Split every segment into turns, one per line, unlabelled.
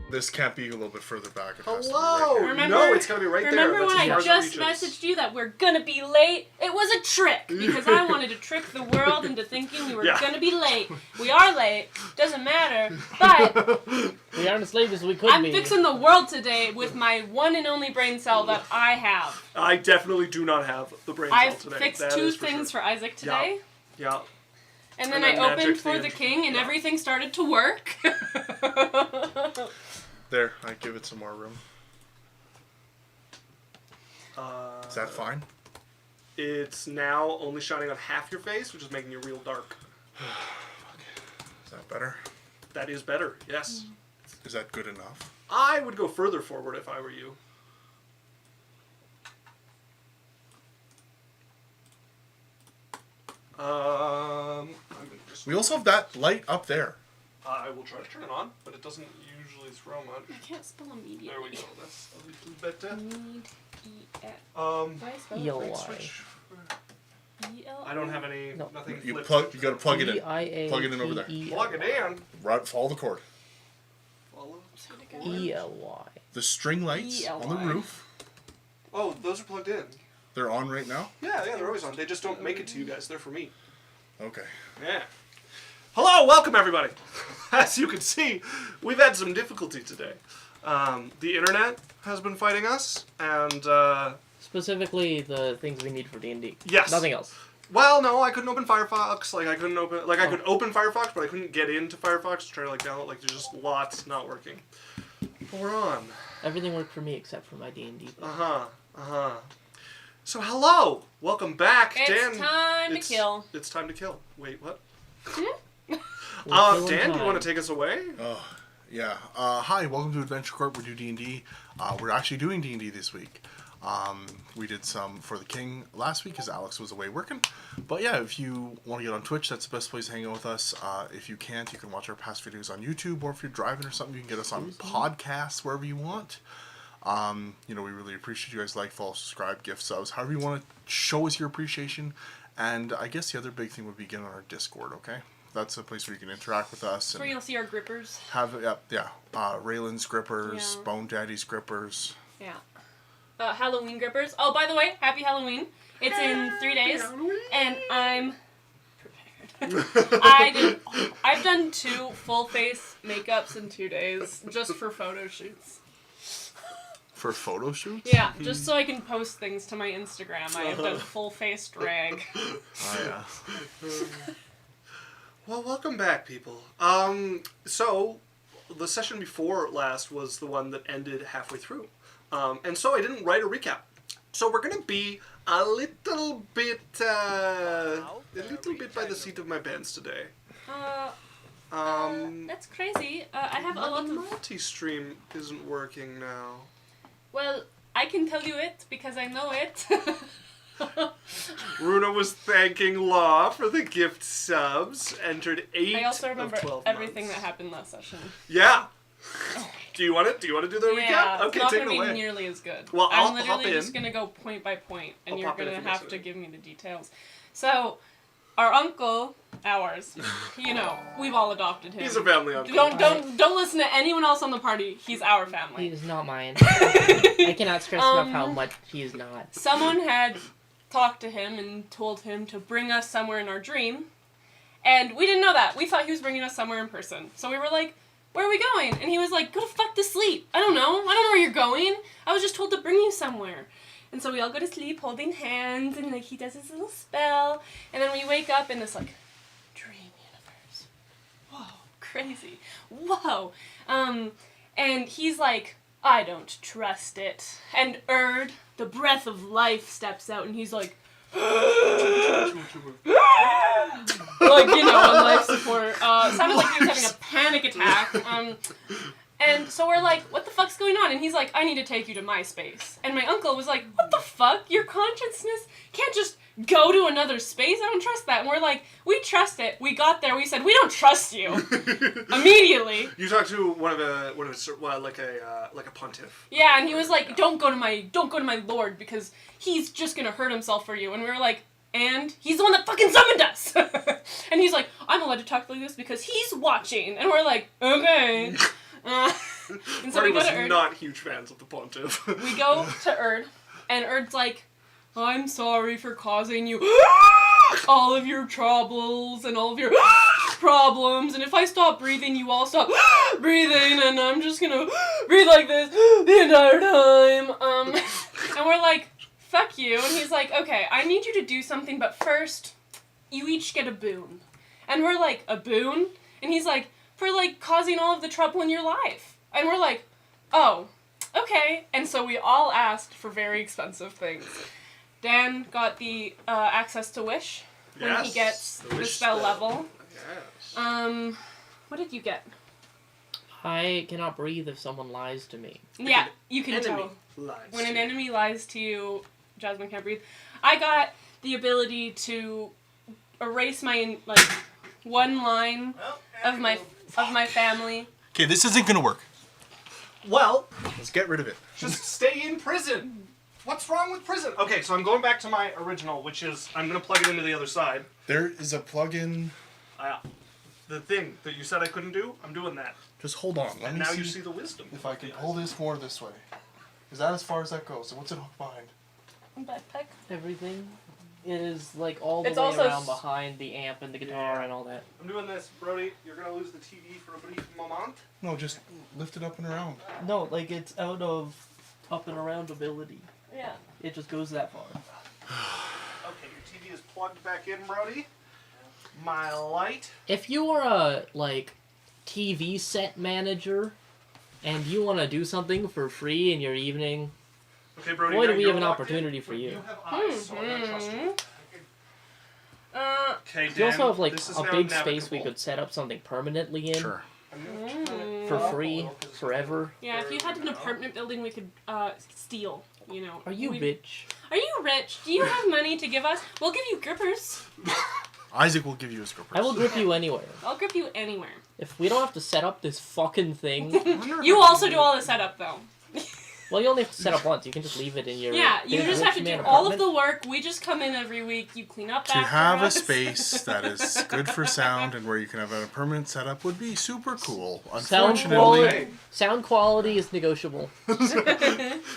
This can't be a little bit further back. It
Hello!
has to be right here.
Remember,
no, it's gotta be right there.
Remember
That's
when
as far
I
as it
just
reaches.
messaged you that we're gonna be late? It was a trick, because I wanted to trick the world into thinking we were gonna be late. We are late, doesn't matter, but
We aren't as late as we could
I'm
be.
fixing the world today with my one and only brain cell that I have.
I definitely do not have the brain cell
I've
today.
fixed
That
2
is
things
sure.
for Isaac today.
Yeah.
And then
And then
I opened
magic
for
the
the
engine.
king, and
Yeah.
everything started to work.
There, I give it some more room. Is that fine?
It's now only shining on half your face, which is making you real dark.
Is that better?
That is better, yes.
Is that good enough?
I would go further forward if I were you.
We also have that light up there.
I will try to turn it on, but it doesn't usually throw much.
I can't spell immediately.
There we go. That's a little better.
Need E-F.
Um,
Do I spell
E-L-Y.
it right?
switch.
E-L-Y?
I don't have any.
No,
nothing.
you
flipped.
gotta plug it in.
E-I-A-T-E-L-Y.
Plug it in over there.
Plug it in.
Right, follow the cord.
Follow.
E-L-Y.
The string lights on the
E-L-Y.
roof,
Oh, those are plugged in.
they're on right now?
Yeah, they're always on. They just don't make it to you guys. They're for me.
Okay.
Yeah. Hello, welcome everybody. As you can see, we've had some difficulty today. The internet has been fighting us, and
Specifically, the things we need for D&D.
Yes.
Nothing else.
well, no, I couldn't open Firefox. I could open Firefox, but I couldn't get into Firefox to try to download. There's just lots not working. But we're on.
Everything worked for me except for my D&D.
So hello, welcome back,
It's
Dan.
time to kill.
It's time to kill. Wait, what?
We're killing
Dan, do you
time.
want to take us away?
Yeah. Hi, welcome to Adventure Corp. We do D&D. We're actually doing D&D this week. We did some for the King last week because Alex was away working. But yeah, if you want to get on Twitch, that's the best place to hang out with us. If you can't, you can watch our past videos on YouTube, or if you're driving or something, you can get us on podcasts wherever you want. We really appreciate you guys. Like, follow, subscribe, gift subs, however you want to show us your appreciation. And I guess the other big thing would be getting on our Discord, okay? That's a place where you can interact with us.
Where you'll see our grippers.
Raylan's grippers,
Yeah.
Bone Daddy's grippers.
Yeah. Halloween grippers. Oh, by the way, happy Halloween. It's in 3 days. And I'm prepared. I've done 2 full face makeups in 2 days just for photo shoots.
For photo shoots?
Yeah, just so I can post things to my Instagram. I have done full face drag.
Oh, yeah.
Well, welcome back, people. So, the session before last was the one that ended halfway through. And so I didn't write a recap. So we're gonna be a little bit by the seat of my pants today.
That's crazy. I have a lot of...
multi-stream isn't working now.
Well, I can tell you it because I know it.
Runa was thanking Law for the gift subs. Entered 8
I also
of
remember
12
everything
months.
that happened last session.
Yeah. Do you want to do the recap?
Yeah,
Okay,
it's not
take
going
it
to
away.
be nearly as good.
Well, I'll
I'm
hop
literally
in.
just going to go point by point, and
I'll
you're
pop in
going to
if you
have
miss
to
it.
give me the details. So, our uncle, ours, we've all adopted him.
He's a family uncle.
Don't listen to anyone else on the party. He's our
He
family.
is not mine. I cannot stress enough how much he is not.
Someone had talked to him and told him to bring us somewhere in our dream, and we didn't know that. We thought he was bringing us somewhere in person. So we were like, where are we going? And he was like, go to fuck to sleep. I don't know where you're going. I was just told to bring you somewhere. And so we all go to sleep holding hands, and he does his little spell, and then we wake up in this dream universe. Whoa, crazy. Whoa. And he's like, I don't trust it. And the breath of life, steps out, and he's like, on life support. Sounded like he was having a panic attack. And so we're like, what the fuck's going on? And he's like, I need to take you to my space. And my uncle was like, what the fuck? Your consciousness can't just go to another space? I don't trust that. And we're like, we trust it. We got there. We said, we don't trust you. Immediately.
You talked to one of a pontiff.
Yeah, and he was like, don't go to my lord, because he's just gonna hurt himself for you. And we were like, and he's the one that fucking summoned us. And he's like, I'm allowed to talk like this because he's watching. And we're like, okay. And so
Marty
we go
was
to Erd.
not huge fans of the pontiff.
We go to Erd, and Erd's like, I'm sorry for causing you all of your troubles and all of your problems, and if I stop breathing, you all stop breathing, and I'm just gonna breathe like this the entire time. And we're like, fuck you. And he's like, okay, I need you to do something, but first, you each get a boon. And we're like, a boon? And he's like, for like causing all of the trouble in your life. And we're like, oh, okay. And so we all asked for very expensive things. Dan got the access to Wish when he gets the spell level.
Yes.
What did you get?
I cannot breathe if someone lies to me.
Yeah, you can
Enemy
tell.
lies
When
to
an
you.
enemy lies to you, Jasmine can't breathe. I got the ability to erase my like one line of my family.
Okay, this isn't gonna work.
Well,
Let's get rid of it.
just stay in prison. What's wrong with prison? Okay, so I'm going back to my original, which is I'm gonna plug it into the other side.
There is a plug-in.
The thing that you said I couldn't do, I'm doing that.
Just hold on. Let
And
me
now
see
you see the wisdom.
if I can pull this more this way. Is that as far as that goes? So what's it hooked behind?
Backpack.
Everything. It is like all the
It's
way
also
around
s-
behind the amp and the guitar
Yeah.
and all that.
I'm doing this, Brody. You're gonna lose the TV for a brief moment.
No, just lift it up and around.
No, like it's out of up and around ability.
Yeah.
It just goes that far.
Okay, your TV is plugged back in, Brody. My light.
If you are a like TV set manager and you want to do something for free in your evening,
Okay, Brody.
boy,
now
do we
you're
have an
locked
opportunity
in,
for
but
you.
You have eyes, so I'm gonna trust you. Okay, Dan.
You also have like
this is
a
now
big space we
navigable.
could set up something permanently in
Sure.
I'm gonna turn it
for
up a
free
little 'cause it's
forever.
Yeah, if you had an apartment building we could steal, you know.
Are you rich?
Are you rich? Do you have money to give us? We'll give you grippers.
Isaac will give you his grippers.
I will grip you anywhere.
I'll grip you anywhere.
If we don't have to set up this fucking thing,
You also do all the setup though.
well, you only have to set up once. You can just leave it in your.
Yeah, you
big
just have to
rich
do
man
all of
apartment.
the work. We just come in every week. You clean up
To
after
have a
us.
space that is good for sound and where you can have a permanent setup would be super cool.
Sound
Unfortunately,
quality. Sound quality is negotiable.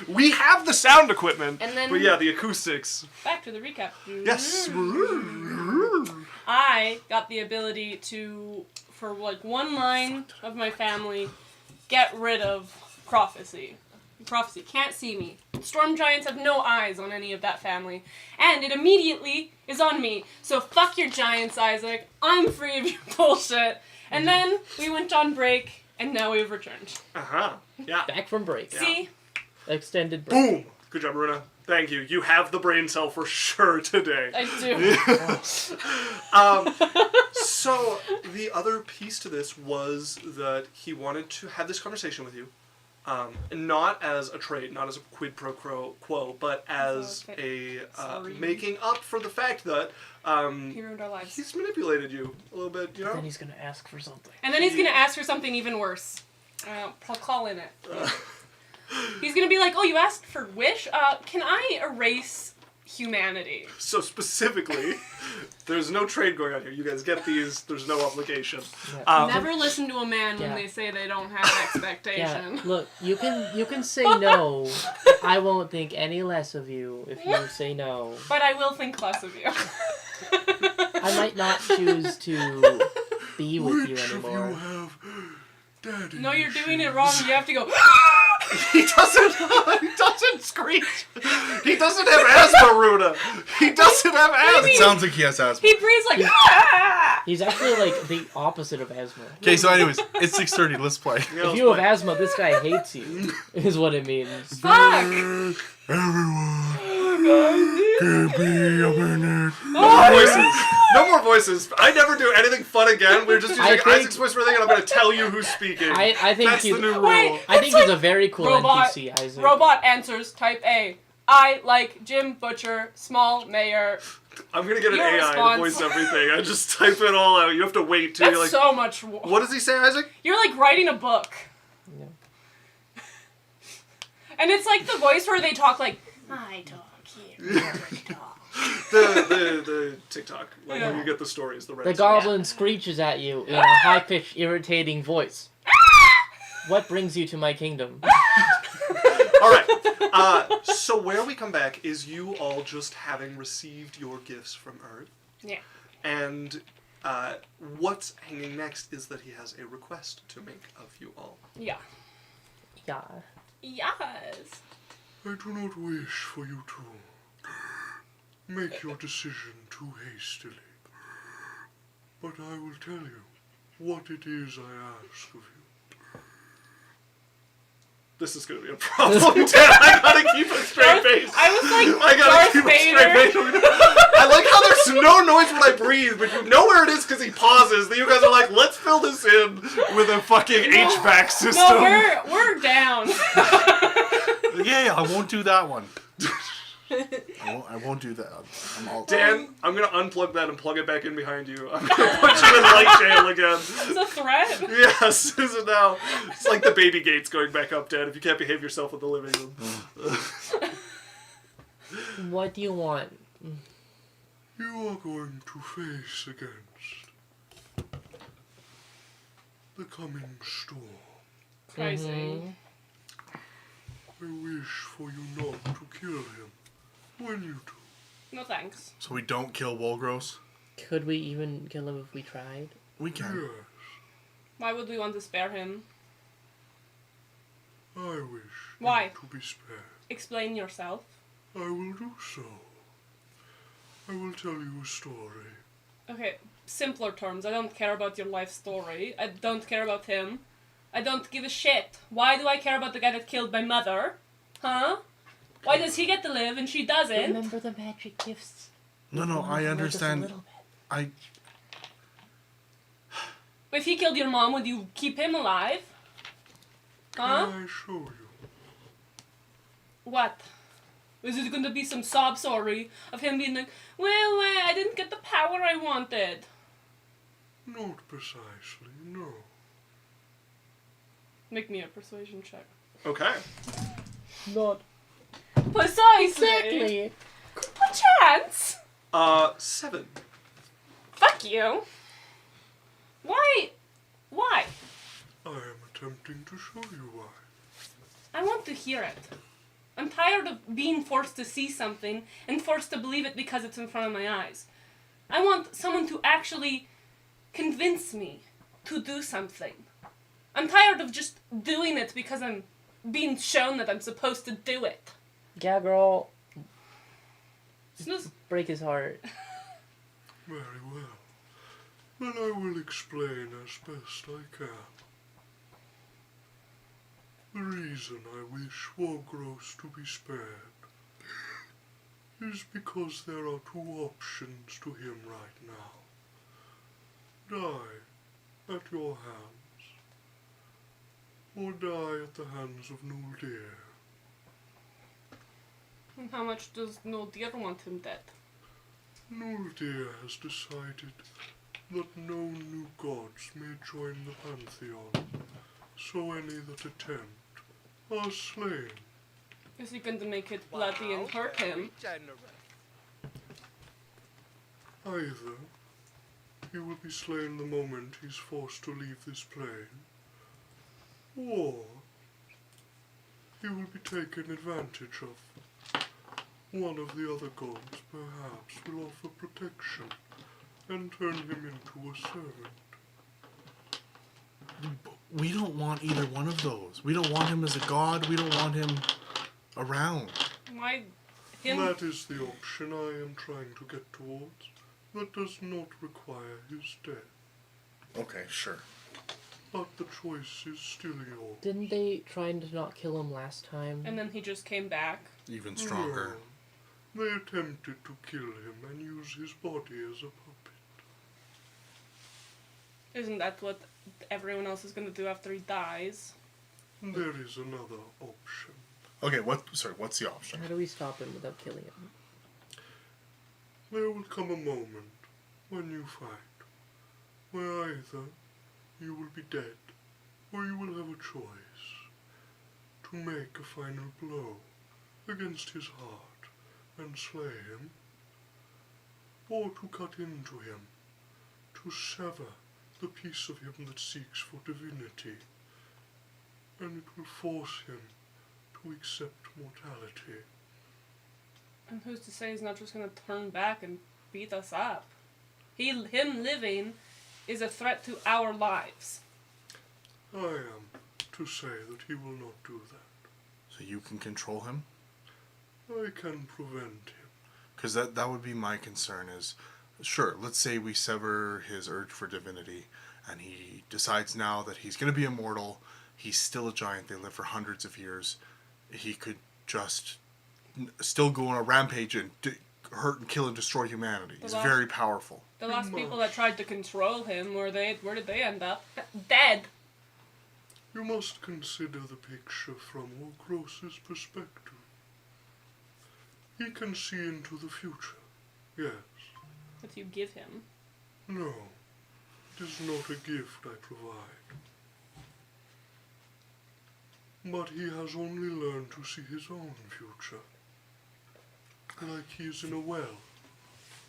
We have the sound equipment,
And then-
but yeah, the acoustics.
Back to the recap.
Yes.
I got the ability to, for like one line of my family, get rid of prophecy. Prophecy can't see me. Storm giants have no eyes on any of that family. And it immediately is on me. So fuck your giants, Isaac. I'm free of your bullshit. And then we went on break, and now we've returned.
Yeah.
Back from break.
See?
Extended break.
Boom. Good job, Maruna. Thank you. You have the brain cell for sure today.
I do.
So the other piece to this was that he wanted to have this conversation with you, not as a trade, not as a quid pro quo, but as a
Sorry.
making up for the fact that
He ruined our lives.
he's manipulated you a little bit, you know?
Then he's gonna ask for something.
And then he's gonna ask for something even worse. I'll call in it. He's gonna be like, "Oh, you asked for wish? Can I erase humanity?"
So specifically, there's no trade going on here. You guys get these. There's no obligation.
Never listen to a man when
Yeah.
they say they don't have
Yeah,
expectation.
look, you can say no. I won't think any less of you if you say no.
But I will think less of you.
I might not choose to be with you anymore.
have daddy?
No, you're doing it wrong. You have to go.
He doesn't. He doesn't screech. He doesn't have asthma, Runa. He doesn't have asthma.
It sounds like he has asthma.
He breathes like. "Ah!"
He's actually like the opposite of asthma.
Okay, so anyways, it's 6:30. Let's play.
Yeah,
If
let's
you have
play.
asthma, this guy hates you, is what it means.
Fuck!
Everyone can be a minute.
Voices. No more voices. I never do anything fun again. We're just
I
using
think-
Isaac's voice for everything, and I'm going to tell you who's speaking.
I think
That's
he's,
the new rule.
Wait.
I think
It's
he's
like
a very cool
robot-
NPC, Isaac.
Robot answers type A. I like Jim Butcher, small mayor.
I'm going to get an
Your
AI
response.
to voice everything. I just type it all out. You have to wait till
That's
you're like,
so much.
what does he say, Isaac?
You're like writing a book.
Yeah.
And it's like the voice where they talk like, I talk here, I talk.
The TikTok. Like,
Yeah.
when you get the stories, the red
The
stories.
goblin screeches at you in a high-pitched, irritating voice. What brings you to my kingdom?
All right. So where we come back is you all just having received your gifts from Erd.
Yeah.
And what's hanging next is that he has a request to make of you all.
Yeah.
Yeah.
Yes.
I do not wish for you to make your decision too hastily. But I will tell you what it is I ask of you.
This is going to be a problem, Dad. I gotta keep a straight face.
I was like,
I gotta
Darth
keep a
Vader.
straight face. I like how there's no noise when I breathe, but you know where it is because he pauses. Then you guys are like, let's fill this in with a fucking HVAC system.
No, we're down.
Yeah, I won't do that one. I won't do that. I'm all
Dan, I'm gonna unplug that and plug it back in behind you. I'm gonna put you in light jail again.
It's a threat.
Yes, is it now? It's like the baby gates going back up, Dad, if you can't behave yourself in the living room.
What do you want?
You are going to face against the coming storm.
Crazy.
I wish for you not to kill him when you do.
No thanks.
So we don't kill Wolgros?
Could we even kill him if we tried?
We can.
Yes,
Why would we want to spare him?
I wish
Why?
him to be spared.
Explain yourself.
I will do so. I will tell you a story.
Okay, simpler terms. I don't care about your life story. I don't care about him. I don't give a shit. Why do I care about the guy that killed my mother? Huh? Why does he get to live and she doesn't?
Remember the magic gifts?
No, I understand. I
If he killed your mom, would you keep him alive? Huh?
Can I show you?
What? Is it going to be some sob story of him being like, well, I didn't get the power I wanted?
Not precisely, no.
Make me a persuasion check.
Okay.
Not
Precisely!
exactly.
A chance!
7.
Fuck you! Why? Why?
I am attempting to show you why.
I want to hear it. I'm tired of being forced to see something and forced to believe it because it's in front of my eyes. I want someone to actually convince me to do something. I'm tired of just doing it because I'm being shown that I'm supposed to do it.
Yeah, girl.
Snooze.
Break his heart.
Very well. Then I will explain as best I can. The reason I wish Wargross to be spared is because there are 2 options to him right now. Die at your hands, or die at the hands of Nuldir.
And how much does Noldir want him dead?
Nuldir has decided that no new gods may join the Pantheon, so any that attempt are slain.
Is he going to make it bloody and hurt him?
Either he will be slain the moment he's forced to leave this plane, or he will be taken advantage of. One of the other gods perhaps will offer protection and turn him into a servant.
We don't want either one of those. We don't want him as a god. We don't want him around.
Why him?
That is the option I am trying to get towards. That does not require his death.
Okay, sure.
But the choice is still yours.
Didn't they try to not kill him last time?
And then he just came back.
Even stronger.
No. They attempted to kill him and use his body as a puppet.
Isn't that what everyone else is going to do after he dies?
There is another option.
Okay, what's the option?
How do we stop him without killing him?
There will come a moment when you fight, where either you will be dead, or you will have a choice to make a final blow against his heart and slay him, or to cut into him, to sever the piece of him that seeks for divinity, and it will force him to accept mortality.
And who's to say he's not just gonna turn back and beat us up? Him living is a threat to our lives.
I am to say that he will not do that.
So you can control him?
I can prevent him.
Because that would be my concern is, sure, let's say we sever his urge for divinity, and he decides now that he's going to be immortal, he's still a giant, they live for hundreds of years, he could just still go on a rampage and hurt and kill and destroy humanity. He's very powerful.
The last people that tried to control him, where did they end up? Dead.
You must consider the picture from Orcros's perspective. He can see into the future, yes.
That you give him.
No, it is not a gift I provide. But he has only learned to see his own future. Like he is in a well,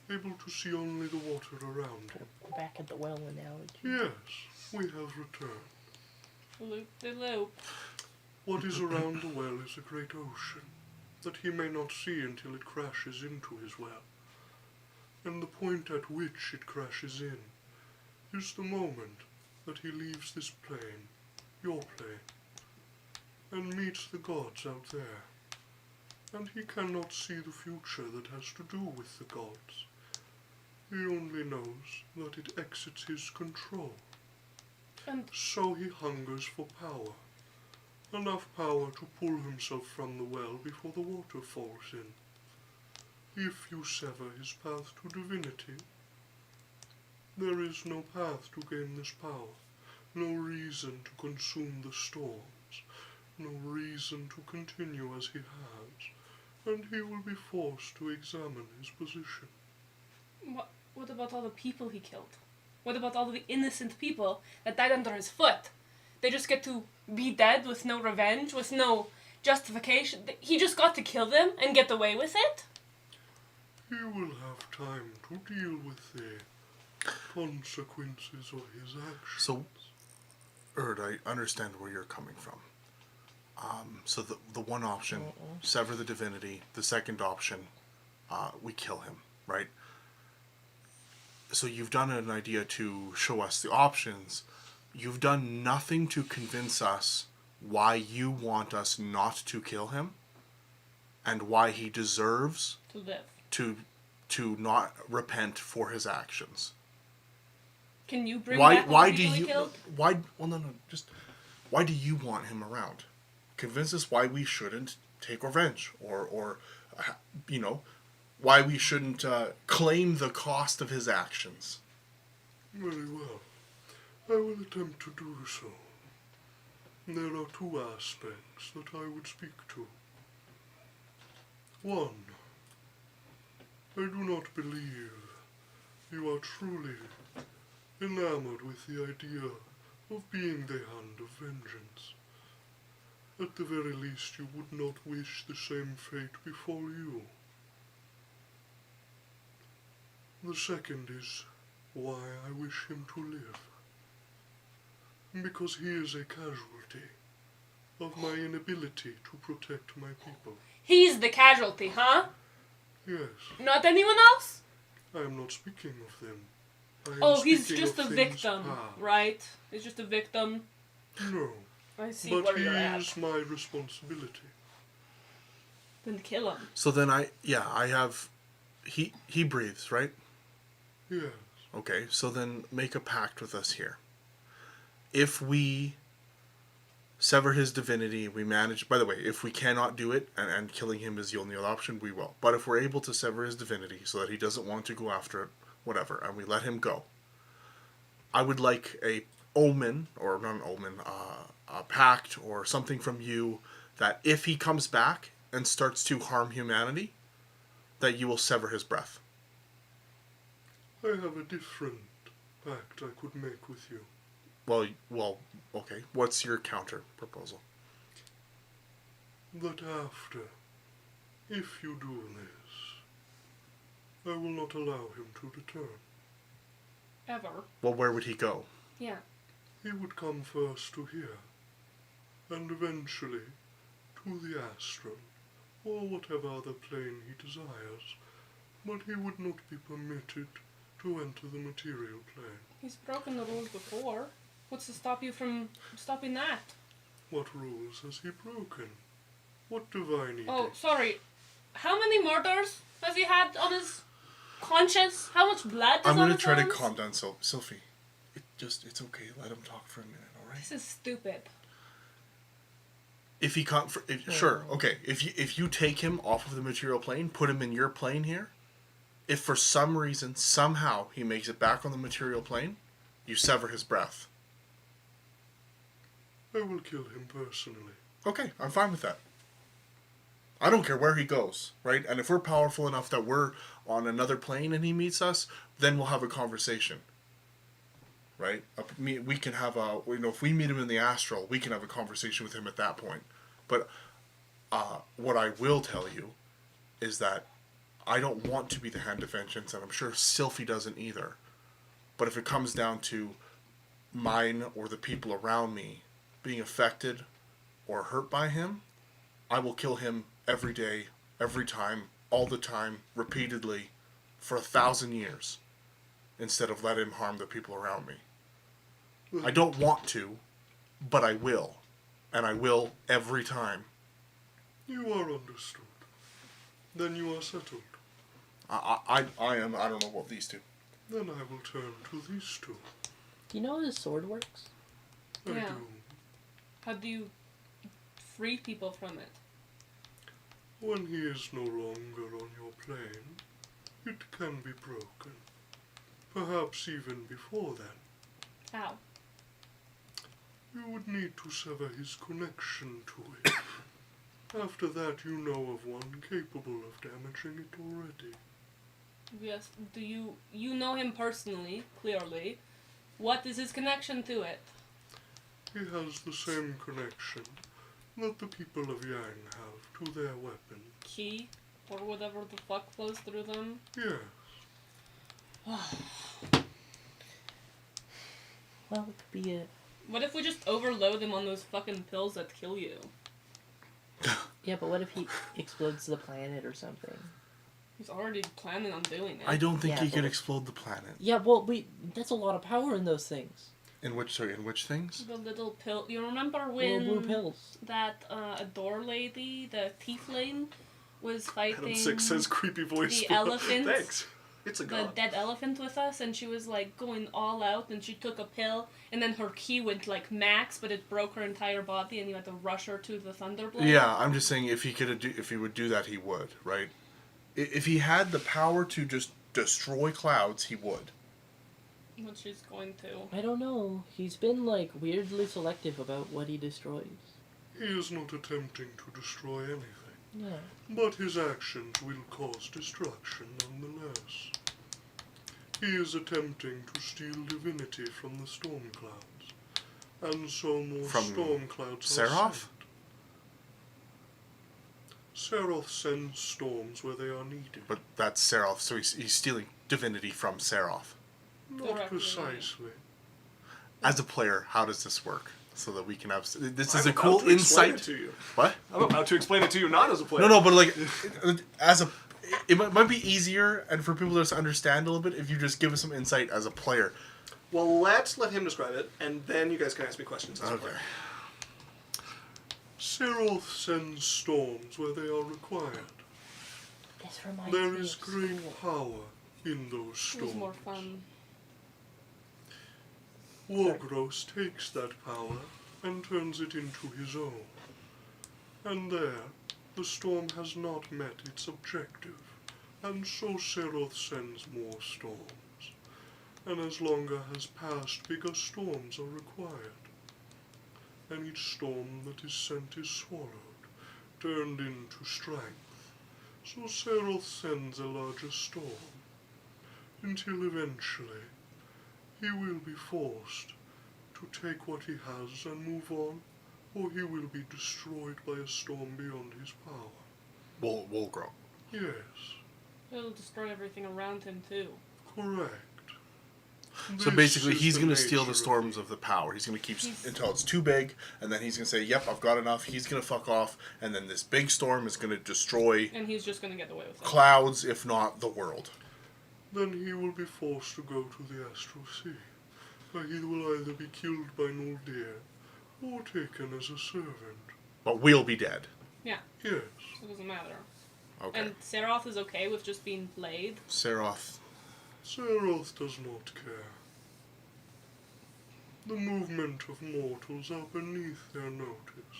able to see only the water around him.
Back at the well analogy.
Yes, we have returned.
Loop de loop.
What is around the well is a great ocean that he may not see until it crashes into his well. And the point at which it crashes in is the moment that he leaves this plane, your plane, and meets the gods out there. And he cannot see the future that has to do with the gods. He only knows that it exits his control.
And
So he hungers for power. Enough power to pull himself from the well before the water falls in. If you sever his path to divinity, there is no path to gain this power, no reason to consume the storms, no reason to continue as he has, and he will be forced to examine his position.
what about all the people he killed? What about all the innocent people that died under his foot? They just get to be dead with no revenge, with no justification. He just got to kill them and get away with it?
He will have time to deal with the consequences of his actions.
So, Erd, I understand where you're coming from. So the one option, sever the divinity. The second option, we kill him, right? So you've done an idea to show us the options. You've done nothing to convince us why you want us not to kill him and why he deserves
To live.
to not repent for his actions.
Can you bring
Why
back all the
do
people he
you
killed?
why well no just why do you want him around? Convince us why we shouldn't take revenge or why we shouldn't claim the cost of his actions.
Very well. I will attempt to do so. There are two aspects that I would speak to. One, I do not believe you are truly enamored with the idea of being the hand of vengeance. At the very least, you would not wish the same fate befall you. The second is why I wish him to live. Because he is a casualty of my inability to protect my people.
He's the casualty, huh?
Yes,
Not anyone else?
I am not speaking of them. I am
Oh, he's
speaking
just
of
a
things
victim,
past.
right? He's just a victim.
No,
I see
but
where
he
you're at.
is my responsibility.
Then kill him.
So then I have he breathes, right?
Yes,
Okay, so then make a pact with us here. If we sever his divinity, we manage, by the way, if we cannot do it, and killing him is the only other option, we will. But if we're able to sever his divinity so that he doesn't want to go after it, whatever, and we let him go, I would like a omen, or not an omen, a pact or something from you that if he comes back and starts to harm humanity, that you will sever his breath.
I have a different pact I could make with you.
Well, okay. What's your counter proposal?
That after, if you do this, I will not allow him to return.
Ever.
Well, where would he go?
Yeah.
He would come first to here, and eventually to the astral, or whatever other plane he desires, but he would not be permitted to enter the material plane.
He's broken the rules before. What's to stop you from stopping that?
What rules has he broken? What divine edict?
Oh, sorry. How many murders has he had on his conscience? How much blood is
I'm
on
gonna
his
try to
hands?
calm down, Sylphie. It's okay. Let him talk for a minute, all right?
This is stupid.
If he can't, sure, okay. If you take him off of the material plane, put him in your plane here. If for some reason, somehow, he makes it back on the material plane, you sever his breath.
I will kill him personally.
Okay, I'm fine with that. I don't care where he goes, right? And if we're powerful enough that we're on another plane and he meets us, then we'll have a conversation. Right? We can have if we meet him in the astral, we can have a conversation with him at that point. But what I will tell you is that I don't want to be the hand of vengeance, and I'm sure Sylphie doesn't either. But if it comes down to mine or the people around me being affected or hurt by him, I will kill him every day, every time, all the time, repeatedly, for 1,000 years, instead of let him harm the people around me. I don't want to, but I will. And I will every time.
You are understood. Then you are settled.
I am, I don't know what these two.
Then I will turn to these two.
Do you know how his sword works?
I
Yeah.
do.
How do you free people from it?
When he is no longer on your plane, it can be broken. Perhaps even before then.
How?
You would need to sever his connection to it. After that, you know of one capable of damaging it already.
Yes. Do you know him personally, clearly? What is his connection to it?
He has the same connection that the people of Yang have to their weapon.
Key? Or whatever the fuck flows through them?
Yes.
Well, it could be it.
What if we just overload him on those fucking pills that kill you?
Yeah, but what if he explodes the planet or something?
He's already planning on doing it.
I don't think
Yeah,
he could
but-
explode the planet.
Yeah, well, that's a lot of power in those things.
In which things?
The little pill. You remember
Little
when
blue pills.
that Adore lady, the tiefling, was fighting
Adam Six says creepy voice.
the elephant?
Thanks. It's a
the
god.
dead elephant with us, and she was like going all out, and she took a pill, and then her ki went like max, but it broke her entire body, and you had to rush her to the Thunderblade.
Yeah, I'm just saying if he would do that, he would, right? If he had the power to just destroy clouds, he would.
But she's going to.
I don't know. He's been, like, weirdly selective about what he destroys.
He is not attempting to destroy anything.
Yeah.
But his actions will cause destruction nonetheless. He is attempting to steal divinity from the storm clouds, and so more
From
storm clouds are
Seraph?
sent. Seraph sends storms where they are needed.
But that's Seraph, so he's stealing divinity from Seraph.
Not
Directly.
precisely.
As a player, how does this work? So that we can have... This
I'm
is a
about
cool
to explain
insight.
it to you.
What?
I'm about to explain it to you, not as a player.
No, but like, as a... It might be easier, and for people to just understand a little bit, if you just give us some insight as a player.
Well, let's let him describe it, and then you guys can ask me questions as a
Okay.
player.
Seraph sends storms where they are required.
This reminds
There
me
is
of
great
school.
power in those
It was
storms.
more fun.
Wargross takes that power and turns it into his own. And there, the storm has not met its objective, and so Seroth sends more storms. And as longer has passed, bigger storms are required. And each storm that is sent is swallowed, turned into strength. So Seroth sends a larger storm, until eventually he will be forced to take what he has and move on, or he will be destroyed by a storm beyond his power.
Will grow.
Yes,
It'll destroy everything around him too.
correct.
So
This
basically,
is
he's
the
going to steal
nature
the
of
storms of the power. He's going to keep
He's-
until it's too big, and then he's going to say, "Yep, I've got enough." He's going to fuck off, and then this big storm is going to destroy
And he's just gonna get away with it.
clouds, if not the world.
Then he will be forced to go to the astral sea, where he will either be killed by Nuldir or taken as a servant.
But we'll be dead.
Yeah,
Yes,
so it doesn't matter.
Okay.
And Seroth is okay with just being played.
Seroth.
Seroth does not care. The movement of mortals are beneath their notice.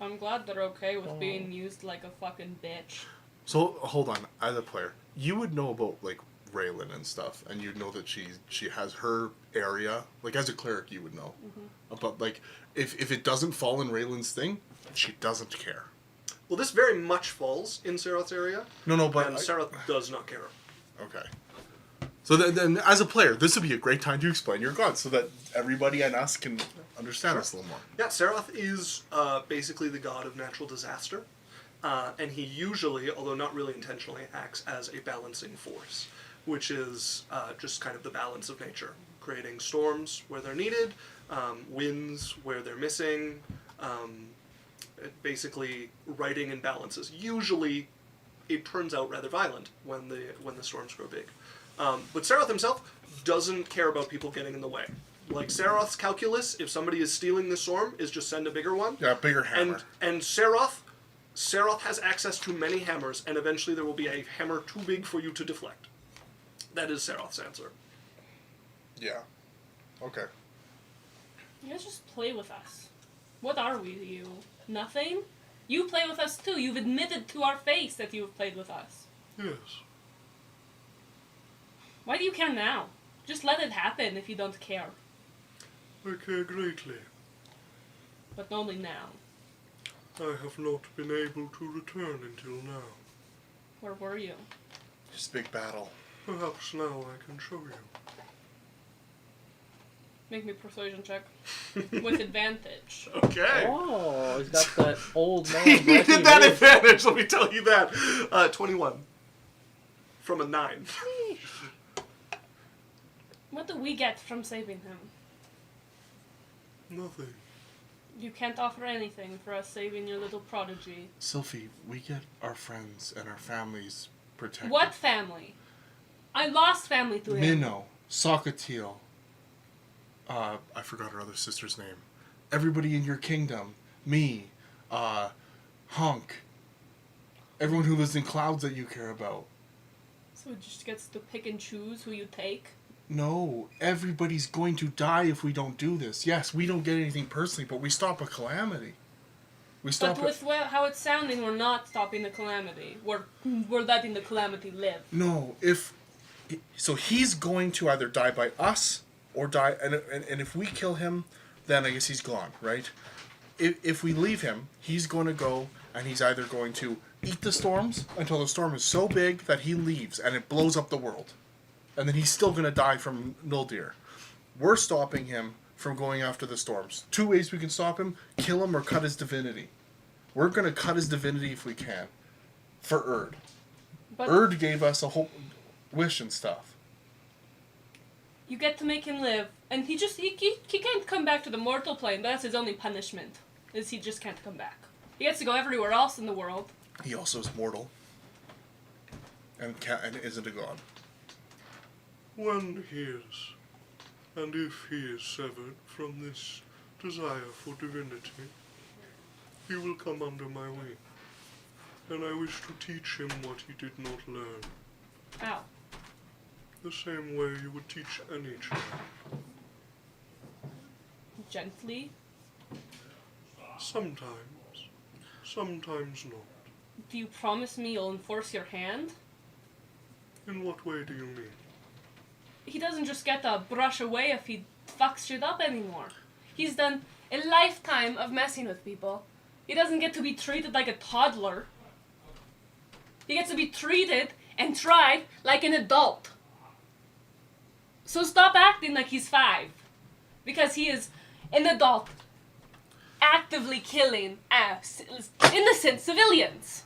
I'm glad they're okay with being used like a fucking bitch.
So hold on, as a player, you would know about like Raylan and stuff, and you'd know that she has her area. Like as a cleric, you would know. But like, if it doesn't fall in Raylan's thing, she doesn't care.
Well, this very much falls in Seroth's area,
No, but
and Seroth does not care.
okay. So then, as a player, this would be a great time to explain your god, so that everybody and us can understand us a little more.
Yeah, Seroth is basically the god of natural disaster, and he usually, although not really intentionally, acts as a balancing force, which is just kind of the balance of nature, creating storms where they're needed, winds where they're missing, basically righting imbalances. Usually, it turns out rather violent when the storms grow big. But Seroth himself doesn't care about people getting in the way. Like Seroth's calculus, if somebody is stealing the storm, is just send a bigger one.
Yeah, bigger hammer.
And Seroth has access to many hammers, and eventually there will be a hammer too big for you to deflect. That is Seroth's answer.
Yeah. Okay.
You guys just play with us. What are we to you? Nothing? You play with us too. You've admitted to our face that you've played with us.
Yes,
Why do you care now? Just let it happen if you don't care.
I care greatly.
But only now.
I have not been able to return until now.
Where were you?
Just big battle.
Perhaps now I can show you.
Make me a persuasion check. With advantage.
Okay.
Oh, he's got that old man.
He
breathy
needed that
voice.
advantage, let me tell you that. 21. From a 9.
What do we get from saving him?
Nothing.
You can't offer anything for us saving your little prodigy.
Sylphie, we get our friends and our families protected.
What family? I lost family through him.
Minnow, Sockatil. I forgot her other sister's name. Everybody in your kingdom. Me. Hunk. Everyone who lives in clouds that you care about.
So it just gets to pick and choose who you take?
No, everybody's going to die if we don't do this. Yes, we don't get anything personally, but we stop a calamity. We stop
But with how it's sounding, we're not stopping the calamity. We're letting the calamity live.
No, so he's going to either die by us or die, and if we kill him, then I guess he's gone, right? If we leave him, he's going to go, and he's either going to eat the storms until the storm is so big that he leaves and it blows up the world, and then he's still going to die from Nuldir. We're stopping him from going after the storms. 2 ways we can stop him: kill him or cut his divinity. We're going to cut his divinity if we can, for Erd.
But
Erd gave us a whole wish and stuff.
you get to make him live, and he can't come back to the mortal plane. That's his only punishment, is he just can't come back. He gets to go everywhere else in the world.
He also is mortal, and isn't a god.
When he is, and if he is severed from this desire for divinity, he will come under my wing, and I wish to teach him what he did not learn,
Ow.
the same way you would teach any child.
Gently.
Sometimes, sometimes not.
Do you promise me you'll enforce your hand?
In what way do you mean?
He doesn't just get to brush away if he fucks shit up anymore. He's done a lifetime of messing with people. He doesn't get to be treated like a toddler. He gets to be treated and tried like an adult. So stop acting like he's 5. Because he is an adult. Actively killing innocent civilians.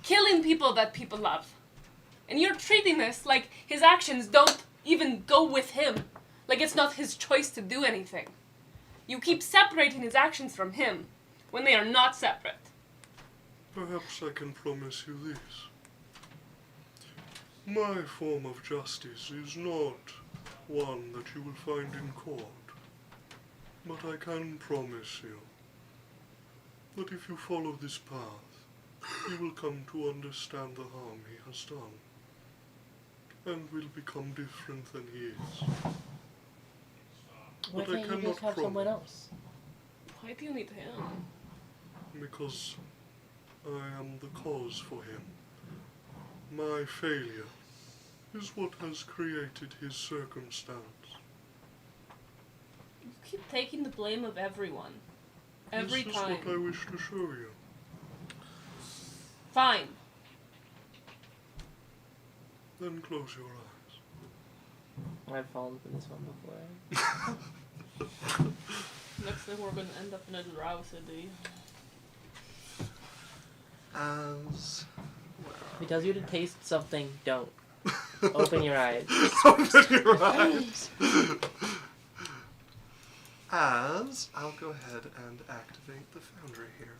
Killing people that people love. And you're treating this like his actions don't even go with him. Like it's not his choice to do anything. You keep separating his actions from him when they are not separate.
Perhaps I can promise you this. My form of justice is not one that you will find in court. But I can promise you that if you follow this path, you will come to understand the harm he has done, and will become different than he is.
Why
But I
can't you
cannot
just have someone
promise.
else?
Why do you need him?
Because I am the cause for him. My failure is what has created his circumstance.
You keep taking the blame of everyone. Every
This
time.
is what I wish to show you.
Fine.
Then close your eyes.
I've fallen for this one before.
Looks like we're gonna end up in a drowsy.
As
If he tells you to taste something, don't. Open your eyes.
open your eyes. As I'll go ahead and activate the foundry here.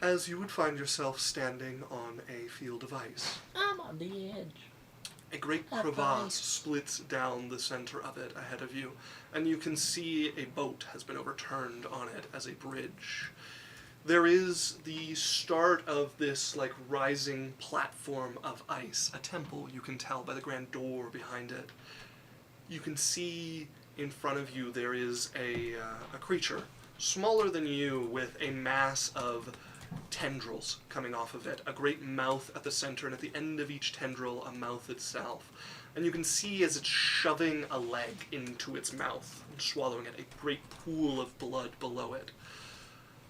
As you would find yourself standing on a field of ice,
I'm on the edge.
a great
That's
crevasse
nice.
splits down the center of it ahead of you, and you can see a boat has been overturned on it as a bridge. There is the start of this like rising platform of ice, a temple, you can tell by the grand door behind it. You can see in front of you there is a creature, smaller than you, with a mass of tendrils coming off of it, a great mouth at the center, and at the end of each tendril, a mouth itself. And you can see as it's shoving a leg into its mouth and swallowing it, a great pool of blood below it.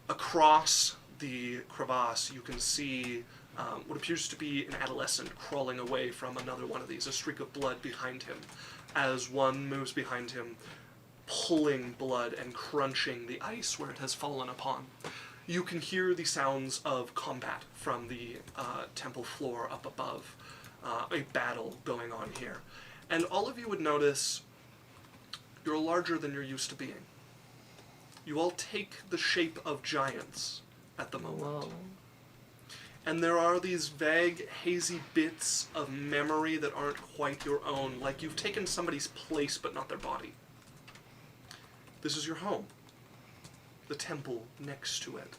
Across the crevasse, you can see what appears to be an adolescent crawling away from another one of these, a streak of blood behind him, as one moves behind him, pulling blood and crunching the ice where it has fallen upon. You can hear the sounds of combat from the temple floor up above, a battle going on here. And all of you would notice you're larger than you're used to being. You all take the shape of giants at the moment.
Whoa.
And there are these vague, hazy bits of memory that aren't quite your own, like you've taken somebody's place but not their body. This is your home. The temple next to it.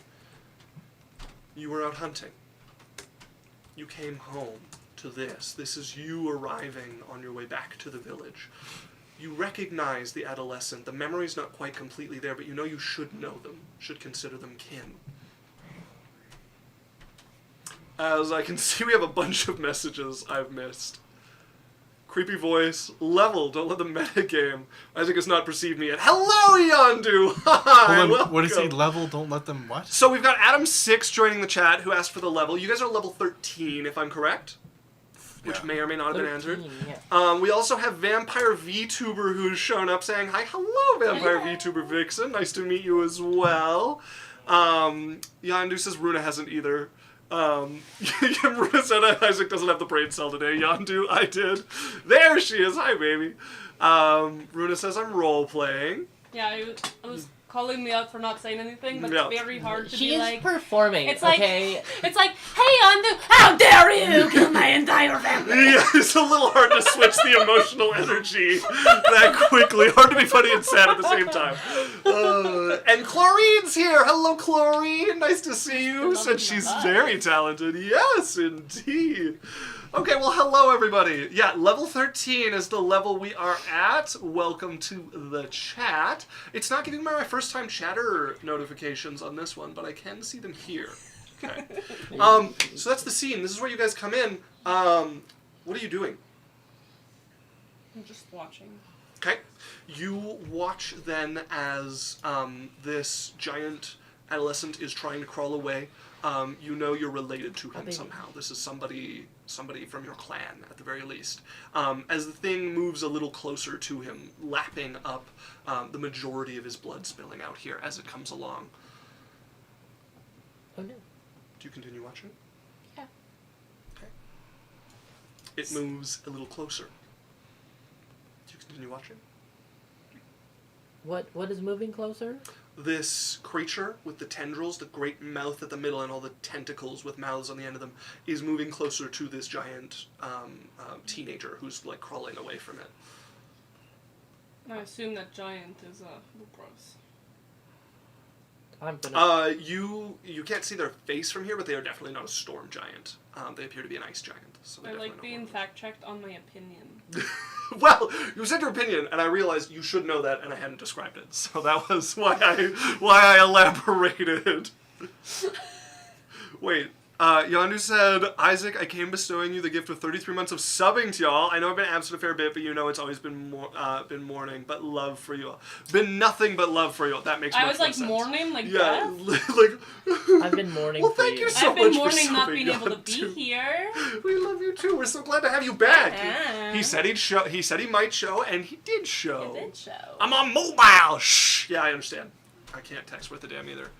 You were out hunting. You came home to this. This is you arriving on your way back to the village. You recognize the adolescent. The memory's not quite completely there, but you know you should know them, should consider them kin. As I can see, we have a bunch of messages I've missed. Creepy voice. Level. Don't let the meta game. Isaac has not perceived me yet. Hello, Yondu! Hi,
Hold on, what is he?
welcome.
Level? Don't let them what?
So we've got Adam6 joining the chat, who asked for the level. You guys are level 13, if I'm correct? Which
Yeah.
may or may not have been answered.
13, yeah.
We also have Vampire VTuber who's shown up saying, hi, hello, Vampire
Hello.
VTuber Vixen. Nice to meet you as well. Yandu says Runa hasn't either. Runa said Isaac doesn't have the brain cell today. Yandu, I did. There she is. Hi, baby. Runa says I'm role-playing.
Yeah, it was calling me out for not saying anything, but
Yeah.
it's very hard to
She
be
is
like.
performing,
It's like,
okay?
it's like, hey, Andu, how dare you kill my entire family?
Yeah, it's a little hard to switch the emotional energy that quickly. Hard to be funny and sad at the same time. And Chlorine's here. Hello, Chlorine. Nice to see you.
Still
Said she's
loving my
very talented. Yes, indeed. Okay, well, hello, everybody. Yeah, level 13 is the level we are at. Welcome to the chat. It's not giving me my first-time chatter notifications on this one, but I can see them here. Okay. So that's the scene. This is where you guys come in. What are you doing?
I'm just watching.
Okay. You watch then as this giant adolescent is trying to crawl away. You know you're related to him
baby.
somehow. This is somebody from your clan, at the very least. As the thing moves a little closer to him, lapping up the majority of his blood spilling out here as it comes along.
Oh no.
Do you continue watching?
Yeah.
Okay. it moves a little closer. Do you continue watching?
What is moving closer?
This creature with the tendrils, the great mouth at the middle, and all the tentacles with mouths on the end of them, is moving closer to this giant teenager who's like crawling away from it.
I assume that giant is Lupros.
I'm gonna.
You can't see their face from here, but they are definitely not a storm giant. They appear to be an ice giant. So
I like being fact-checked on my opinion.
Well, you said your opinion, and I realized you should know that, and I hadn't described it. So that was why I elaborated. Wait, Yondu said, Isaac, I came bestowing you the gift of 33 months of subbing to y'all. I know I've been absent a fair bit, but you know it's always been mourning, but love for you all. Been nothing but love for you all. That makes much more sense.
I was like mourning, like
yeah,
death?
like.
I've been mourning
well,
for
thank
you.
you so
I've been
much
mourning
for
not
subbing,
being able to be
Yondu.
here.
We love you too. We're so glad to have you back.
Yeah.
He said he'd show. He said he might show, and he did show.
It did show.
I'm on mobile. Shh. Yeah, I understand. I can't text worth a damn either.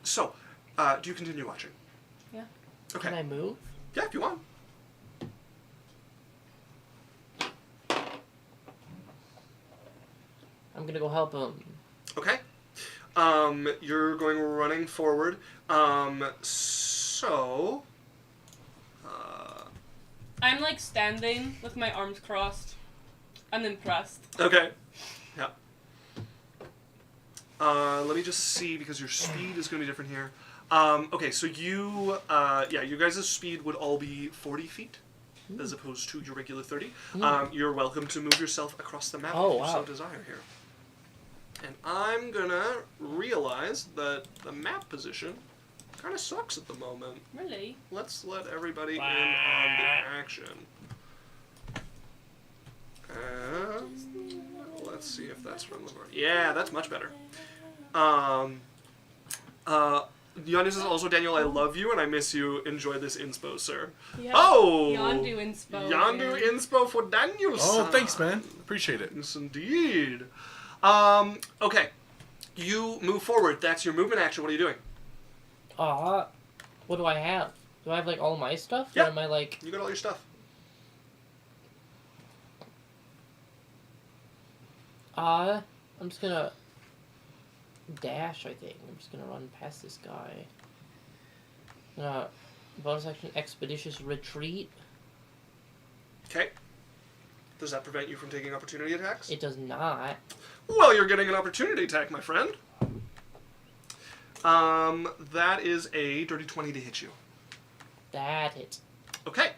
So, do you continue watching?
Yeah.
Okay.
Can I move?
Yeah, if you want.
I'm gonna go help him.
Okay. You're going running forward. So.
I'm like standing with my arms crossed. I'm impressed.
Okay. Yeah. Let me just see because your speed is going to be different here. Okay, so you, you guys' speed would all be 40 feet as opposed to your regular 30. You're welcome to move yourself across the map if you so desire here. And I'm gonna realize that the map position kind of sucks at the moment.
Really?
Let's let everybody in on the action. Let's see if that's from Lamar. Yeah, that's much better. Yondu says also, Daniel, I love you and I miss you. Enjoy this inspo, sir.
Yeah.
Oh!
Yondu inspo.
Yondu inspo for Daniel.
Oh, thanks, man. Appreciate it.
Yes, indeed. Okay. You move forward. That's your movement action. What are you doing?
What do I have? Do I have like all my stuff?
Yeah.
Or am I like?
You got all your stuff.
I'm just gonna dash. I think I'm just gonna run past this guy. Bonus action, expeditious retreat.
Okay. Does that prevent you from taking opportunity attacks?
It does not.
Well, you're getting an opportunity attack, my friend. That is a dirty 20 to hit you.
That hits.
Okay.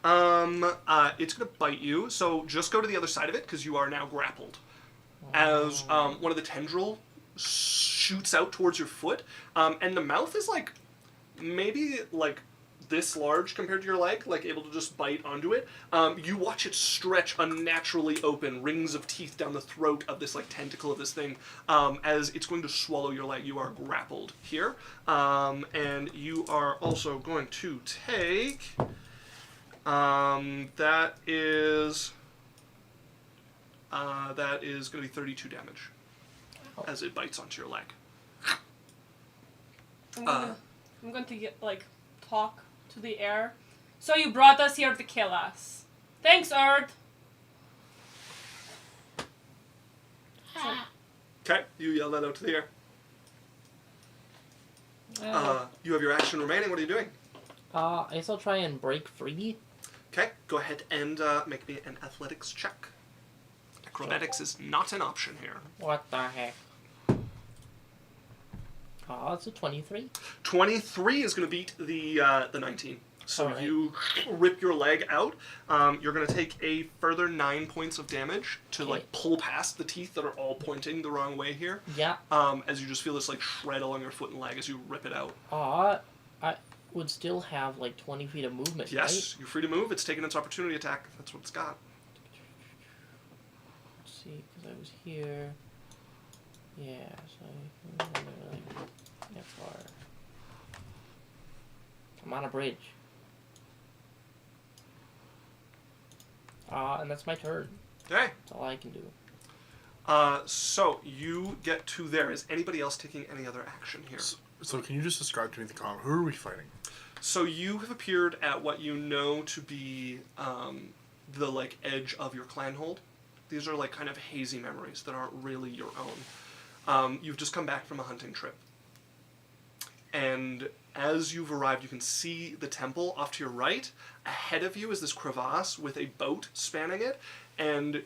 It's gonna bite you, so just go to the other side of it, because you are now grappled. As one of the tendril shoots out towards your foot, and the mouth is like, maybe like this large compared to your leg, like able to just bite onto it. You watch it stretch unnaturally open, rings of teeth down the throat of this like tentacle of this thing, as it's going to swallow your leg. You are grappled here, and you are also going to take. That is going to be 32 damage as it bites onto your leg.
I'm going to get talk to the air. So you brought us here to kill us. Thanks, Earth.
Okay, you yell that out to the air. You have your action remaining. What are you doing?
I guess I'll try and break free.
Okay, go ahead and make me an athletics check. Acrobatics is not an option here.
What the heck? It's a 23.
23 is going to beat the 19. So
Alright.
you rip your leg out. You're going to take a further 9 points of damage to pull past the teeth that are all pointing the wrong way here.
Yeah.
As you just feel this shred along your foot and leg as you rip it out.
I would still have 20 feet of movement,
Yes,
right?
you're free to move. It's taking its opportunity attack. That's what it's got.
Let's see, because I was here. Yeah, so I can that far. I'm on a bridge. And that's my turn.
Okay.
That's all I can do.
So you get to there. Is anybody else taking any other action here?
So can you just describe to me the combat? Who are we fighting?
So you have appeared at what you know to be the like edge of your clan hold. These are like kind of hazy memories that aren't really your own. You've just come back from a hunting trip. And as you've arrived, you can see the temple off to your right. Ahead of you is this crevasse with a boat spanning it. And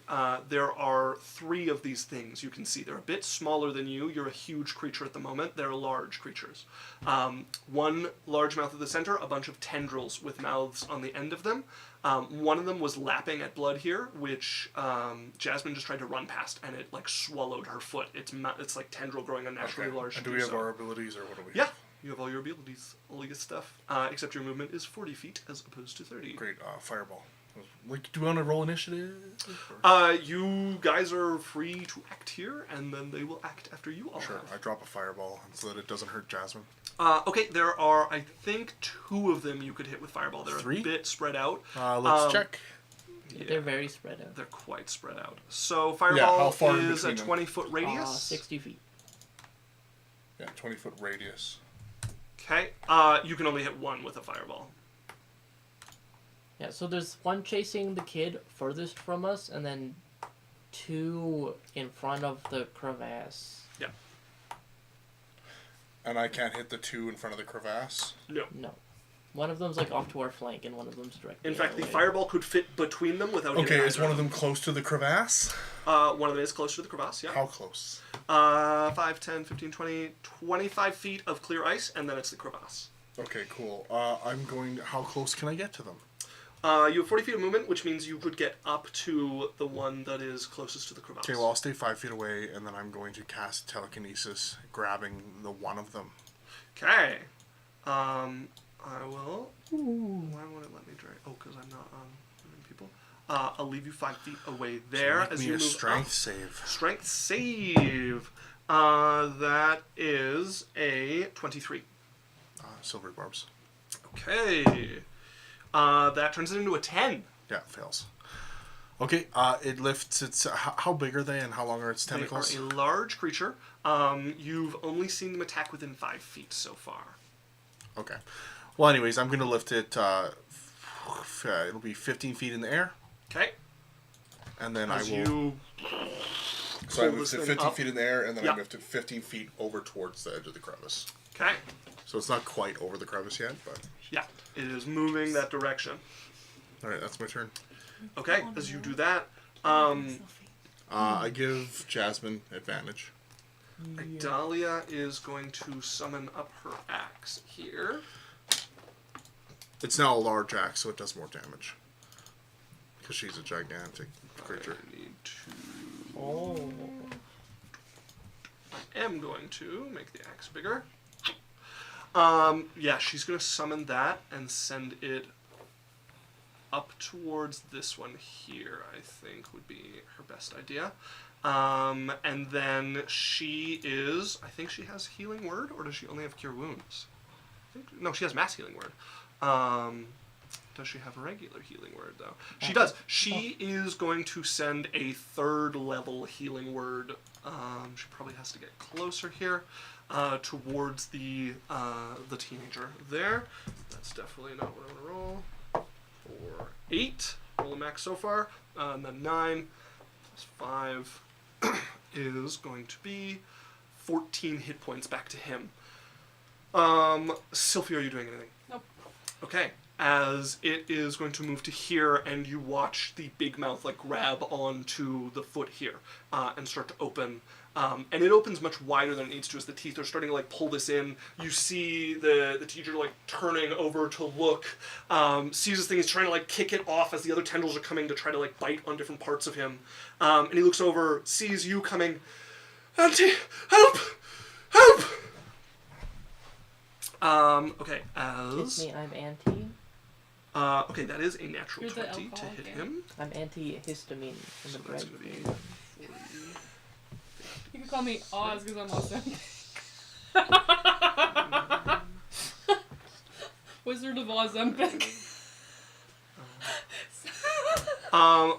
there are 3 of these things you can see. They're a bit smaller than you. You're a huge creature at the moment. They're large creatures. One large mouth at the center, a bunch of tendrils with mouths on the end of them. One of them was lapping at blood here, which Jasmine just tried to run past, and it like swallowed her foot. It's like tendril growing unnaturally large.
And do we have our abilities, or what do we
Yeah.
have?
You have all your abilities, all your stuff, except your movement is 40 feet as opposed to 30.
Great, fireball. Like, do we want to roll initiative?
You guys are free to act here, and then they will act after you all
Sure,
have.
I drop a fireball so that it doesn't hurt Jasmine.
Okay, there are, I think, 2 of them you could hit with fireball. They're
3?
a bit spread out.
Let's check.
Yeah,
They're very spread out.
they're quite spread out. So
how
fireball
far in
is a
between them?
20-foot radius.
60 feet.
Yeah, 20-foot radius.
Okay, you can only hit 1 with a fireball.
Yeah, so there's one chasing the kid furthest from us, and then 2 in front of the crevasse.
Yeah.
And I can't hit the 2 in front of the crevasse?
No.
No. One of them's like off to our flank, and one of them's directly
In fact,
our
the
way.
fireball could fit between them without
Okay,
hitting
is
either
one of them close to the crevasse?
One of them is closer to the crevasse, yeah.
How close?
5, 10, 15, 20, 25 feet of clear ice, and then it's the crevasse.
Okay, cool. How close can I get to them?
You have 40 feet of movement, which means you could get up to the one that is closest to the crevasse.
Okay, well, I'll stay 5 feet away, and then I'm going to cast telekinesis, grabbing the one of them.
Okay. I will... Why won't it let me drag? Oh, because I'm not on people. I'll leave you 5 feet away there
Make
as
me
you
a
move
strength
up.
save.
Strength save. That is a 23.
Silver barbs.
Okay. That turns it into a 10.
Yeah, it fails. Okay, it lifts its... how big are they, and how long are its tentacles?
They are a large creature. You've only seen them attack within 5 feet so far.
Okay. Well, anyways, I'm going to lift it... it'll be 15 feet in the air,
Okay.
and then
As
I will...
you
So I
pull
moved
this
it
thing
15
up.
feet in the air, and then
Yeah.
I moved it 15 feet over towards the edge of the crevice.
Okay.
So it's not quite over the crevice yet, but...
Yeah. It is moving that direction.
Alright, that's my turn.
Okay. As you do that,
I give Jasmine advantage.
Idalia is going to summon up her axe here.
It's now a large axe, so it does more damage. Because she's a gigantic creature.
I need to...
Oh.
I am going to make the axe bigger. Yeah, she's going to summon that and send it up towards this one here, I think would be her best idea. And then she is... I think she has Healing Word, or does she only have Cure Wounds? No, she has Mass Healing Word. Does she have a regular Healing Word, though? She does. She is going to send a 3rd level Healing Word. She probably has to get closer here towards the teenager there. That's definitely not what I'm going to roll. 4, 8. Roll a max so far. And then 9 plus 5 is going to be 14 hit points back to him. Sylphie, are you doing anything?
Nope.
Okay. As it is going to move to here, and you watch the big mouth like grab onto the foot here and start to open. And it opens much wider than it needs to as the teeth are starting to like pull this in. You see the teacher like turning over to look, sees this thing, he's trying to like kick it off as the other tendrils are coming to try to like bite on different parts of him. And he looks over, sees you coming. Auntie, help! Help! Okay,
Kiss
as...
me, I'm anti.
Okay, that is a natural
You're the
20 to
alcoholic,
hit
yeah.
him.
I'm anti-histamine from
So
the
that's
bread.
going to be 40.
You can call me Oz because I'm awesome. Wizard of Ozempic.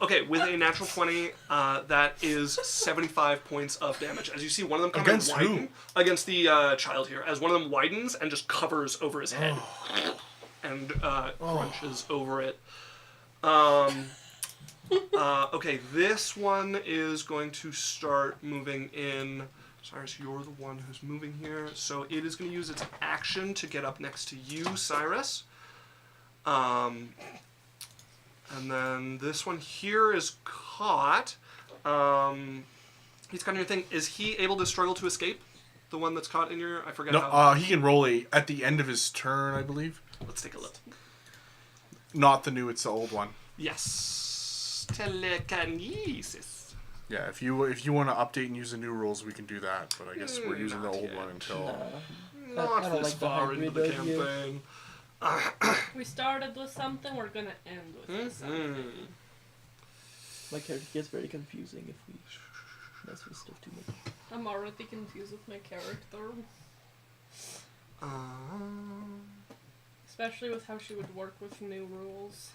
Okay, with a natural 20, that is 75 points of damage. As you see one of them come
Against
and widen
who?
against the child here, as one of them widens and just covers over his head. and crunches over it. Okay, this one is going to start moving in. Cyrus, you're the one who's moving here. So it is going to use its action to get up next to you, Cyrus. And then this one here is caught. He's caught in your thing. Is he able to struggle to escape? The one that's caught in your... I forget
No,
how...
he can roll at the end of his turn, I believe.
Let's take a look.
Not the new, it's the old one.
Yes. Telekinesis.
Yeah, if you want to update and use the new rules, we can do that. But I guess we're using the
Not
old
yet.
one until...
Not
I don't
this
like the
far into the
hybrid idea.
campaign.
We started with something, we're gonna end with something.
My character gets very confusing if we mess with stuff too much.
I'm already confused with my character. Especially with how she would work with new rules.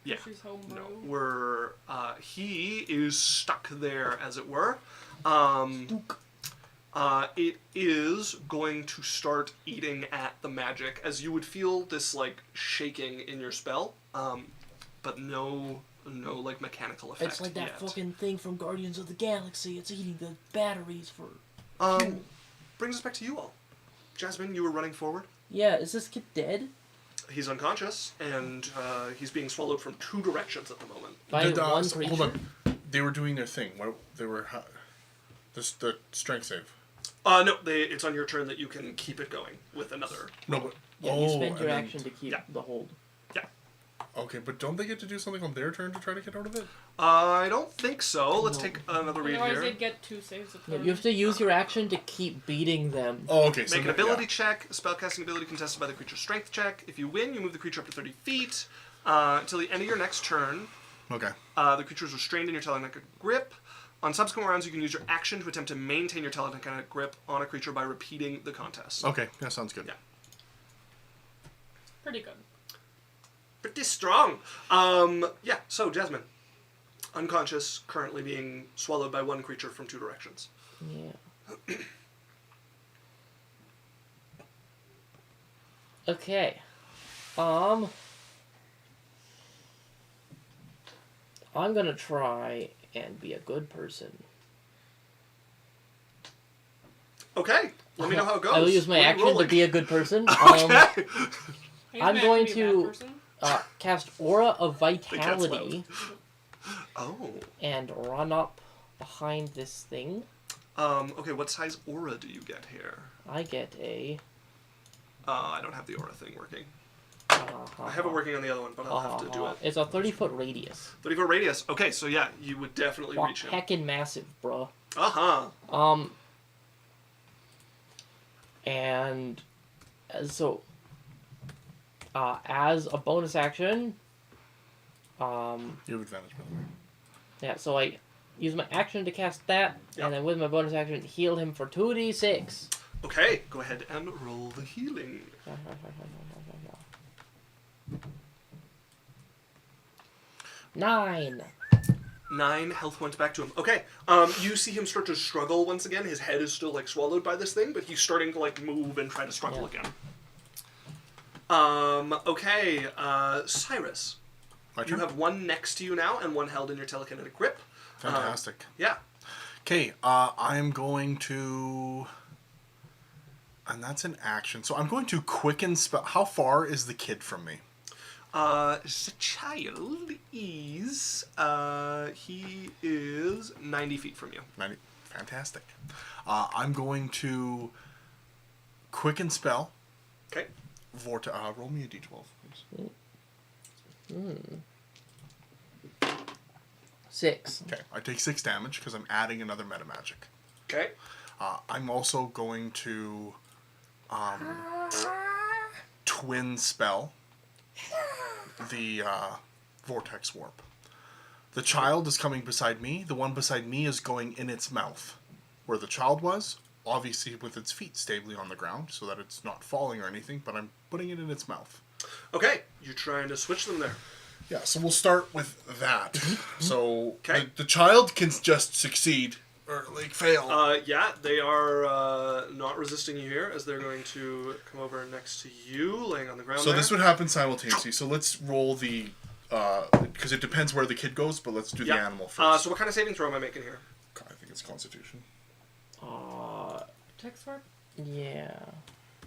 Yeah.
She's homebrew.
No, we're he is stuck there, as it were. It is going to start eating at the magic, as you would feel this like shaking in your spell, but no like mechanical effect.
It's like that
yet.
fucking thing from Guardians of the Galaxy. It's eating the batteries for...
Brings us back to you all. Jasmine, you were running forward.
Yeah, is this kid dead?
He's unconscious, and he's being swallowed from two directions at the moment.
By
Did,
one
so-
creature?
hold on. They were doing their thing. What they were... the strength save.
No, it's on your turn that you can keep it going with another.
No, but...
Yeah, you spend your action to keep
yeah.
the hold.
Yeah.
Okay, but don't they get to do something on their turn to try to get out of it?
I don't think so. Let's
No.
take another read
Otherwise,
here.
they get 2 saves a
Yeah,
turn.
you have to use your action to keep beating them.
Oh, okay. So
Make an
then-
ability
yeah.
check, a spellcasting ability contested by the creature's strength check. If you win, you move the creature up to 30 feet. Until the end of your next turn,
Okay.
the creature is restrained in your telekinetic grip. On subsequent rounds, you can use your action to attempt to maintain your telekinetic grip on a creature by repeating the contest.
Okay, that sounds good.
Yeah.
Pretty good.
Pretty strong. Yeah, so Jasmine. Unconscious, currently being swallowed by one creature from 2 directions.
Yeah. Okay. I'm gonna try and be a good person.
Okay, let me know how it goes.
I will use my
What are you
action to
rolling?
be a good person.
Okay.
He's
I'm
meant
going
be a bad
to-
person.
Cast Aura of
cat's
Vitality
Oh.
and run up behind this thing.
Okay, what size aura do you get here?
I get a...
I don't have the aura thing working. I have it working on the other one, but I'll have to do it.
It's a 30-foot radius.
30-foot radius. Okay, so yeah, you would definitely
Fuck,
reach him.
heckin' massive, bruh.
Uh-huh.
And so, as a bonus action,
You have advantage, by the way.
yeah, so I use my action to cast that,
Yep.
and then with my bonus action, heal him for 2d6.
Okay, go ahead and roll the healing.
9.
9 health points back to him. Okay, you see him start to struggle once again. His head is still, like, swallowed by this thing, but he's starting to, like, move and try to struggle again. Okay, Cyrus.
My
You
turn?
have one next to you now and one held in your telekinetic grip.
Fantastic.
Yeah.
Okay, I'm going to... And that's an action. So I'm going to quicken spell... How far is the kid from me?
The child is, he is 90 feet from you.
90. Fantastic. I'm going to quicken spell.
Okay.
Roll me a d12, please.
6.
Okay, I take 6 damage because I'm adding another meta magic.
Okay.
I'm also going to twin spell the vortex warp. The child is coming beside me. The one beside me is going in its mouth. Where the child was, obviously with its feet stably on the ground so that it's not falling or anything, but I'm putting it in its mouth.
Okay, you're trying to switch them there.
Yeah, so we'll start with that. So
Okay.
the child can just succeed or like fail?
Yeah, they are not resisting you here, as they're going to come over next to you, laying on the ground
So
there.
this would happen simultaneously. So let's roll the because it depends where the kid goes, but let's do the animal first.
So what kind of saving throw am I making here?
I think it's Constitution.
Text work?
Yeah.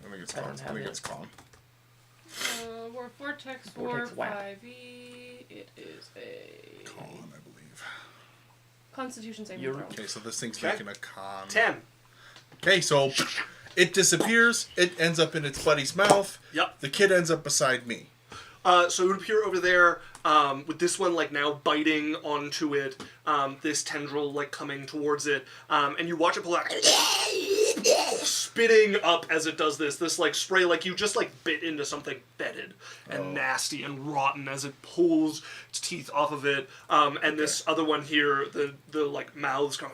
I think it's
I
con.
don't
I
have
think
it.
it's con.
We're Vortex
Vortex
War
whack.
5e. It is a
Con, I believe.
Constitution saving
You're-
throw.
Okay, so this thing's
Okay.
making a con.
10.
Okay, so it disappears. It ends up in its buddy's mouth.
Yep.
The kid ends up beside me.
So it would appear over there, with this one like now biting onto it, this tendril like coming towards it, and you watch it pull out, spitting up as it does this like spray, like you just like bit into something fetid and nasty and rotten as it pulls its teeth off of it, and this other one here, the like mouths going.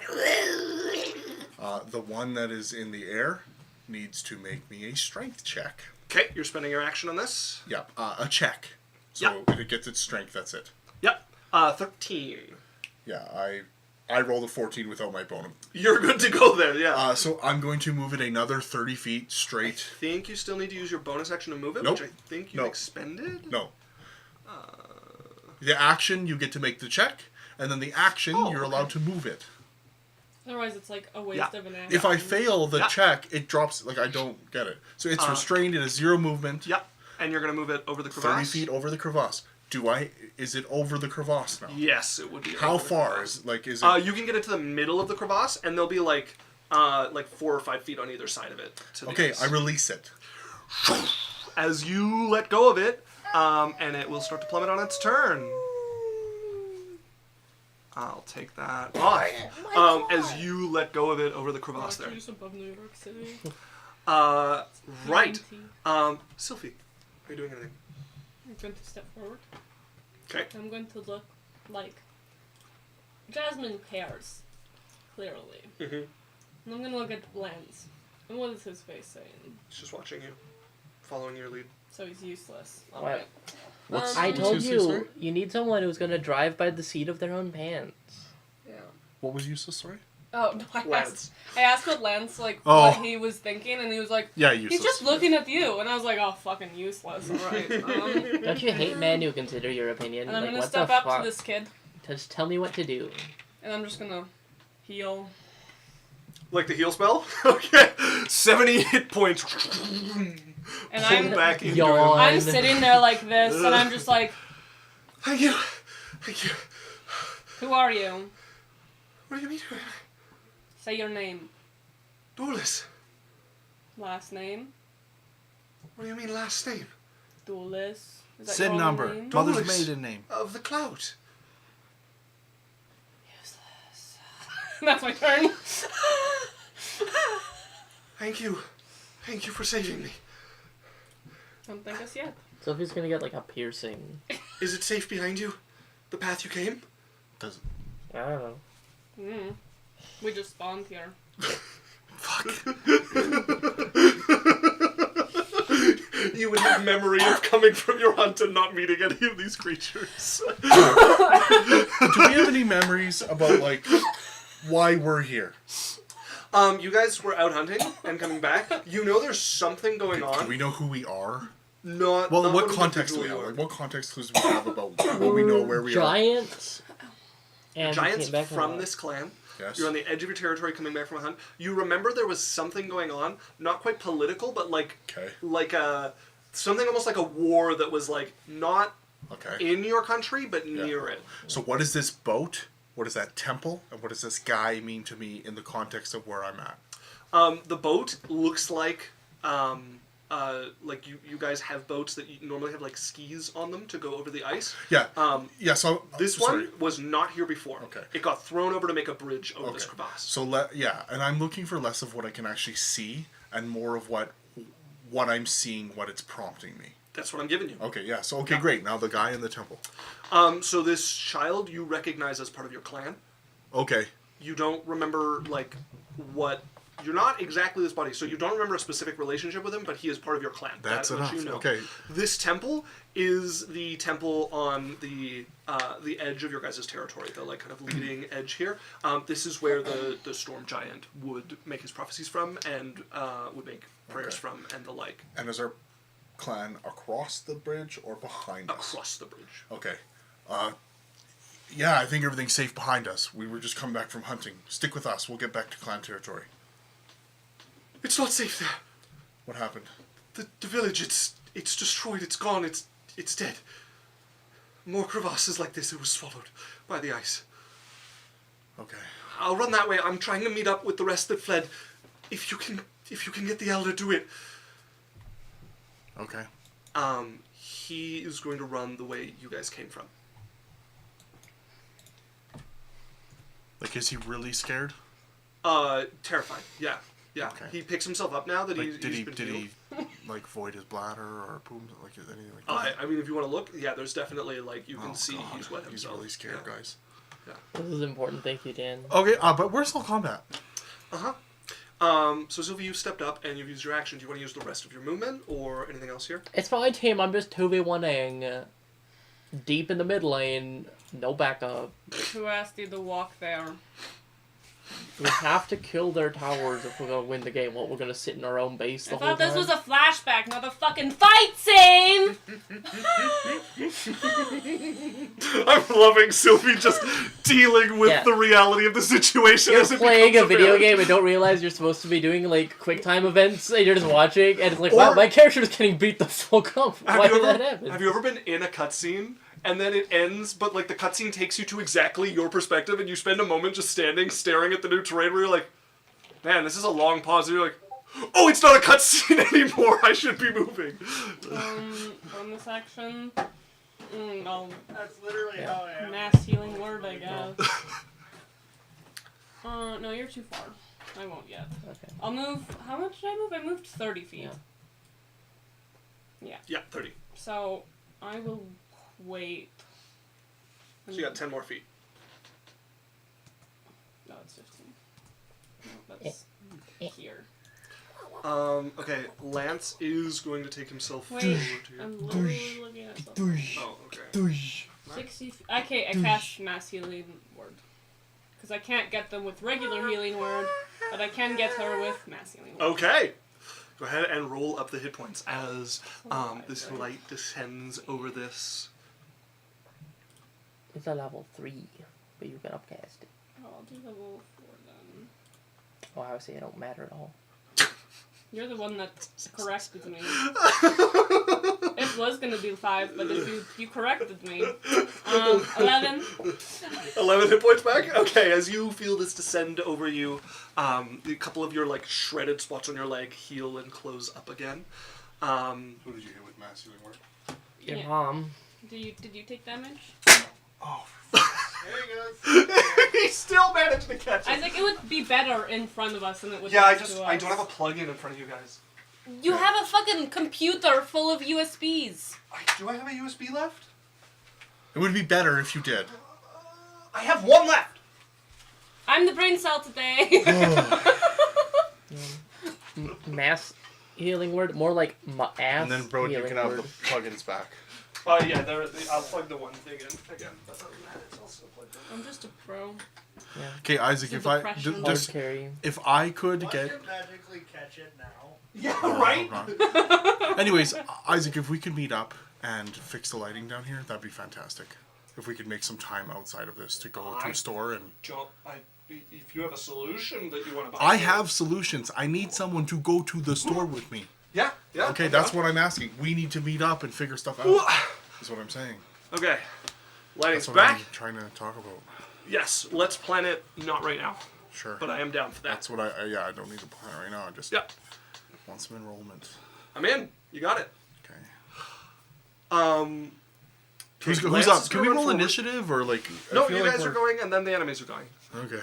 The one that is in the air needs to make me a strength check.
Okay, you're spending your action on this.
Yep, a check. So if it gets its strength, that's it.
Yep. 13.
Yeah, I rolled a 14 without my bonus.
You're good to go there. Yeah.
So I'm going to move it another 30 feet straight.
Think you still need to use your bonus action to move it,
Nope.
which I think you
Nope.
expended.
No. The action, you get to make the check, and then the action, you're allowed to move it.
Otherwise, it's like a waste of an action.
If I fail the
Yeah.
check, it drops, like, I don't get it. So it's restrained, it has 0 movement.
Yep. And you're gonna move it over the
30
crevasse.
feet over the crevasse. Is it over the crevasse now?
Yes, it would be.
How
over the
far?
crevasse.
Is it?
You can get it to the middle of the crevasse, and there'll be like 4 or 5 feet on either side of it. To the
Okay,
ice.
I release it.
As you let go of it, and it will start to plummet on its turn. I'll take that off. As you let go of it over the crevasse there.
Just above New York City.
Right.
90.
Sylphie, are you doing anything?
I'm going to step forward.
Okay.
I'm going to look like Jasmine cares, clearly.
Mm-hmm.
And I'm going to look at Lance. And what is his face saying?
He's just watching you, following your lead.
So he's useless.
What?
Alright.
What's-
I
What's
told
his
you,
sorry?
you need someone who's gonna drive by the seat of their own pants.
Yeah.
What was useless, sorry?
Oh, no,
Lance.
I asked what Lance, like,
Oh.
what he was thinking, and he was like,
Yeah, useless.
he's just looking at you. And I was like, oh, fucking useless. Alright.
Don't you hate men who consider your opinion?
And I'm
Like,
going to
what
step
the
up
fuck?
to this kid,
Just tell me what to do.
and I'm just going to heal.
Like the heal spell? Okay. 70 hit points.
And
Pull
I'm,
back into
Yawn.
him.
I'm sitting there like this, and I'm just like,
Thank you. Thank you.
who are you?
What do you mean?
Say your name.
Duelist.
Last name.
What do you mean last name?
Duelist. Is that
SIN
your
number.
name?
Mother's
Doris.
maiden name.
Of the cloud.
Useless. That's my turn.
Thank you. Thank you for saving me.
Don't thank us yet.
Sophie's gonna get like a piercing.
Is it safe behind you? The path you came?
Does
I don't know.
Mm. We just spawned here.
You would have memory of coming from your hunt and not meeting any of these creatures.
Do we have any memories about, like, why we're here?
You guys were out hunting and coming back. You know there's something going
Do
on.
we know who we are?
Not
Well,
not
what
what
context do we
individual
have?
you
Like,
are.
what context clues do we have about what we know where we are?
Giants. And we
Giants
came back
from
alive.
this clan.
Yes.
You're on the edge of your territory coming back from a hunt. You remember there was something going on, not quite political, but like
Okay.
something almost like a war that was like not
Okay.
in your country but
Yeah.
near it.
So what is this boat? What is that temple? And what does this guy mean to me in the context of where I'm at?
The boat looks like you guys have boats that you normally have like skis on them to go over the ice.
Yeah.
Um,
So
This
sorry.
one was not here before.
Okay.
It got thrown over to make a bridge over this
Okay.
crevasse.
So and I'm looking for less of what I can actually see and more of what I'm seeing, what it's prompting me.
That's what I'm giving you.
Okay, yeah. So great. Now the guy in the temple.
So this child you recognize as part of your clan.
Okay.
You don't remember like what you're not exactly this buddy, so you don't remember a specific relationship with him, but he is part of your clan.
That's
what
enough.
you know.
Okay.
This temple is the temple on the edge of your guys' territory, the like kind of leading edge here. This is where the storm giant would make his prophecies from, and would make prayers from, and the like.
And is our clan across the bridge or behind us?
Across the bridge.
Okay. Yeah, I think everything's safe behind us. We were just coming back from hunting. Stick with us. We'll get back to clan territory.
It's not safe there.
What happened?
The village, it's destroyed, it's gone, it's dead. More crevasses like this, it was swallowed by the ice.
Okay.
I'll run that way. I'm trying to meet up with the rest that fled. If you can get the elder, do it.
Okay.
He is going to run the way you guys came from.
Like, is he really scared?
Terrified. Yeah.
Okay.
He picks himself up now that
Like,
he's been
did
healed.
he like void his bladder or poop? Like anything like that?
I mean, if you want to look, yeah, there's definitely like you can see
God.
he's wet
He's
himself.
really scared,
Yeah.
guys.
This is important. Thank you, Dan.
Okay, but where's the combat?
So Sylvie, you've stepped up and you've used your action. Do you want to use the rest of your movement or anything else here?
It's fine, team. I'm just 2v1ing. Deep in the mid lane. No backup.
Who asked you to walk there?
We have to kill their towers if we're gonna win the game. What, we're gonna sit in our own base the
I
whole
thought this
time?
was a flashback, not a fucking fight scene!
I'm loving Sylvie just dealing with
Yeah.
the reality of the situation
You're
as it
playing a
becomes
video
apparent.
game and don't realize you're supposed to be doing like quick time events and you're just watching and it's like,
Or-
wow, my character's getting beat the fuck up. Why did that happen?
Have you ever been in a cutscene and then it ends, but like the cutscene takes you to exactly your perspective, and you spend a moment just standing, staring at the new terrain, where you're like, "Man, this is a long pause." And you're like, "Oh, it's not a cutscene anymore. I should be moving."
Bonus action. No,
That's literally how I am.
mass healing word, I guess. No, you're too far. I won't yet.
Okay.
I'll move. How much did I move? I moved 30 feet.
Yeah.
Yeah, 30.
So I will wait.
So you got 10 more feet.
No, it's 15. No, that's here.
Okay, Lance is going to take himself
Wait,
forward here.
I'm literally looking at something.
Oh, okay.
60 Okay, I cast mass healing word. Because I can't get them with regular healing word, but I can get her with mass healing word.
Okay. Go ahead and roll up the hit points as this light descends over this.
It's a level 3, but you can upcast it.
Oh, I'll do level 4 then.
Oh, I would say it don't matter at all.
You're the one that corrected me. It was gonna do 5, but if you corrected me. 11.
11 hit points back? Okay, as you feel this descend over you, a couple of your like shredded spots on your leg heal and close up again.
Who did you hit with mass healing word?
Your
Yeah.
mom.
Did you take damage?
Oh,
There you go.
He still managed to catch
I
it.
think it would be better in front of us than it would
Yeah,
next to us.
I don't have a plug-in in front of you guys.
You have a fucking computer full of USBs.
Do I have a USB left?
it would be better if you did.
I have one left!
I'm the brain cell today.
Mass healing word? More like ass
And then, bro, you
healing
can have
word.
the plugins back.
Yeah, I'll plug the one thing in again. That doesn't matter, it's also plugged in.
I'm just a pro.
Okay, Isaac,
It's
if
a
I
depression.
Hard
just
carry.
if I could
Why
get.
should magically catch it now?
Yeah,
No,
right?
no. Anyways, Isaac, if we could meet up and fix the lighting down here, that'd be fantastic. If we could make some time outside of this to go to a store and.
If you have a solution that you want to buy.
I have solutions. I need someone to go to the store with me.
Yeah.
Okay, that's what I'm asking. We need to meet up and figure stuff out. Is what I'm saying.
Okay. Lighting's
That's what
back.
I'm trying to talk about.
Yes, let's plan it. Not right now,
Sure.
but I am down for that.
That's what I yeah, I don't need to plan right now. I just
Yeah,
want some enrollment.
I'm in. You got it.
Okay.
Who's
Who's up? Can we roll initiative or like? I
No,
feel
you
like
guys are
we're-
going, and then the enemies are going.
Okay.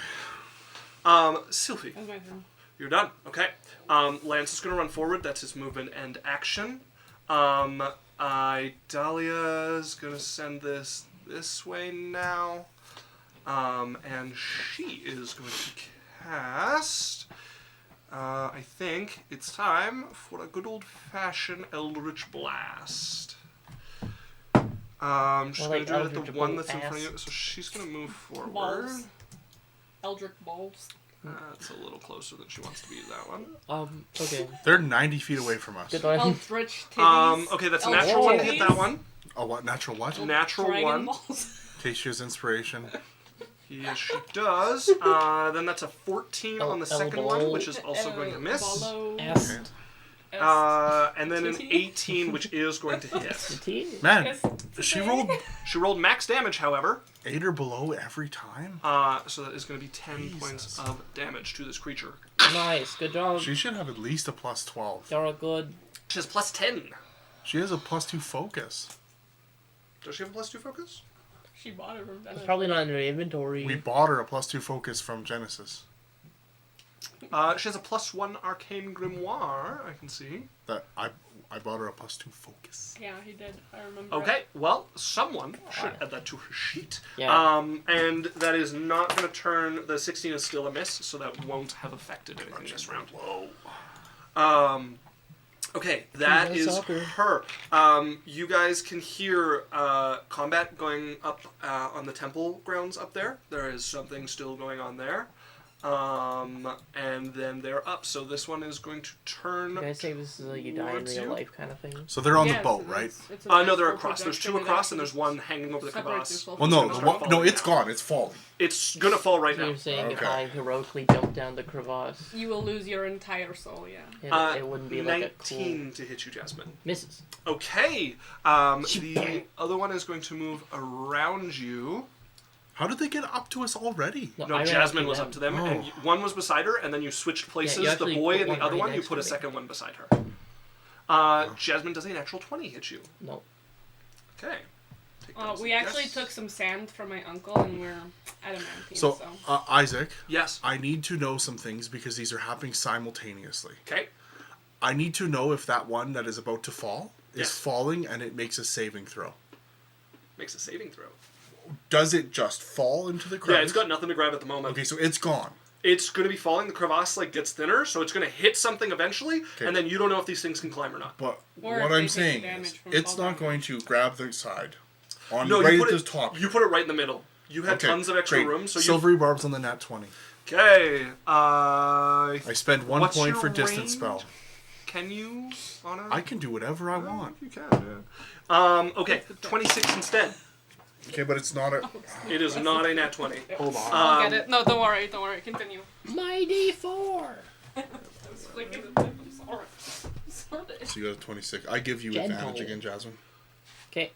Sylvie,
That's my turn.
you're done. Okay. Lance is going to run forward. That's his movement and action. Idalia's going to send this way now. And she is going to cast I think it's time for a good old-fashioned Eldritch Blast. She's
Well,
going
like
to do it at the
Eldritch
one that's in front of
Blast.
you. So she's going to move forward.
Balls. Eldritch balls.
That's a little closer than she wants to be to that one.
Okay.
They're 90 feet away from us.
Good one.
Eldritch titties.
Okay, that's a
Eldritch
natural one to hit
titties.
that one.
A what? Natural what?
Natural
Dragon
one.
balls.
Tasha's inspiration.
Yes, she does. Then that's a 14 on the second one, which is also going to miss.
Ballo.
S.
And then an
Titty.
18, which is going to hit.
T.
Man,
Yes,
she
today.
rolled
She rolled max damage, however.
8 or below every time.
So that is going to be 10 points of damage to this creature.
Nice. Good job.
She should have at least a plus 12.
You're good.
She has plus 10.
She has a plus 2 focus.
Does she have a plus 2 focus?
She bought it from
It's
Dennis.
probably not in your inventory.
We bought her a plus 2 focus from Genesis.
She has a plus 1 arcane grimoire, I can see.
That I bought her a plus 2 focus.
Yeah, he did. I remember.
Okay, well, someone should add that to her sheet.
Yeah.
And that is not going to turn. The 16 is still a miss, so that won't have affected anything this round. Okay, that
She's a
is
sucker.
her. You guys can hear combat going up on the temple grounds up there. There is something still going on there. And then they're up. So this one is going to turn.
You guys say this is like you die in
towards
real
you?
life kind of thing?
So they're on
Yeah,
the boat,
so
right?
it's a
No, they're
astral
across. There's two
projection
across,
that
and there's one hanging over the
separates
crevasse.
yourself
Well,
from
no,
the
gonna
no,
start
no,
falling
it's
now.
gone. It's falling.
It's gonna fall right
So
now.
you're saying if
Okay.
I heroically jump down the crevasse,
You will lose your entire soul. Yeah.
it wouldn't be like a
19
cool
to hit you, Jasmine.
misses.
Okay. The other one is going to move around you.
How did they get up to us already?
No,
I ran
Jasmine
to
was
them.
up to them,
Oh.
and one was beside her, and then you switched places.
you
The
actually
boy
put
and the
one
other
right
one, you
next
put
to
a
me.
second one beside her. Jasmine, does a natural 20 hit you?
No.
Okay. Take that as
We
a
actually
guess.
took some sand from my uncle, and we're adamantine.
So, Isaac,
Yes.
I need to know some things because these are happening simultaneously.
Okay.
I need to know if that one that is about to fall is
Yes.
falling and it makes a saving throw.
Makes a saving throw.
Does it just fall into the crevice?
Yeah, it's got nothing to grab at the moment.
Okay, so it's gone.
It's going to be falling. The crevasse gets thinner, so it's going to hit something eventually,
Okay.
and then you don't know if these things can climb or not.
But
Or
what
if
I'm
they
saying
take damage
is,
from
it's
fall
not
damage.
going to grab the side. On
No,
right
you put
at
it.
the top.
You put it right in the middle. You had
Okay,
tons of extra
great.
room, so you.
Silvery barbs on the nat 20.
Okay.
I spend 1
What's
point
your
for distance
range?
spell.
Can you on a?
I can do whatever I want.
You can. Yeah. Okay. 26 instead.
Okay, but it's not a.
It is not a nat 20.
Hold on.
I'll get it. No, don't worry. Don't worry. Continue.
My D4.
I was flicking the tip. I'm sorry. I'm sorry.
So you got a 26. I give you
Gentle.
advantage again, Jasmine.
Okay.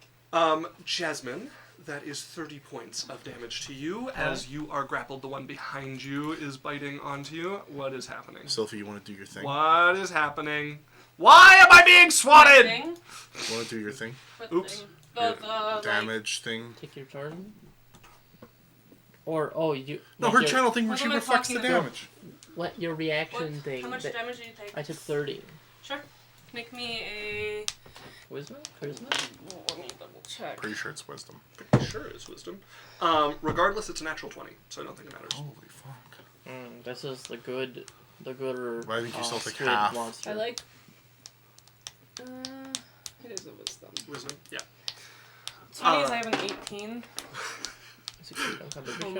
Jasmine, that is 30 points of damage to you as you are grappled. The one behind you is biting onto you. What is happening?
Sylphie, you want to do your thing?
What is happening? Why am I being swatted?
Thing?
You want to do your thing?
What
Oops.
thing?
Your
The
damage thing?
Take your turn. Or you.
No,
like
her
your-
channel thing where
What
she
am I
reflects the
talking about?
damage.
What your reaction thing?
How much
that-
damage do you take?
I took 30.
Sure. Make me a.
Wisdom? Charisma?
Let me double check.
Pretty sure it's wisdom.
Pretty sure it's wisdom. Regardless, it's a natural 20, so I don't think it matters.
Holy fuck.
This is the gooder.
Well, I think you still take
squid
half.
monster.
I like. It is a wisdom.
Wisdom, yeah.
20s, I have an 18.
Succeed on contribution.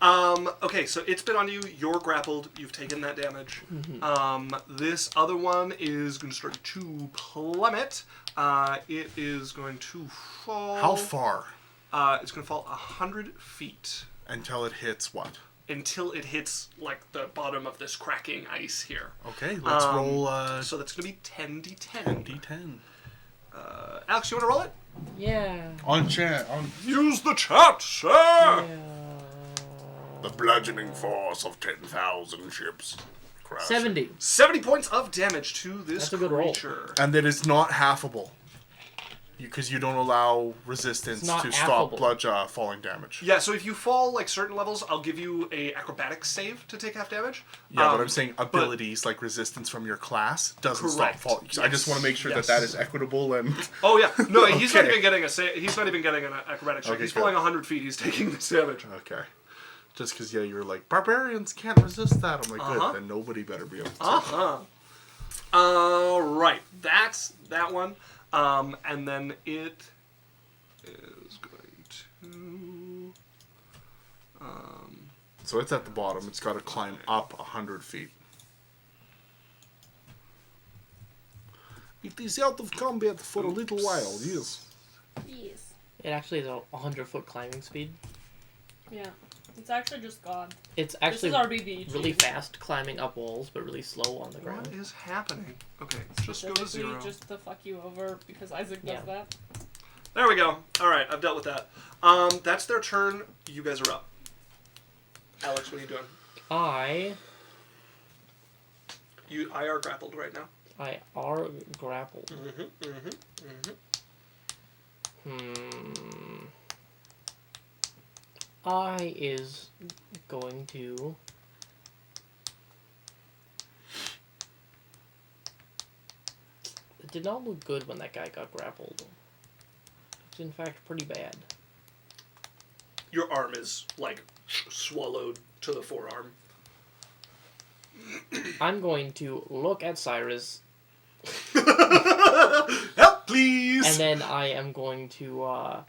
Almost.
Okay, so it's been on you. You're grappled. You've taken that damage.
Mm-hmm.
This other one is going to start to plummet. It is going to fall.
How far?
It's going to fall 100 feet
Until it hits what?
until it hits like the bottom of this cracking ice here.
Okay, let's roll
So that's going to be 10d10.
10d10.
Alex, you want to roll it?
Yeah.
On chat. On
Use the chat, sir.
Yeah.
the bludgeoning force of 10,000 ships. Crash.
70.
70 points of damage to this
That's a good roll.
creature.
And that it's not halfable. Because you don't allow resistance
It's not
to stop
affable.
falling damage.
Yeah, so if you fall like certain levels, I'll give you a acrobatics save to take half damage.
Yeah, but I'm saying abilities like resistance from your class doesn't
Correct.
stop falling. I just want to make sure
Yes.
that that is equitable and.
Oh yeah, no, he's not
Okay.
even getting a he's not even getting an acrobatics check.
Okay,
He's
good.
falling 100 feet. He's taking this damage.
Okay. Just because, you were like, barbarians can't resist that. I'm like, good, then nobody better be able to.
Right. That's that one. And then it is going to...
So it's at the bottom. It's got to climb up 100 feet. It is out of combat for a little while, yes.
Yes.
It actually is a 100-foot climbing speed.
Yeah. It's actually just God.
It's actually
this is our BB.
really fast climbing up walls, but really slow on the ground.
What is happening? Okay, just go to 0.
Just to fuck you over because Isaac does that.
There we go. Alright, I've dealt with that. That's their turn. You guys are up. Alex, what are you doing?
I
are grappled right now.
are grappled. I is going to it did not look good when that guy got grappled. It's in fact pretty bad.
Your arm is, like, swallowed to the forearm.
I'm going to look at Cyrus,
Help, please!
and then I am going to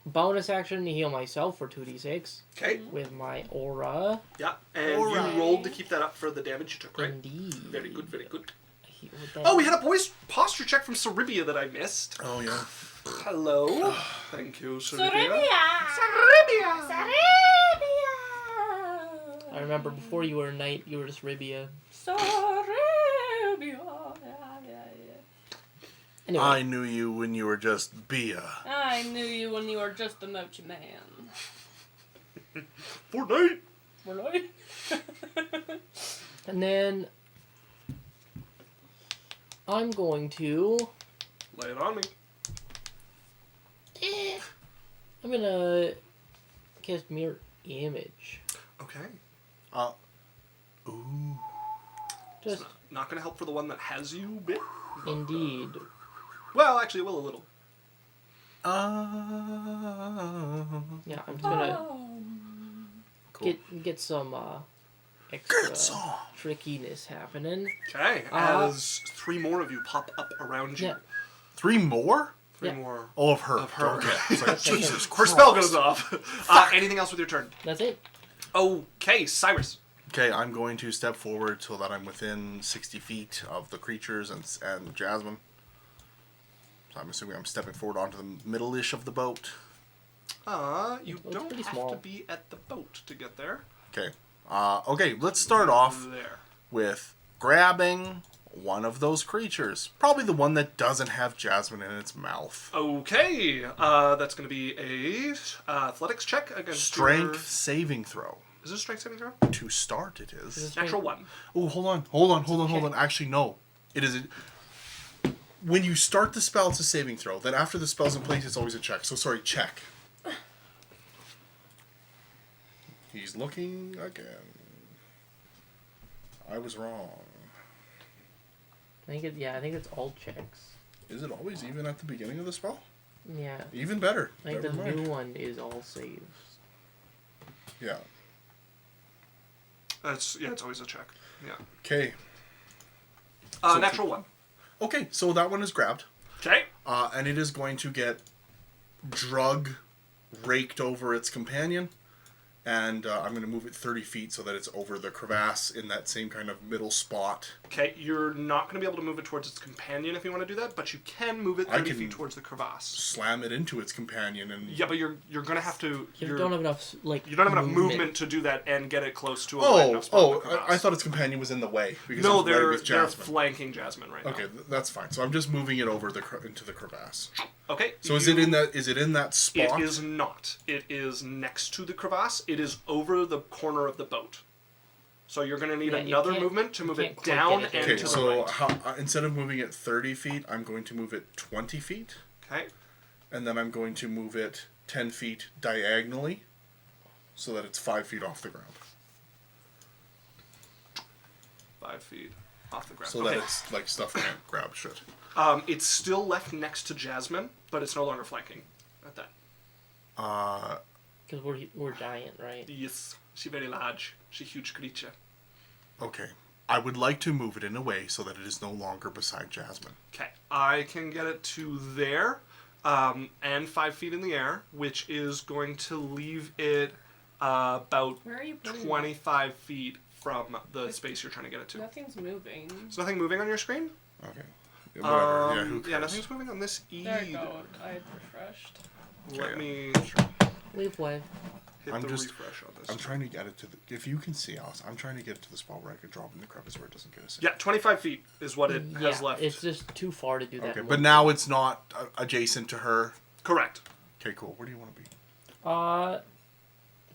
bonus action to heal myself for 2d6
Okay.
with my aura.
Yeah, and
Alright.
you rolled to keep that up for the damage you took, right?
Indeed.
Very good, very good.
Heal with that.
Oh, we had a voice posture check from Ceribia that I missed.
Oh, yeah.
Hello. Thank you, Ceribia.
Sarabia!
I remember before you were a knight, you were just Ribia.
Sarabia!
Anyway,
I knew you when you were just Bia.
I knew you when you were just a mochi man.
Fortnite!
Really?
and then I'm going to
Lay it on me.
I'm gonna cast Mirror Image.
Okay.
Ooh.
Just
Not gonna help for the one that has you bit.
indeed.
Well, actually, it will a little.
Yeah, I'm just gonna
Cool.
get some
Good
extra
song.
trickiness happening.
Okay.
Uh,
As 3 more of you pop up around you.
Yeah.
3 more?
3
Yeah.
more.
Oh, of her.
Of her.
Okay. It's like,
That's okay.
Jesus
Her
Christ.
spell goes off. Anything else with your turn?
That's it.
Okay, Cyrus.
Okay, I'm going to step forward so that I'm within 60 feet of the creatures and Jasmine. So I'm assuming I'm stepping forward onto the middle-ish of the boat.
You
It's
don't
pretty
have
small.
to be at the boat to get there.
Okay. Okay, let's start off
There.
with grabbing one of those creatures. Probably the one that doesn't have Jasmine in its mouth.
Okay, that's going to be a athletics check against
Strength
your...
saving throw.
Is it a strength saving throw?
To start, it is.
Is it-
Natural 1.
Oh, hold on. Actually, no. It is. When you start the spell, it's a saving throw. Then after the spell's in place, it's always a check. So sorry, check. He's looking again. I was wrong.
I think it's all checks.
Is it always even at the beginning of the spell?
Yeah.
Even better.
I think
Never
the
mind.
new one is all saves.
Yeah.
It's always a check. Yeah.
Okay. So
Natural 1.
Okay, so that one is grabbed.
Okay.
And it is going to get drug raked over its companion. And I'm going to move it 30 feet so that it's over the crevasse in that same kind of middle spot.
Okay, you're not going to be able to move it towards its companion if you want to do that, but you can move it 30 feet towards the crevasse.
Slam it into its companion and...
Yeah, but you're going to have to...
You don't have enough
You don't have enough movement to do that and get it close to a enough spot in the crevasse.
I thought its companion was in the way. Because
No,
it was right with
they're
Jasmine.
flanking Jasmine right now.
Okay, that's fine. So I'm just moving it over into the crevasse.
Okay.
So is it in that spot?
It is not. It is next to the crevasse. It is over the corner of the boat. So you're going to need
Yeah, you
another
can't-
movement to
you
move
can't
it
quite
down
get it
and
Okay,
to the
so
right.
instead of moving it 30 feet, I'm going to move it 20 feet.
Okay.
And then I'm going to move it 10 feet diagonally so that it's 5 feet off the ground.
5 feet off the ground.
So
okay.
that it's like stuff can't grab shit.
It's still left next to Jasmine, but it's no longer flanking at that.
Because we're giant, right?
Yes, she very large. She huge creature.
Okay. I would like to move it in a way so that it is no longer beside Jasmine.
Okay, I can get it to there, and 5 feet in the air, which is going to leave it about
Where are you putting
25 feet from the space you're trying to get it
that?
to.
Nothing's moving.
Is nothing moving on your screen?
Okay. Whatever. Yeah, who
Yeah,
cares?
nothing's moving on this E.
There you go. I refreshed.
Let
Okay,
me
Leave way.
hit
I'm
the
just-
refresh on this.
I'm trying to get it to the... If you can see, Alice, I'm trying to get it to the spot where I could drop in the crevice where it doesn't get us.
Yeah, 25 feet is what it has
Yeah,
left.
it's just too far to do that.
Okay,
one.
but now it's not adjacent to her.
Correct.
Okay, cool. Where do you want to be?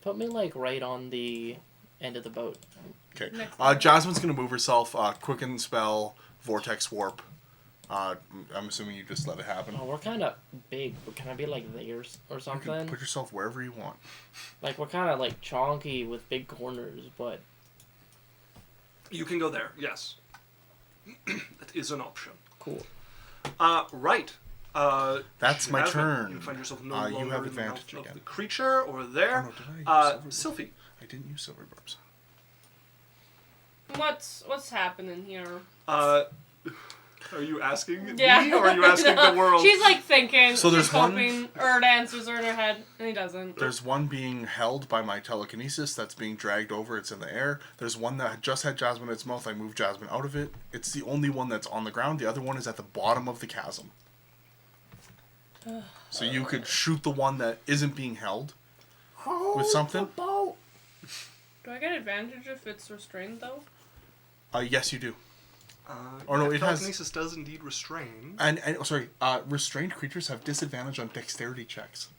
Put me like right on the end of the boat.
Okay.
Next
Jasmine's going to move herself. Quicken spell, Vortex Warp. I'm assuming you just let it happen.
Oh, we're kind of big, but can I be like theirs or
You
something?
can put yourself wherever you want.
Like we're kind of like chonky with big corners, but
You can go there, yes. That is an option.
cool.
Right.
That's my
Jasmine,
turn.
You find yourself no
You
longer
have
in the mouth
advantage
of
again.
the creature or there.
Oh, no, did I use silver
Sylphie.
I didn't use silver barbs.
What's happening here?
Are you asking
Yeah.
me or are you asking
No,
the world?
She's like thinking.
So there's
she's
one-
hoping, or the answers are in her head, and he doesn't.
There's one being held by my telekinesis that's being dragged over. It's in the air. There's one that just had Jasmine in its mouth. I moved Jasmine out of it. It's the only one that's on the ground. The other one is at the bottom of the chasm. So you could shoot the one that isn't being held with something.
Boat.
Do I get advantage if it's restrained though?
Yes, you do.
Or
no, it has-
telekinesis does indeed restrain.
And restrained creatures have disadvantage on dexterity checks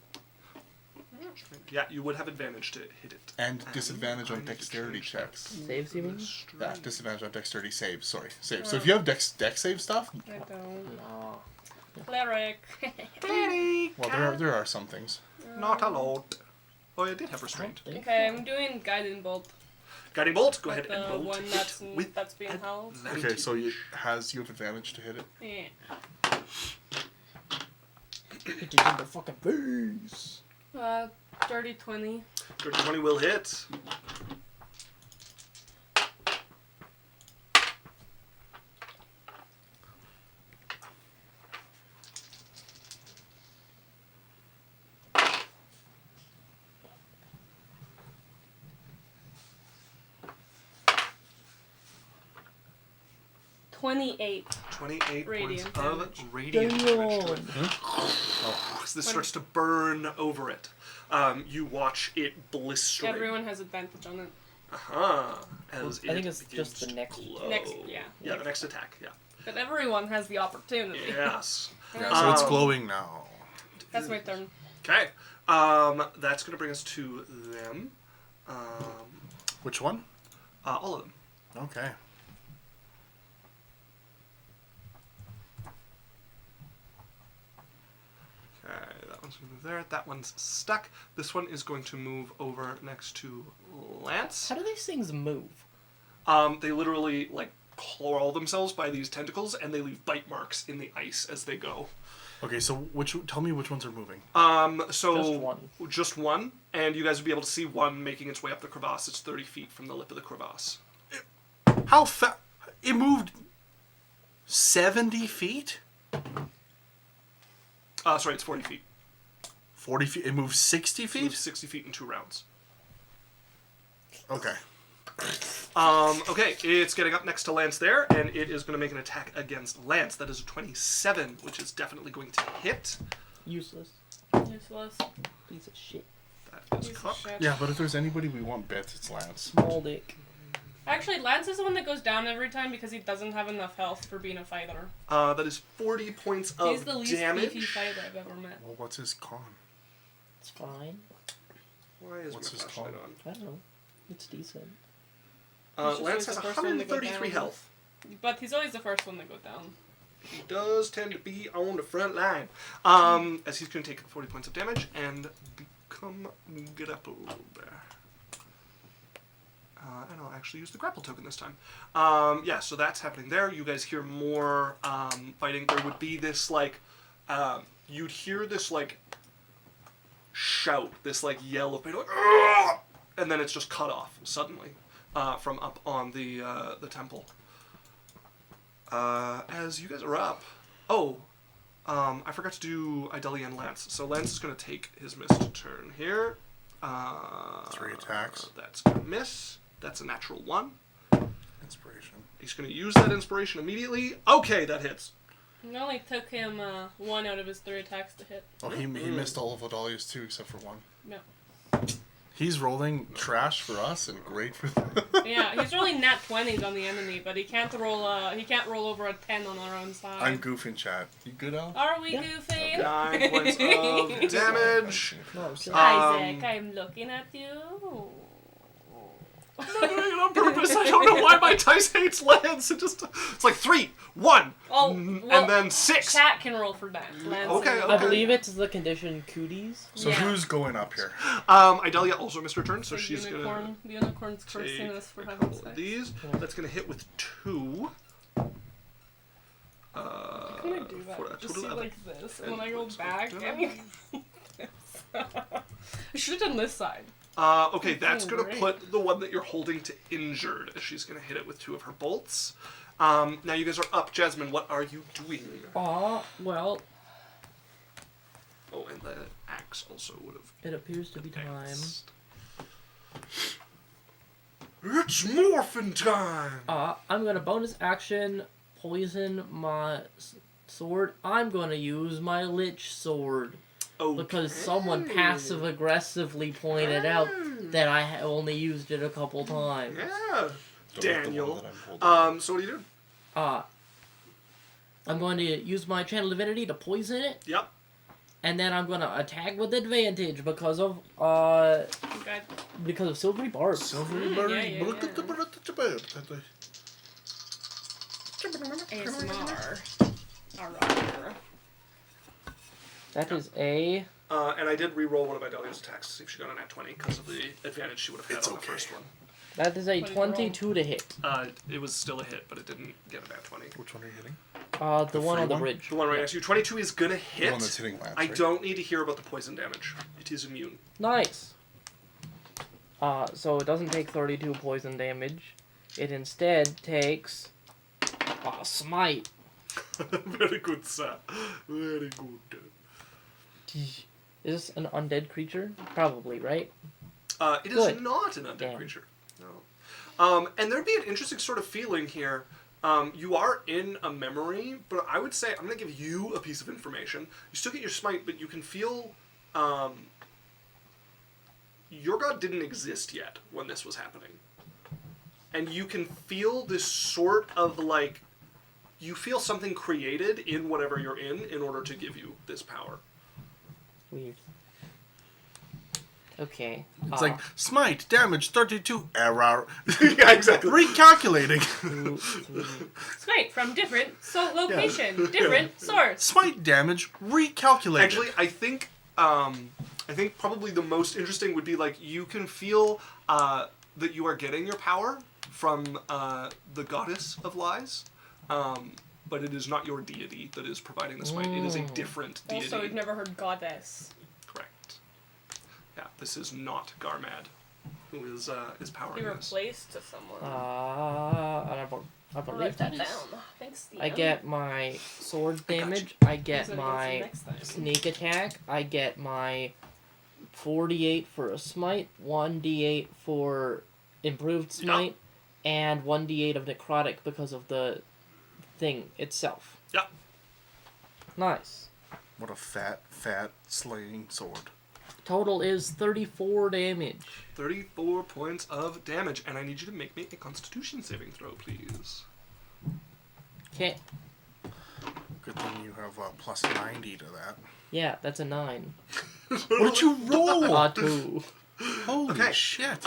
Yeah, you would have advantage to hit it.
and disadvantage
I
on
need to
dexterity
change
checks.
Saves, you mean?
Restrain.
Yeah, disadvantage on dexterity saves. Sorry, saves. So if you have dex save stuff,
I don't.
Nah.
Cleric.
well, there are some things.
Not allowed. Oh, I did have restraint.
Okay, I'm doing guiding bolt.
Guiding bolt. Go
With
ahead and
the
bolt
one
hit
that's being held.
advantage.
Okay, so you have advantage to hit it.
Yeah.
Hit you in the fucking face.
Dirty 20.
20 will hit.
$28.
28
Radiant
points
damage.
of radiant damage to it.
Damn.
As this starts to burn over it, you watch it blister.
Everyone has advantage on it.
As
I think
it
it's just the
begins to
next-
glow.
Next, yeah.
Yeah, the next attack. Yeah.
But everyone has the opportunity.
Yes.
Yeah, so it's
Um,
glowing now.
That's my turn.
Okay. That's gonna bring us to them.
Which one?
All of them.
Okay.
Okay, that one's gonna move there. That one's stuck. This one is going to move over next to Lance.
How do these things move?
They literally like claw themselves by these tentacles, and they leave bite marks in the ice as they go.
Okay, so tell me which ones are moving.
So
Just one.
just one, and you guys will be able to see one making its way up the crevasse. It's 30 feet from the lip of the crevasse.
How fast? It moved 70 feet?
Sorry, it's 40 feet.
40 feet? It moved 60
It moves
feet?
60 feet in 2 rounds.
Okay.
Okay, it's getting up next to Lance there, and it is going to make an attack against Lance. That is a 27, which is definitely going to hit.
Useless.
Useless.
Piece of shit.
That is
Piece of
cocked.
shit.
Yeah, but if there's anybody we want bits, it's Lance.
Small dick.
Actually, Lance is the one that goes down every time because he doesn't have enough health for being a fighter.
That is 40 points of
He's the least
damage.
beefy fighter I've ever met.
Well, what's his con?
It's fine.
Why is
What's
my
his
flashlight
con?
on?
I don't know. It's decent.
He's just
Lance
always
has
the first one to go
133
down.
health.
But he's always the first one to go down.
He does tend to be on the front line. As he's going to take 40 points of damage and become grappled. And I'll actually use the grapple token this time. Yeah, so that's happening there. You guys hear more fighting. There would be this, like, you'd hear this, like, shout, this like yell of pain, like, "Ugh!" And then it's just cut off suddenly from up on the temple. As you guys are up, I forgot to do Idalia and Lance. So Lance is going to take his missed turn here.
3 attacks.
That's going to miss. That's a natural 1.
Inspiration.
He's going to use that inspiration immediately. Okay, that hits.
It only took him 1 out of his 3 attacks to hit.
Oh, he missed all of Adalia's too, except for 1.
No.
He's rolling trash for us and great for them.
Yeah, he's rolling nat 20s on the enemy, but he can't roll over a 10 on our own side.
I'm goofing, chat. You good, Al?
Are we goofy?
9 points of damage.
Close.
Isaac, I'm looking at you.
I'm not doing it on purpose. I don't know why my dice hates Lance. It's like 3, 1,
Oh,
and
well,
then 6.
Chat can roll for that. Lance
Okay,
and-
I believe it's the condition cooties.
So
Yeah.
who's going up here?
Idalia also missed her turn, so
The
she's gonna
the unicorn's cursing
take
us for
a
having
couple of
sex.
these. That's gonna hit with 2.
I'm gonna do that.
For a
Just
total
see
of
like this, and
10
when I go
points of
back, and
damage.
I should have done this side.
Okay, that's gonna
great.
put the one that you're holding to injured, as she's gonna hit it with 2 of her bolts. Now you guys are up. Jasmine, what are you doing?
Well,
Oh, and the axe also would have
it appears to be time.
advanced. It's morphin' time!
I'm gonna bonus action poison my sword. I'm gonna use my lich sword. Because someone passive aggressively pointed out that I only used it a couple times.
Yeah, Daniel.
I'm
So what do you do?
I'm going to use my channel divinity to poison it,
Yep.
and then I'm going to attack with advantage because of
Okay.
silvery barbs.
Silvery
yeah,
bird.
ASMR. Alright.
That is a
And I did re-roll one of Idalia's attacks to see if she got a nat 20 because of the advantage she would have had
It's
on
okay.
the first one.
that is a
What did you roll?
22 to hit.
It was still a hit, but it didn't get a nat 20.
Which one are you hitting?
The one
free
on the
one?
ridge.
The one right next to you. 22 is gonna
The
hit.
one that's hitting Lance,
I
right?
don't need to hear about the poison damage. It is immune.
Nice. So it doesn't take 32 poison damage. It instead takes smite.
Very good, sir. Very good.
Is this an undead creature? Probably, right?
It is
Good.
not an undead
Damn.
creature. No. And there'd be an interesting sort of feeling here. You are in a memory, but I would say I'm going to give you a piece of information. You still get your smite, but you can feel your god didn't exist yet when this was happening. And you can feel this sort of like, you feel something created in whatever you're in order to give you this power.
Weird. Okay.
It's like, smite, damage, 32, error.
Yeah, exactly.
Recalculating.
2, 3.
Smite from different location, different source.
Smite damage, recalculated.
Actually, I think probably the most interesting would be like you can feel that you are getting your power from the goddess of lies, but it is not your deity that is providing the smite. It is a different deity.
Also, we've never heard goddess.
Correct. Yeah, this is not Garmad, who is
Be
powering this.
replaced to someone.
And I
I'll
believe
write that
that
down.
is.
Thanks,
I
Theo.
get my sword
I got
damage. I
Use
get
it against him
my
next time.
sneak attack. I get my 48 for a smite, 1d8 for improved smite, and 1d8 of necrotic because of the thing itself.
Yeah.
Nice.
What a fat slaying sword.
Total is 34 damage.
34 points of damage, and I need you to make me a Constitution saving throw, please.
Okay.
Good thing you have plus 90 to that.
Yeah, that's a 9.
What did you roll?
2.
Holy
Okay.
shit.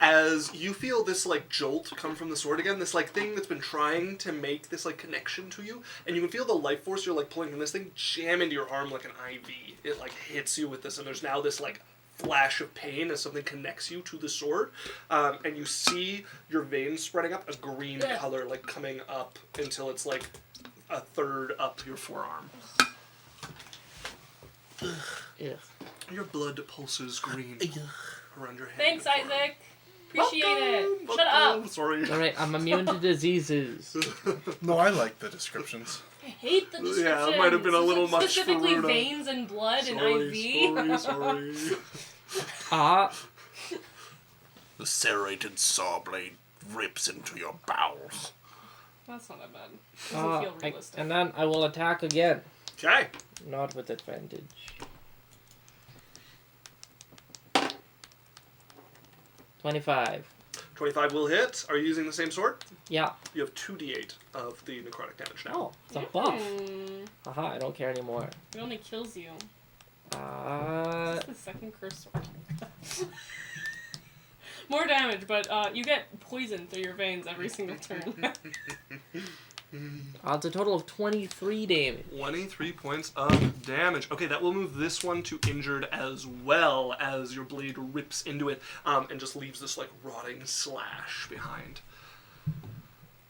As you feel this like jolt come from the sword again, this like thing that's been trying to make this like connection to you, and you can feel the life force you're like pulling from this thing jam into your arm like an IV. It like hits you with this, and there's now this like flash of pain as something connects you to the sword, and you see your veins spreading up, a green color like coming up until it's like a third up your forearm.
Yeah.
Your blood pulses green around your hand.
Thanks, Isaac. Appreciate it.
Welcome.
Shut up.
Sorry.
Alright, I'm immune to diseases.
No, I like the descriptions.
I hate the description.
Yeah, it might have been a little much for
Specifically
Runa.
veins and blood and IV.
Sorry.
Ah,
The serrated saw blade rips into your bowels.
That's not that bad. Doesn't feel realistic.
and then I will attack again.
Okay.
Not with advantage. 25.
25 will hit. Are you using the same sword?
Yeah.
You have 2d8 of the necrotic damage now.
Oh, it's a buff.
Mm,
Aha, I don't care anymore.
it only kills you.
Uh,
This is the second curse sword. More damage, but you get poison through your veins every single turn.
it's a total of 23 damage.
23 points of damage. Okay, that will move this one to injured as well as your blade rips into it and just leaves this like rotting slash behind.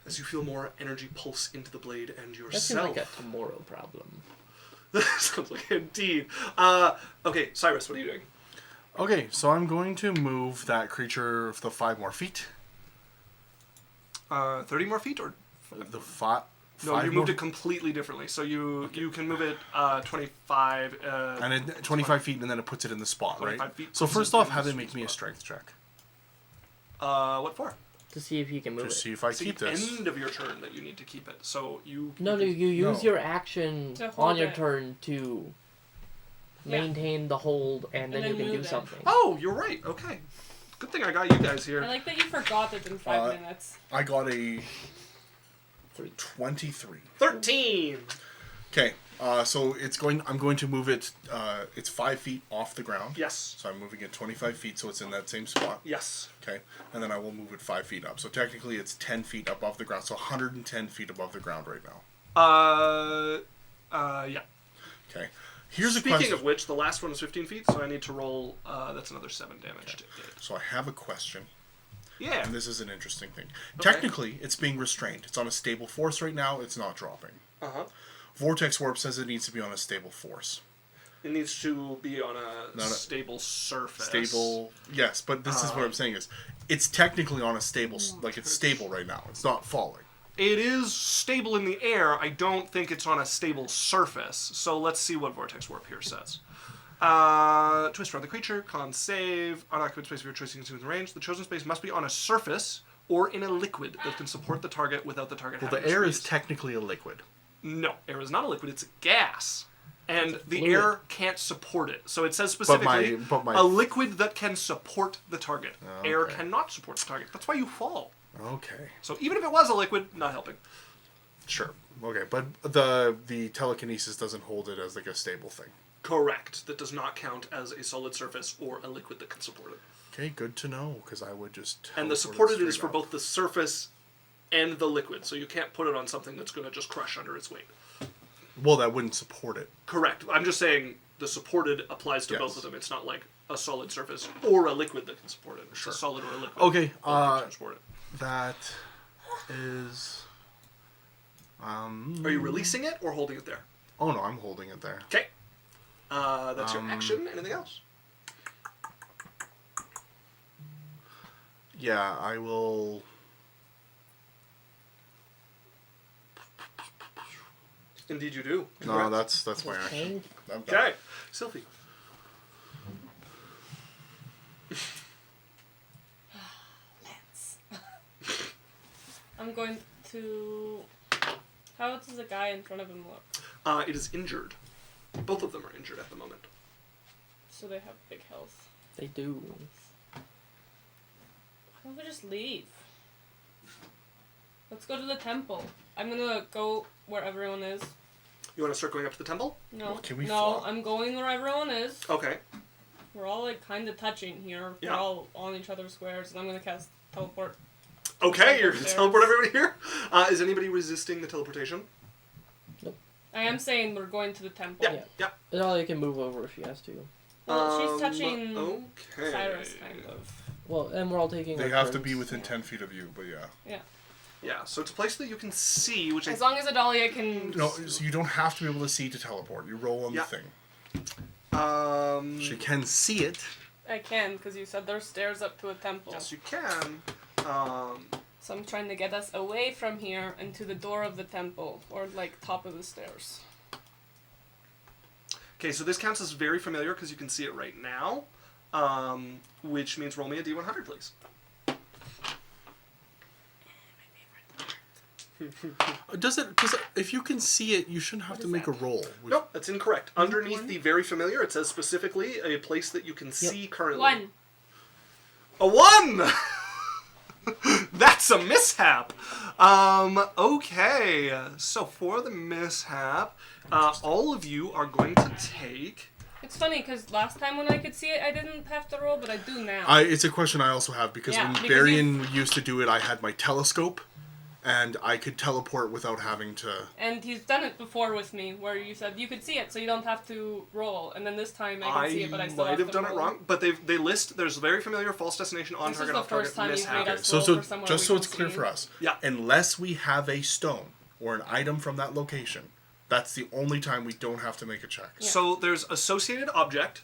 As you feel more energy pulse into the blade and
That seems
yourself.
like a tomorrow problem.
Sounds like indeed. Okay, Cyrus, what are you doing?
Okay, so I'm going to move that creature the 5 more feet.
30 more feet or?
The 5.
No, you moved it completely differently. So you can move it 25.
And then 25 feet, and then it puts it in the spot, right?
25 feet
So
puts
first
it
off,
in
have
the
them make
sweet
me a
spot.
strength check.
What for?
To see if you can move
To
it.
see if I
It's
keep
the
this.
end of your turn that you need to keep it. So you.
No, you use
No.
your action
To hold
on your
it.
turn to
Yeah.
maintain the hold, and then
then
you can
move
do
it.
something.
Oh, you're right. Okay. Good thing I got you guys
I
here.
like that you forgot that in 5 minutes.
I got a
3.
23.
13.
Okay, so it's going. I'm going to move it. It's 5 feet off the ground.
Yes.
So I'm moving it 25 feet, so it's in that same spot.
Yes.
Okay, and then I will move it 5 feet up. So technically, it's 10 feet above the ground. So 110 feet above the ground right now.
Yeah.
Okay. Here's a
Speaking
question.
of which, the last one is 15 feet, so I need to roll. That's another 7 damage to hit.
So I have a question,
Yeah.
and this is an interesting thing.
Okay.
Technically, it's being restrained. It's on a stable force right now. It's not dropping.
Uh-huh.
Vortex Warp says it needs to be on a stable force.
It needs to be on a
Not a-
stable surface.
Stable, yes, but this is what I'm saying is, it's technically on a stable, like it's stable right now. It's not falling.
It is stable in the air. I don't think it's on a stable surface. So let's see what Vortex Warp here says. Twist around the creature, con save, unoccupied space of your choice you can see within range. The chosen space must be on a surface or in a liquid that can support the target without the target
Well,
having
the
to
air is
squeeze.
technically a liquid.
No, air is not a liquid, it's a gas. And the
fluid.
air can't support it. So it says specifically
but my-
a liquid that can support the target. Air
Okay.
cannot support the target. That's why you fall.
Okay.
So even if it was a liquid, not helping.
Sure. Okay, but the telekinesis doesn't hold it as like a stable thing.
Correct. That does not count as a solid surface or a liquid that can support it.
Okay, good to know, because I would just.
And the
teleport
supported is
straight
for
up.
both the surface and the liquid. So you can't put it on something that's going to just crush under its weight.
Well, that wouldn't support it.
Correct. I'm just saying the supported applies to
Yes.
both of them. It's not like a solid surface or a liquid that can support it. It's
Sure.
a solid or a liquid.
Okay,
Both can support it.
That is.
Are you releasing it or holding it there?
Oh no, I'm holding it there.
Okay. That's your action. Anything else?
Yeah, I will.
Indeed, you do.
No,
Congrats.
that's my action. I'm done.
Okay. Sylphie.
Lance. I'm going to. How does the guy in front of him look?
It is injured. Both of them are injured at the moment.
So they have big health.
They do.
Why don't we just leave? Let's go to the temple. I'm gonna go where everyone is.
You want to start going up to the temple?
No,
Well, can we
no,
fly?
I'm going where everyone is.
Okay.
We're all like kind of touching here.
Yeah.
We're all on each other's squares, and I'm gonna cast teleport.
Okay, you're going to
Upstairs.
teleport everybody here? Is anybody resisting the teleportation?
I am saying we're going to the temple.
Yeah. Yeah.
Adali can move over if she has to.
Well, she's touching
Okay.
Cyrus, kind of.
Well, and we're all taking.
They
our
have to
turns.
be within 10 feet of you, but yeah.
Yeah, so it's a place that you can see, which
As long as Adalia can.
No, so you don't have to be able to see to teleport. You roll on
Yeah.
the thing. She can see it.
I can, because you said there's stairs up to a temple.
Yes, you can.
So I'm trying to get us away from here and to the door of the temple, or like top of the stairs.
Okay, so this counts as very familiar because you can see it right now, which means roll me a d100, please.
Does it? Because if you can see it, you shouldn't have
What
to
is
make
that?
a roll.
Nope, that's incorrect. Underneath the very familiar, it says specifically a place that you can see currently.
1.
A 1! That's a mishap. Okay, so for the mishap, all of you are going to take...
It's funny, because last time when I could see it, I didn't have to roll, but I do now.
It's a question I also have, because
Yeah,
when
because
Barian used to do it, I had my telescope, and I could teleport without having to...
And he's done it before with me, where you said you could see it, so you don't have to roll. And then this time I can see it, but I still
might
have
have
to
done
roll.
it wrong, but they list, there's very familiar, false destination, on
This
target,
is the
off target,
first time you've
mishap.
made us
So,
roll
so
for somewhere
just
we
so
can
it's clear
see.
for us,
Yeah.
unless we have a stone or an item from that location, that's the only time we don't have to make a check.
Yeah.
So there's associated object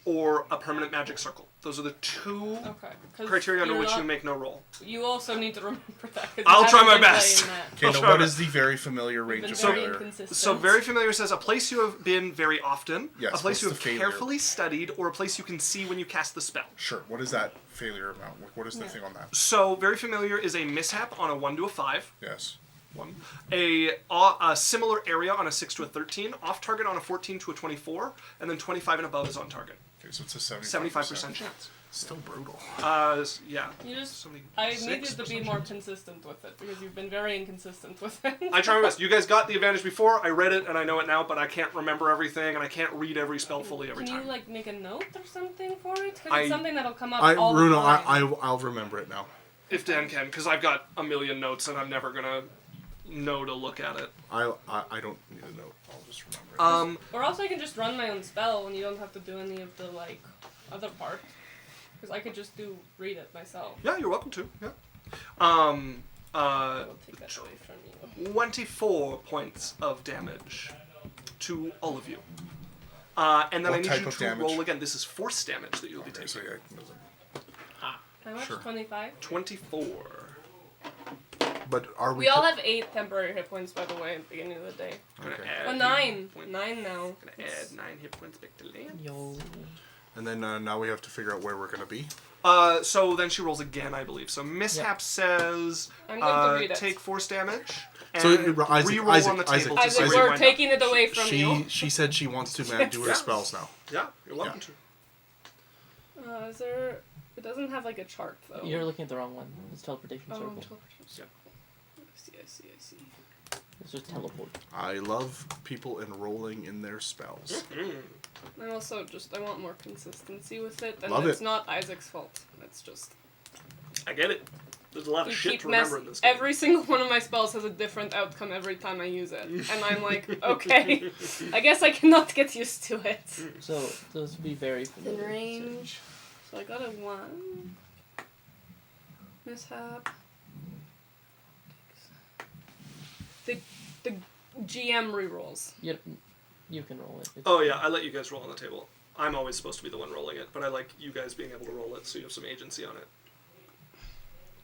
or a permanent magic circle. Those are the two
Okay. 'cause
criteria under
you're
which
not-
you make no roll.
You also need to remember that. 'cause
I'll
you
try
haven't
my
been
best.
playing that.
Okay,
I'll
now
try
what
that.
is the very familiar
You've
range
been
of
very
failure?
inconsistent.
So very familiar says a place you have been very often,
Yes,
a place
what's
you
the
have
failure?
carefully studied, or a place you can see when you cast the spell.
Sure, what is that failure amount? What is the thing on that?
So very familiar is a mishap on a 1 to a 5.
Yes.
1. A similar area on a 6 to a 13, off target on a 14 to a 24, and then 25 and above is on target.
Okay, so it's a
75% chance.
Still brutal.
Yeah.
You just,
76%
I need you to be more
chance.
consistent with it, because you've been very inconsistent with it.
I try my best. You guys got the advantage before. I read it and I know it now, but I can't remember everything and I can't read every spell fully every
Can
time.
you like make a note or something for it? Because
I-
it's something that'll come up
I,
all
Bruno,
the time.
I'll remember it now.
If Dan can, because I've got a million notes and I'm never gonna know to look at it.
I don't need a note. I'll just remember it.
Or else I can just run my own spell and you don't have to do any of the like other part. Because I could just read it myself.
Yeah, you're welcome to. Yeah.
I will take that away from you.
24 points of damage to all of you. And then
What
I need
type
you
of
to
damage?
roll again. This is force damage that you'll be
Okay,
taking.
so yeah,
How much?
Sure.
25?
24.
but are we?
We all have 8 temporary hit points, by the way, at the beginning of the day.
I'm gonna
Okay.
add
Oh,
eight
9.
points.
9 now.
Gonna add 9 hit points back to Lance.
Yo.
And then now we have to figure out where we're gonna be.
So then she rolls again, I believe. So mishap says
I'm going to read it.
take force damage and
So, Isaac,
re-roll
Isaac,
on the
Isaac,
table
Isaac,
to see
Isaac,
where you
we're
wind
taking it away from you.
She said she wants to do her
Yeah.
spells now.
up. Yeah, you're welcome
Yeah.
Is there... It doesn't have like a chart, though.
You're looking at the wrong one. It's teleportation
Oh,
circle.
teleportation circle. I see.
It's just teleport.
I love people enrolling in their spells.
to.
I also just, I want more consistency with it. And
Love
it's
it.
not Isaac's fault. It's just...
I get it. There's a lot of
You
shit
keep
to remember in
mess.
this game.
Every single one of my spells has a different outcome every time I use it, and I'm like, okay, I guess I cannot get used to it.
So those would be very
In
familiar.
range, so I got a 1. Mishap. The GM rerolls.
You can roll it. It's-
Oh yeah, I let you guys roll on the table. I'm always supposed to be the one rolling it, but I like you guys being able to roll it so you have some agency on it.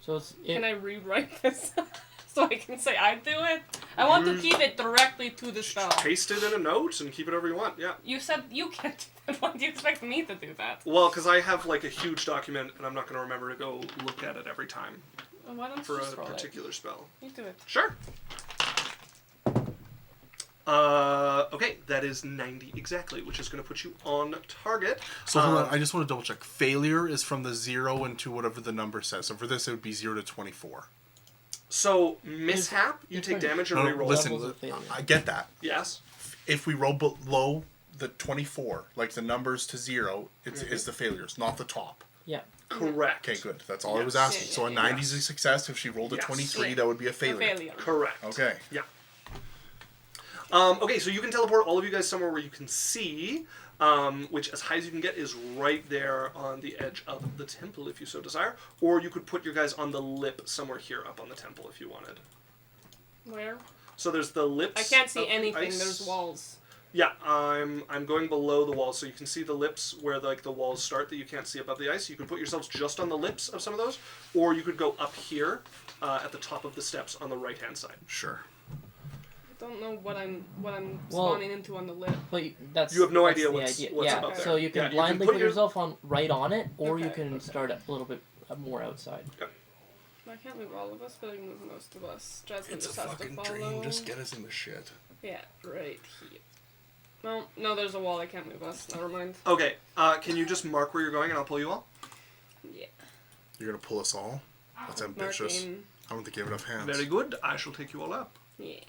So it's
Can I rewrite this so I can say I do it? I want to keep it directly to the spell.
Paste it in a note and keep it however you want, yeah.
You said you can't do that. Why do you expect me to do that?
Well, because I have like a huge document and I'm not going to remember to go look at it every time
Well, why don't
for
you
a
just roll
particular spell.
it? You do it.
Sure. Okay, that is 90 exactly, which is going to put you on target.
So hold on, I just want to double check. Failure is from the 0 into whatever the number says. So for this, it would be 0 to 24.
So, mishap, you
it's
take
fine.
damage and
No,
reroll.
listen,
Levels of failure.
I get that.
Yes.
If we roll below the 24, like the numbers to 0, it's the failures, not the top.
Yeah.
Correct.
Okay, good. That's all I was
Yes.
asking. So a 90 is a success. If she rolled a
Yes.
23,
Yeah.
that would be a
A
failure.
failure.
Correct.
Okay.
Yeah. Okay, so you can teleport all of you guys somewhere where you can see, which as high as you can get is right there on the edge of the temple if you so desire. Or you could put your guys on the lip somewhere here up on the temple if you wanted.
Where?
So there's the lips.
I can't see
of the
anything.
ice.
There's walls.
Yeah, I'm going below the walls, so you can see the lips where the walls start that you can't see above the ice. You can put yourselves just on the lips of some of those, or you could go up here at the top of the steps on the right hand side.
Sure.
I don't know what I'm
Well,
spawning into on the lip.
But that's
You have no
that's
idea
the
what's
yeah.
above there.
So you can
Yeah,
blindly
put
put
your-
yourself on right on it, or you
Okay,
can
okay.
start a little bit more outside.
I can't move all of us, but I can move most of us. Jasmine
It's a
just has to
fucking
follow.
dream. Just get us in the shit.
Yeah, right here. Well, no, there's a wall. I can't move us. Never mind.
Okay, can you just mark where you're going and I'll pull you all?
Yeah.
You're gonna pull us all? That's ambitious.
Marking.
I don't think you have enough hands.
Very good. I shall take you all up.
Yeah.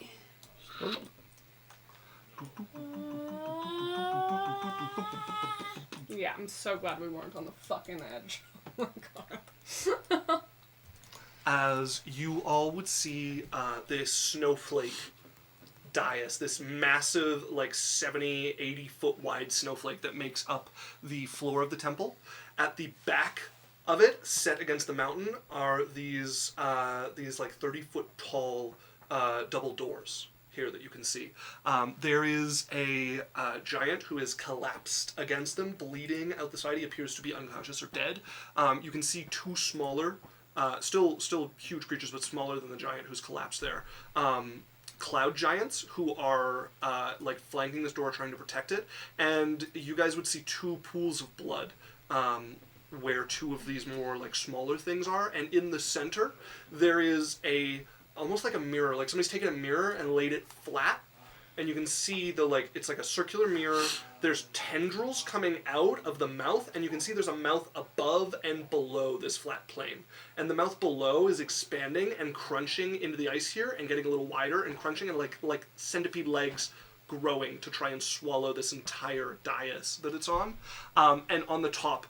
Yeah, I'm so glad we weren't on the fucking edge. Oh my god.
As you all would see this snowflake dais, this massive, like 70, 80 foot wide snowflake that makes up the floor of the temple. At the back of it, set against the mountain, are these like 30 foot tall double doors here that you can see. There is a giant who is collapsed against them, bleeding out the side. He appears to be unconscious or dead. You can see two smaller, still huge creatures, but smaller than the giant who's collapsed there. Cloud giants who are like flanking this door, trying to protect it. And you guys would see two pools of blood. Where two of these more like smaller things are, and in the center there is almost like a mirror, like somebody's taken a mirror and laid it flat, and you can see it's like a circular mirror. There's tendrils coming out of the mouth, and you can see there's a mouth above and below this flat plane, and the mouth below is expanding and crunching into the ice here and getting a little wider and crunching, and like centipede legs growing to try and swallow this entire dais that it's on. And on the top,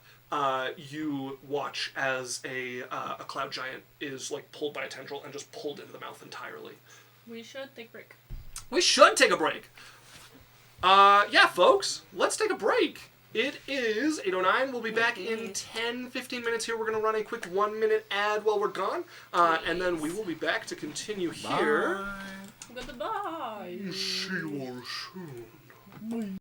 you watch as a cloud giant is like pulled by a tendril and just pulled into the mouth entirely.
We should take a break.
We should take a break. Yeah, folks, let's take a break. It is 8:09. We'll be back in 10-15 minutes here. We're going to run a quick 1 minute ad while we're gone. And then we will be back to continue here.
Goodbye.
See you all soon.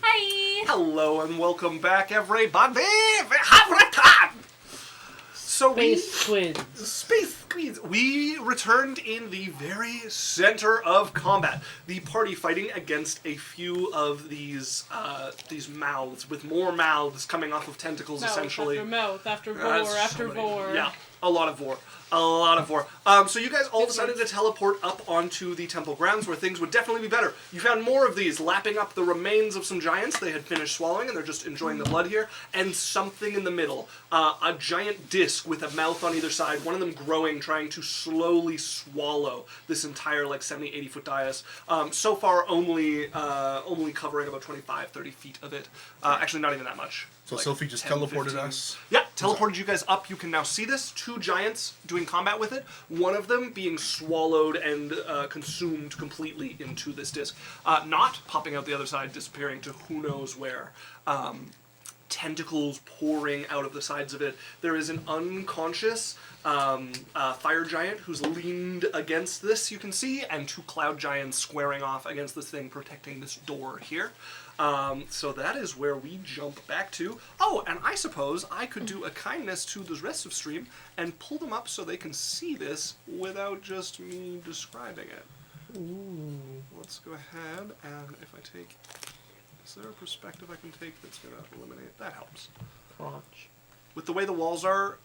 Hi!
Hello and welcome back, everybody. So
Space Squids.
Space Squids. We returned in the very center of combat. The party fighting against a few of these mouths, with more mouths coming off of tentacles, essentially.
Mouth after
That's
vor after
so many.
vor.
Yeah, a lot of vor. So you guys all decided to teleport up onto the temple grounds where things would definitely be better. You found more of these lapping up the remains of some giants they had finished swallowing, and they're just enjoying the blood here. And something in the middle. A giant disc with a mouth on either side, one of them growing, trying to slowly swallow this entire 70, 80 foot dais. So far only covering about 25, 30 feet of it. Actually not even that much.
So Sophie just
10,
teleported
15.
us.
Yeah, teleported you guys up. You can now see this. 2 giants doing combat with it. One of them being swallowed and consumed completely into this disc. Not popping out the other side, disappearing to who knows where. Tentacles pouring out of the sides of it. There is an unconscious fire giant who's leaned against this, you can see, and 2 cloud giants squaring off against this thing, protecting this door here. So that is where we jump back to. Oh, and I suppose I could do a kindness to the rest of stream and pull them up so they can see this without just me describing it.
Ooh.
Let's go ahead and if I take... Is there a perspective I can take that's going to eliminate? That helps.
Crotch.
With the way the walls are,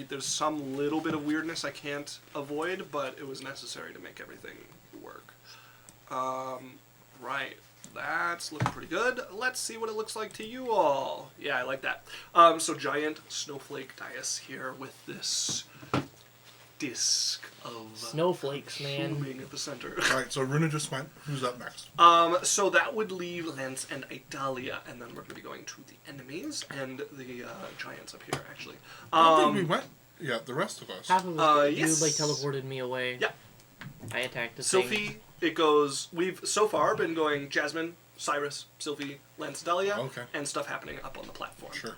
there's some little bit of weirdness I can't avoid, but it was necessary to make everything work. Right. That's looking pretty good. Let's see what it looks like to you all. Yeah, I like that. So giant snowflake dais here with this disc of
Snowflakes, man.
fuming at the center.
Alright, so Runa just went. Who's up next?
So that would leave Lance and Idalia, and then we're going to be going to the enemies and the giants up here, actually.
I don't think we went. Yeah, the rest of us.
Half of us,
yes.
you teleported me away.
Yeah.
I attacked the
Sophie,
thing.
it goes. We've so far been going Jasmine, Cyrus, Sylvie, Lance, Idalia,
Okay.
and stuff happening up on the platform.
Sure.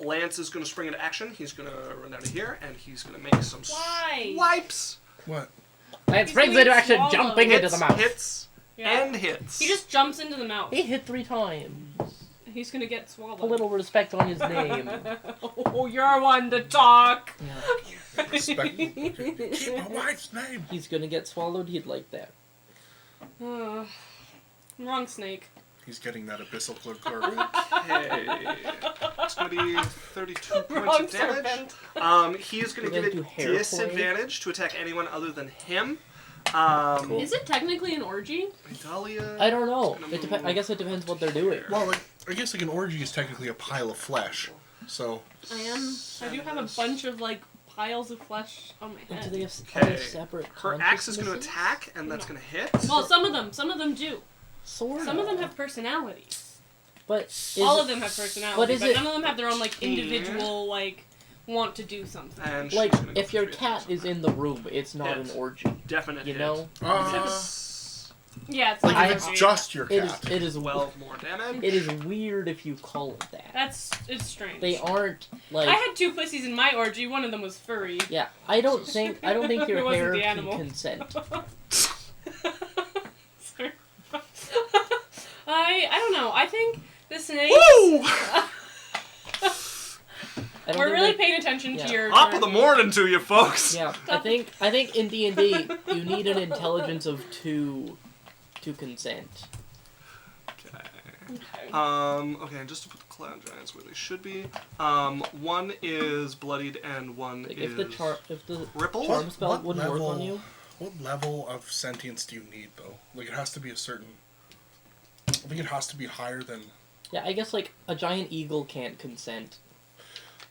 Lance is going to spring into action. He's going to run down to here, and he's going to make some
Why?
swipes.
What?
Lance
He's
springs
gonna
into action,
swallow.
jumping into the mouth.
Hits,
Yeah.
and hits.
He just jumps into the mouth.
He hit 3 times.
He's gonna get swallowed.
A little respect on his name.
Oh, you're one to talk.
Yeah.
Respect. Keep my wife's name.
He's gonna get swallowed, he'd like that.
Wrong snake.
He's getting that abyssal clerk.
Okay. It's going to be 32 points
Wrong
of damage.
serpent.
He is going to
We're
give
gonna
it
do hair
disadvantage to attack anyone other than him.
Cool.
Is it technically an orgy?
Idalia.
I don't know.
It's gonna
I guess it depends what they're doing.
Well, I guess an orgy is technically a pile of flesh. So.
I do have a bunch of piles of flesh on my
And do
head.
they have
Okay.
separate
Her axe is going to
consciousnesses?
attack, and that's going to hit.
Well, some of them do.
Sort
Some of them have personalities.
But is
All
it-
of them have personalities,
but is
but
it-
none of them have their own individual want to do something.
And she's
Like,
gonna go
if your
for three
cat
attacks.
is in the room, it's not
Hit.
an orgy.
Definite
You
hit.
know?
Yes.
Yeah, it's
Like
not
if
an
it's
orgy.
just your
It
cat.
is
12 more damage.
It is weird if you call it that.
It's strange.
They aren't like.
I had 2 pussies in my orgy. One of them was furry.
Yeah, I don't think
It
your
wasn't
hair
the
can
animal.
consent.
Sorry. I don't know. I think the snakes.
Woo!
I don't
We're
think
really
they-
paying attention
yeah.
to your.
Top of the
turn.
morning to you, folks.
Yeah, I think in D&D you need an intelligence of 2 to consent.
Okay.
Okay.
Okay, just to put the cloud giants where they should be. One is bloodied and one
Like
is
if the
crippled.
charm spell
What
wouldn't work on
level-
you.
What level of sentience do you need, though? Like, it has to be a certain. I think it has to be higher than.
Yeah, I guess like a giant eagle can't consent.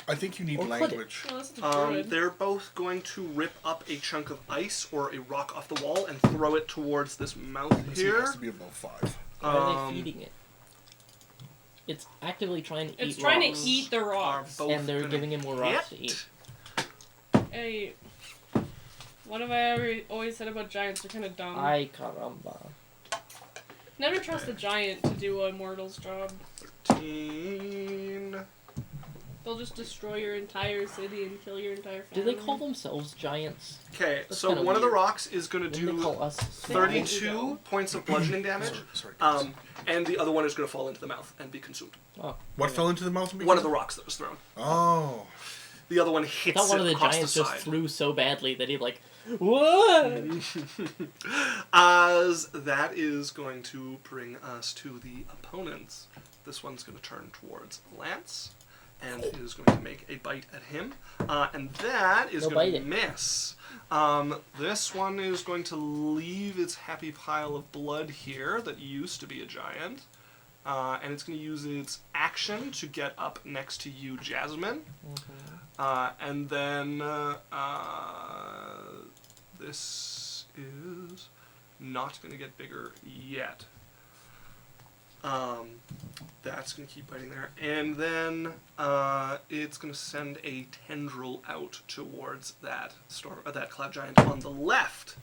I think you need
Or could it?
language.
Well, that's a druid.
They're both going to rip up a chunk of ice or a rock off the wall and throw it towards this mouth
I think it has
here.
to be above 5.
Why are they feeding it? It's actively trying to
It's
eat
trying
rocks.
to eat the
Are
rocks.
both
And they're
gonna
giving him more rocks to
hit.
eat.
Hey, what have I always said about giants? They're kind of dumb.
Ay caramba.
Never trust a giant to do a mortal's job.
13.
They'll just destroy your entire city and kill your entire
Do
family.
they call themselves giants?
Okay,
That's
so
kinda
one of the
weird.
rocks is going to
Didn't they
do
call us
32 points of bludgeoning damage,
Sorry, guys.
and the other one is going to fall into the mouth and be consumed.
Oh.
What fell into the mouth?
One of the rocks that was thrown.
Oh.
The other one
I
hits
thought one
it
of the
across
giants
the
just
side.
threw so badly that he like, what?
As that is going to bring us to the opponents. This one's going to turn towards Lance and is going to make a bite at him. And that is
No
going to
biting.
miss. This one is going to leave its happy pile of blood here that used to be a giant. And it's going to use its action to get up next to you, Jasmine. And then this is not going to get bigger yet. That's going to keep biting there. And then it's going to send a tendril out towards that that cloud giant on the left.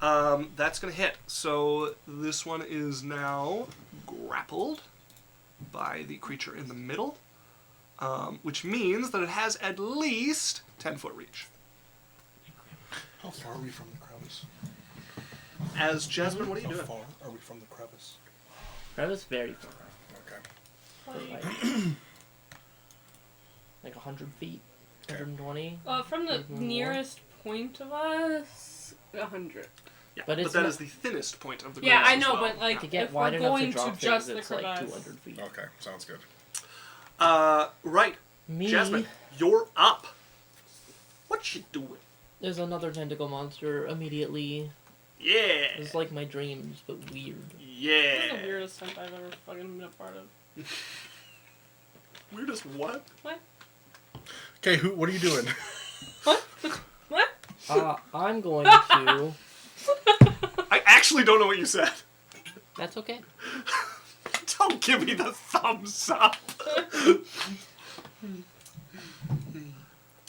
That's going to hit. So this one is now grappled by the creature in the middle, which means that it has at least 10-foot reach.
How far are we from the crevice?
As Jasmine, what are you
How
doing?
far are we from the crevice?
That was very far.
Okay.
Like 100 feet,
Okay.
120.
From the
Even more?
nearest point of us, 100.
Yeah,
But
but
it's
that
not-
is the thinnest point of the
Yeah,
crevice
I
as
know,
well.
but like,
To get
if we're
wide enough to
going
drop
to just
things,
the
it's like
crevice.
200 feet.
Okay, sounds good.
Right.
Me,
Jasmine, you're up. What you doing?
there's another tentacle monster immediately.
Yeah.
It's like my dreams, but weird.
This is the
Yeah.
weirdest hunt I've ever fucking been a part of.
Weirdest what?
What?
Okay, what are you doing?
What? What?
I'm going to...
I actually don't know what you said.
That's okay.
Don't give me the thumbs up.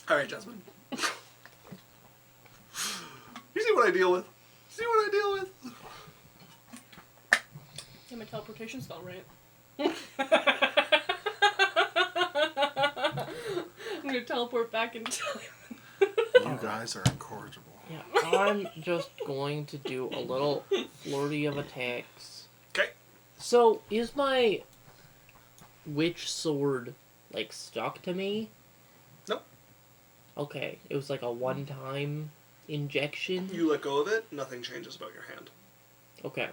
All right, Jasmine. You see what I deal with? See what I deal with?
Get my teleportation spell right. I'm gonna teleport back and tell you.
You guys are incorrigible.
Yeah, I'm just going to do a little flurry of attacks.
Okay.
So, is my witch sword, like, stuck to me?
Nope.
Okay, it was like a one-time injection?
You let go of it, nothing changes about your hand.
Okay.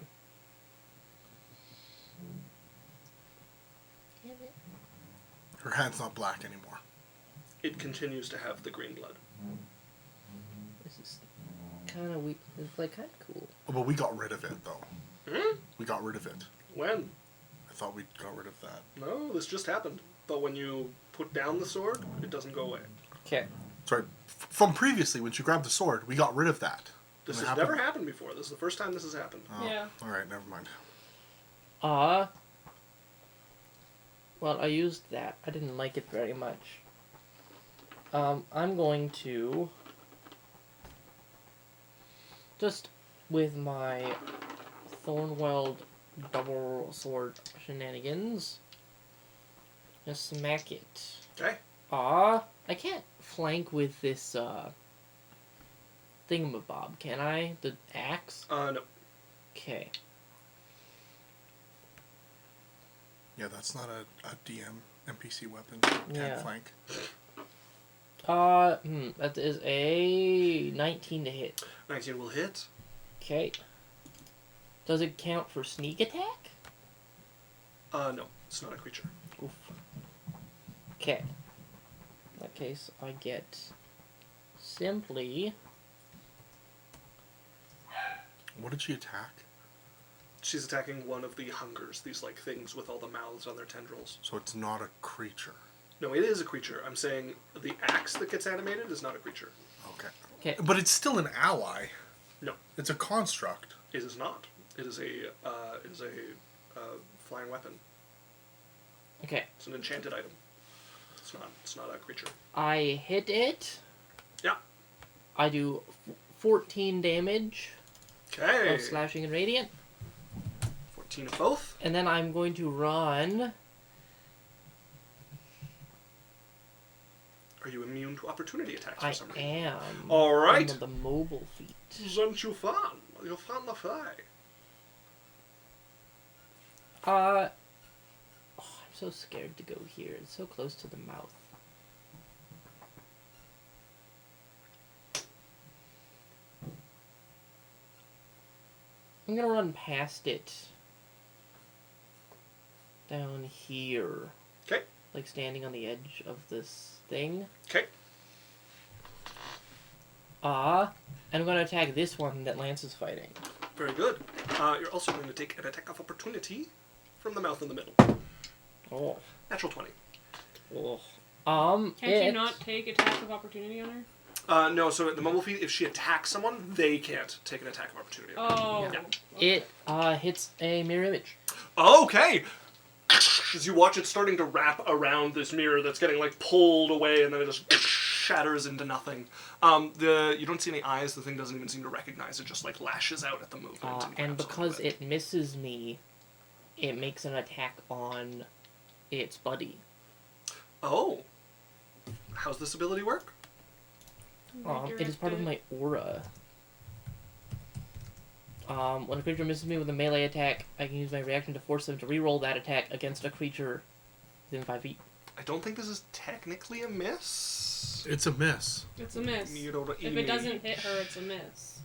Her hand's not black anymore.
It continues to have the green blood.
This is kind of weak. It's, like, kind of cool.
Oh, but we got rid of it, though.
Hmm?
We got rid of it.
When?
I thought we got rid of that.
No, this just happened. But when you put down the sword, it doesn't go away.
Okay.
Sorry, from previously, when she grabbed the sword, we got rid of that.
This
When it
has never happened before. This is the first time this has happened.
Oh,
Yeah.
Alright, never mind.
Well, I used that. I didn't like it very much. I'm going to... Just with my Thornweld double sword shenanigans, just smack it.
Okay.
I can't flank with this, thingamabob, can I? The axe?
No.
Okay.
Yeah, that's not a DM NPC weapon. Can't
Yeah.
flank.
That is a 19 to hit.
19 will hit.
Okay. Does it count for sneak attack?
No. It's not a creature.
Oof. Okay. In that case, I get simply...
What did she attack?
She's attacking one of the hungers, these like things with all the mouths on their tendrils.
So it's not a creature.
No, it is a creature. I'm saying the axe that gets animated is not a creature.
Okay.
Okay.
But it's still an ally.
No,
It's a construct.
it is not. It is a flying weapon.
Okay.
It's an enchanted item. It's not a creature.
I hit it.
Yeah.
I do 14 damage
Okay.
of slashing and radiant.
14 of both.
And then I'm going to run
you immune to opportunity attacks for
I
some reason?
am.
All right.
I'm the mobile feat.
Isn't you fun? You're fun to fly.
I'm so scared to go here. It's so close to the mouth. I'm gonna run past it. Down here.
Okay.
Like standing on the edge of this thing.
Okay.
And I'm gonna attack this one that Lance is fighting.
Very good. You're also going to take an attack of opportunity from the mouth in the middle.
Oh.
Natural 20.
Oh.
Can't you not take attack of opportunity on her?
No, so at the mobile feat, if she attacks someone, they can't take an attack of opportunity.
Oh.
Yeah.
It hits a mirror image.
Okay! As you watch it starting to wrap around this mirror that's getting, like, pulled away, and then it just shatters into nothing. You don't see any eyes. The thing doesn't even seem to recognize it. Just, like, lashes out at the movement.
And
grabs
because
onto
it misses me, it makes an attack on its buddy.
Oh. How's this ability work?
It is part of my aura. When a creature misses me with a melee attack, I can use my reaction to force them to reroll that attack against a creature within 5 feet.
I don't think this is technically a miss.
It's a miss.
It's a miss.
Mirror
If it doesn't hit her, it's a miss.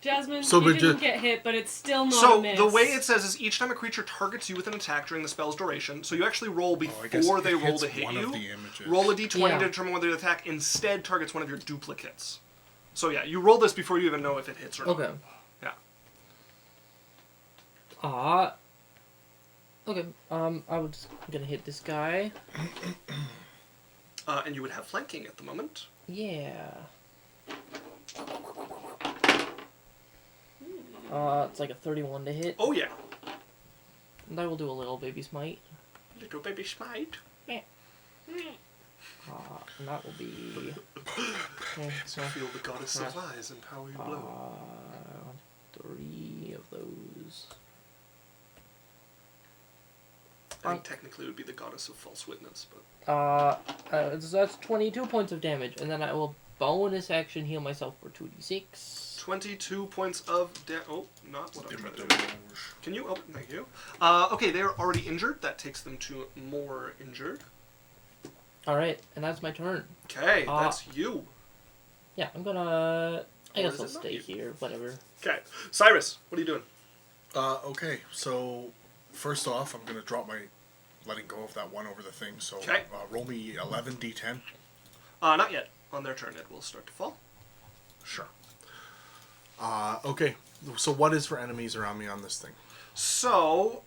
Jasmine,
So,
you
but
didn't
ju-
get hit, but it's still not a
So
miss.
the way it says is each time a creature targets you with an attack during the spell's duration, so you actually roll
I guess
before
it
they roll
hits
to hit
one
you.
of the images.
Roll a d20
Yeah.
to determine whether the attack instead targets one of your duplicates. So yeah, you roll this before you even know if it hits or not.
Okay.
Yeah.
Okay. I was gonna hit this guy.
And you would have flanking at the moment.
Yeah. It's like a 31 to hit.
Oh yeah.
And I will do a little baby smite.
Little baby smite.
And that will be... so,
Feel the goddess of eyes and how you blow.
3 of those.
I think technically it would be the goddess of false witness, but...
So that's 22 points of damage, and then I will bonus action heal myself for 2d6.
22 points of oh, not what I'm trying to do.
Damage.
Can you? Oh, thank you. Okay, they're already injured. That takes them to more injured.
Alright, and that's my turn.
Okay, that's you.
Yeah, I'm gonna... I
Or
guess
is
I'll
it not
stay
you?
here, whatever.
Okay, Cyrus, what are you doing?
Okay, so first off, I'm gonna drop my letting go of that one over the thing. So
Okay.
roll me 11 d10.
Not yet. On their turn, it will start to fall.
Sure. Okay. So what is for enemies around me on this thing?
So,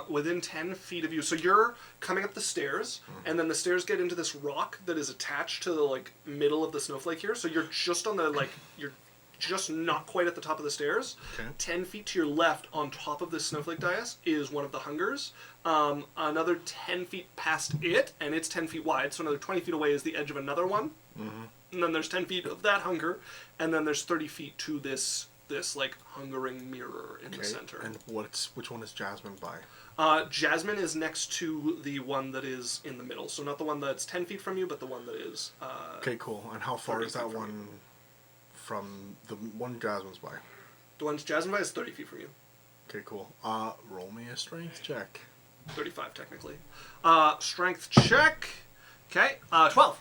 within 10 feet of you, so you're coming up the stairs, and then the stairs get into this rock that is attached to the, like, middle of the snowflake here, so you're just on the, like, you're just not quite at the top of the stairs.
Okay.
10 feet to your left, on top of this snowflake dais, is one of the hungers. Another 10 feet past it, and it's 10 feet wide, so another 20 feet away is the edge of another one.
Mm-hmm.
And then there's 10 feet of that hunger, and then there's 30 feet to this like hungering mirror in the center.
And which one is Jasmine by?
Jasmine is next to the one that is in the middle, so not the one that's 10 feet from you, but the one that is.
Okay, cool. And how far
30
is that
feet from
one from the one Jasmine's by?
The one Jasmine by is 30 feet from you.
Okay, cool. Roll me a strength check.
35 technically. Strength check. Okay. 12.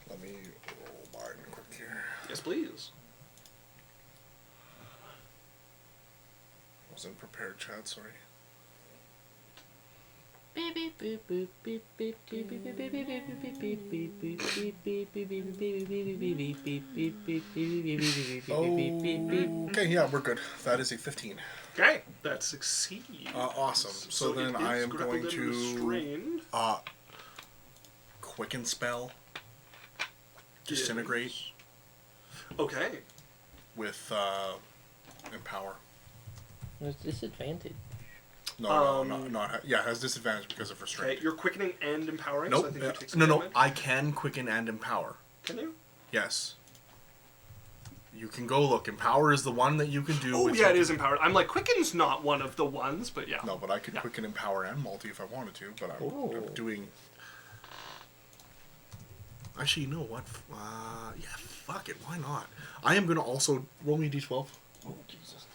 Let me roll mine quick here.
Yes, please.
Wasn't prepared, Chad. Sorry. Okay, yeah, we're good. That is a 15.
Okay, that succeeds.
Awesome. So then
it
I
is
am
grappled
going
and
to
restrained.
quicken spell, disintegrate
Okay.
with empower.
There's disadvantage.
No, yeah, it has disadvantage because of
Okay,
restraint.
you're quickening and empowering, so I
Nope.
think you take some
No.
damage.
I can quicken and empower.
Can you?
Yes. You can go look. Empower is the one that you can do.
Oh,
with
yeah,
your-
it is empowered. I'm like, Quicken's not one of the ones, but yeah.
No, but I could
Yeah.
quicken, empower, and multi if I wanted to. But I'm
Ooh.
doing. Actually, you know what? Yeah, fuck it. Why not? I am gonna also roll me a d12.
Oh, Jesus.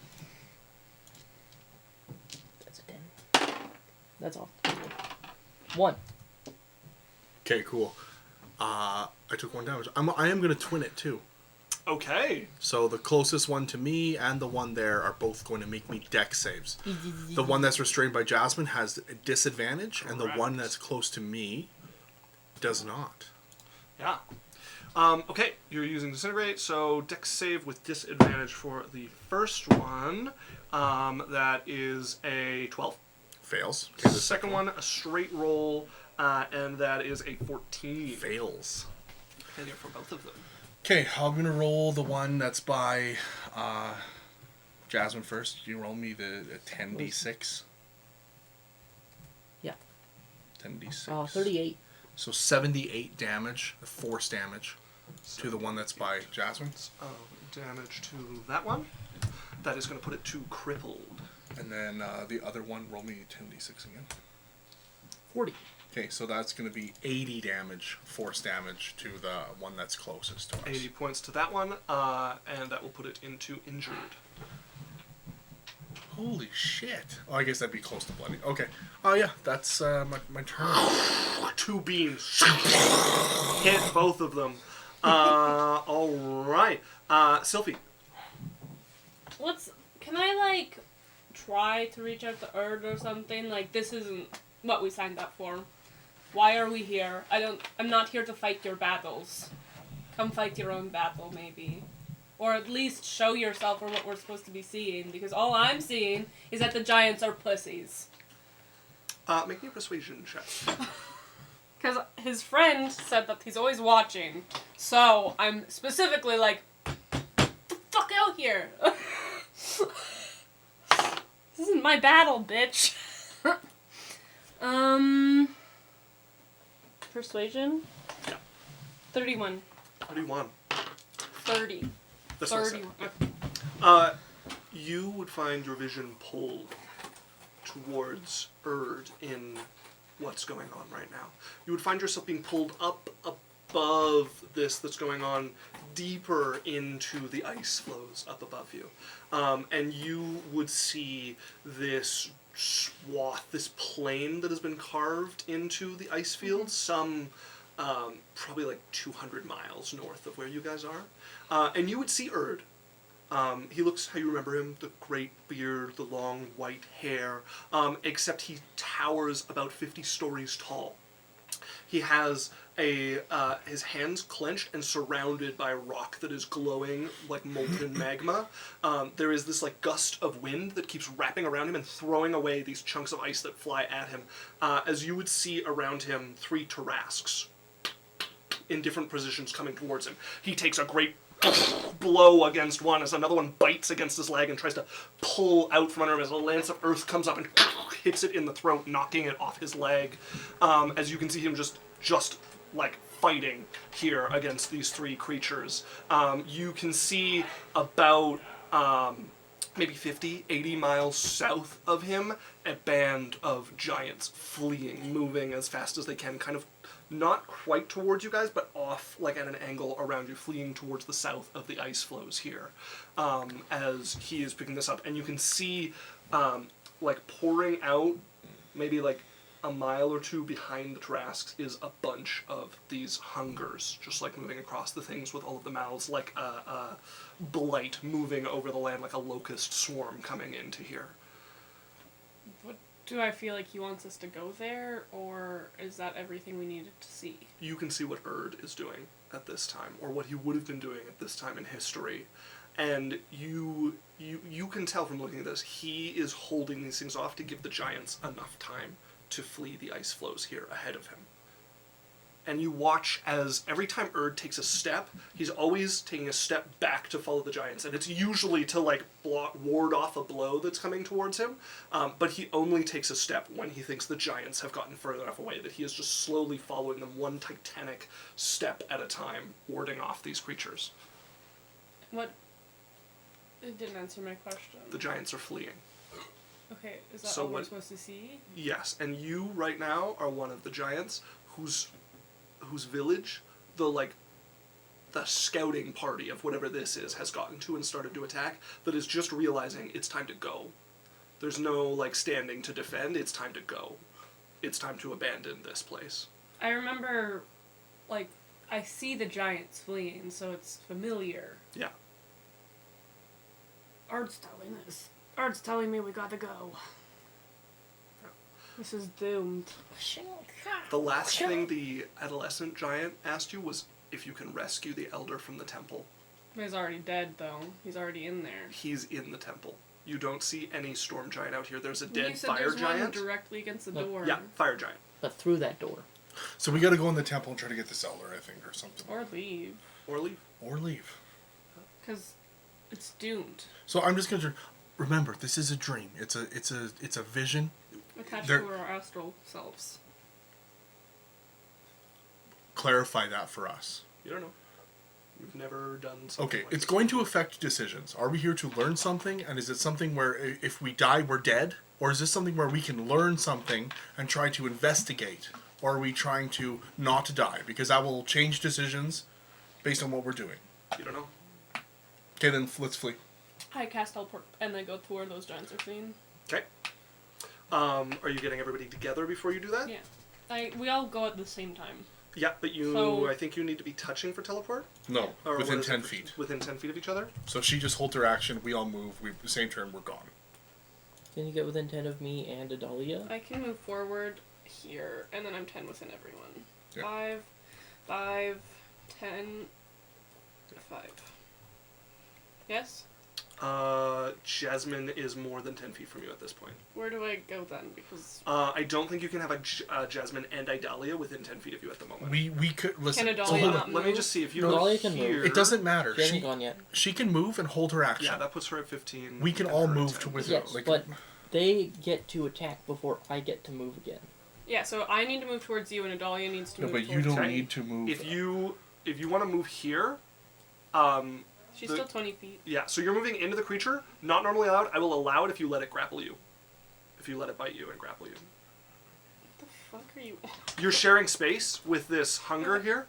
That's a 10. That's all. 1.
Okay, cool. I took 1 damage. I am gonna twin it too.
Okay.
So the closest one to me and the one there are both going to make me dex saves. The one that's restrained by Jasmine has a disadvantage, and the
Correct.
one that's close to me does not.
Yeah. Okay, you're using Disintegrate, so Dex save with disadvantage for the first one. That is a 12.
Fails. Okay,
The second one, a straight roll, and that is a 14.
fails.
Failure for both of them.
Okay, I'm gonna roll the one that's by Jasmine first. You roll me the 10d6.
Yeah.
10d6.
38.
So 78 damage, force damage, to the one that's by Jasmine.
Damage to that one. That is going to put it to crippled.
And then the other one, roll me 10d6 again.
40.
Okay, so that's going to be 80 damage, force damage, to the one that's closest to us.
80 points to that one, and that will put it into injured.
Holy shit. Oh, I guess that'd be close to bloody. Okay. Oh, yeah, that's my turn.
2 beams. Hit both of them. Alright. Sylphie.
Can I, like, try to reach out to Erd or something? Like, this isn't what we signed up for. Why are we here? I'm not here to fight your battles. Come fight your own battle, maybe. Or at least show yourself for what we're supposed to be seeing, because all I'm seeing is that the giants are pussies.
Make me a persuasion check.
Because his friend said that he's always watching, so I'm specifically like, "Get the fuck out here! This isn't my battle, bitch." Persuasion?
Yeah.
31.
31.
30.
That's what I said.
31.
You would find your vision pulled towards Erd in what's going on right now. You would find yourself being pulled up above this that's going on, deeper into the ice flows up above you. And you would see this swath, this plain that has been carved into the ice field, some probably like 200 miles north of where you guys are. And you would see Erd. He looks how you remember him, the great beard, the long white hair, except he towers about 50 stories tall. He has his hands clenched and surrounded by rock that is glowing like molten magma. There is this like gust of wind that keeps wrapping around him and throwing away these chunks of ice that fly at him. As you would see around him, 3 Tarrasques in different positions coming towards him. He takes a great blow against one as another one bites against his leg and tries to pull out from under him as a lance of earth comes up and hits it in the throat, knocking it off his leg. As you can see him just like fighting here against these 3 creatures. You can see about maybe 50, 80 miles south of him, a band of giants fleeing, moving as fast as they can, kind of not quite towards you guys, but off, like at an angle around you, fleeing towards the south of the ice flows here, as he is picking this up. And you can see, like, pouring out, maybe like a mile or 2 behind the Tarrasques is a bunch of these hungers, just like moving across the things with all of the mouths, like a blight moving over the land, like a locust swarm coming into here.
Do I feel like he wants us to go there, or is that everything we needed to see?
You can see what Erd is doing at this time, or what he would have been doing at this time in history. And you can tell from looking at this, he is holding these things off to give the giants enough time to flee the ice flows here ahead of him. And you watch as every time Erd takes a step, he's always taking a step back to follow the giants. And it's usually to like ward off a blow that's coming towards him. But he only takes a step when he thinks the giants have gotten further enough away that he is just slowly following them one titanic step at a time, warding off these creatures.
What It didn't answer my question.
The giants are fleeing.
Okay, is that
So
all we're
what-
supposed to see?
Yes, and you right now are one of the giants whose village the scouting party of whatever this is has gotten to and started to attack, that is just realizing it's time to go. There's no standing to defend, it's time to go. It's time to abandon this place.
I remember, I see the giants fleeing, so it's familiar.
Yeah.
Art's telling us. Art's telling me we gotta go. This is doomed.
The last thing the adolescent giant asked you was if you can rescue the elder from the temple.
He's already dead, though. He's already in there.
He's in the temple. You don't see any storm giant out here. There's a
You
dead
said
fire
there's
giant.
one directly against the
No.
door.
Yeah, fire giant.
But through that door.
So we got to go in the temple and try to get this elder, I think, or something.
Or leave.
Or leave.
Or leave.
Because it's doomed.
So I'm just gonna remember, this is a dream. It's a vision.
Attached
There-
to our astral selves.
Clarify that for us.
You don't know. You've never done something
Okay,
like
it's
this.
going to affect decisions. Are we here to learn something, and is it something where if we die, we're dead? Or is this something where we can learn something and try to investigate? Or are we trying to not die? Because that will change decisions based on what we're doing.
You don't know.
Okay, then let's flee.
I cast teleport and I go to where those giants are fleeing.
Okay. Are you getting everybody together before you do that?
Yeah. We all go at the same time.
Yeah, but
So-
I think you need to be touching for teleport?
No,
Or
within
what is it
10
for-
feet.
Within 10 feet of each other?
So she just holds her action, we all move, the same turn, we're gone.
Can you get within 10 of me and Adalia?
I can move forward here, and then I'm 10 within everyone.
Yeah.
5, 5, 10, 5. Yes?
Jasmine is more than 10 feet from you at this point.
Where do I go then? Because
I don't think you can have a Jasmine and Idalia within 10 feet of you at the moment.
We could, listen.
Can
so
Adalia
hold
not
on.
Let me
move?
just see if you
No,
go
Idalia can move.
here.
It doesn't matter.
She hasn't
She,
gone yet.
she can move and hold her action.
Yeah, that puts her at 15.
We can
and
all
her at
move
10.
to within.
Yes, but they get to attack before I get to move again.
yeah, so I need to move towards you, and Adalia needs to
No,
move
but you
towards
don't
Okay.
need to move.
If you want to move here,
She's
the-
still 20 feet.
yeah, so you're moving into the creature. Not normally allowed. I will allow it if you let it grapple you. If you let it bite you and grapple you.
What the fuck are you?
You're sharing space with this hunger here.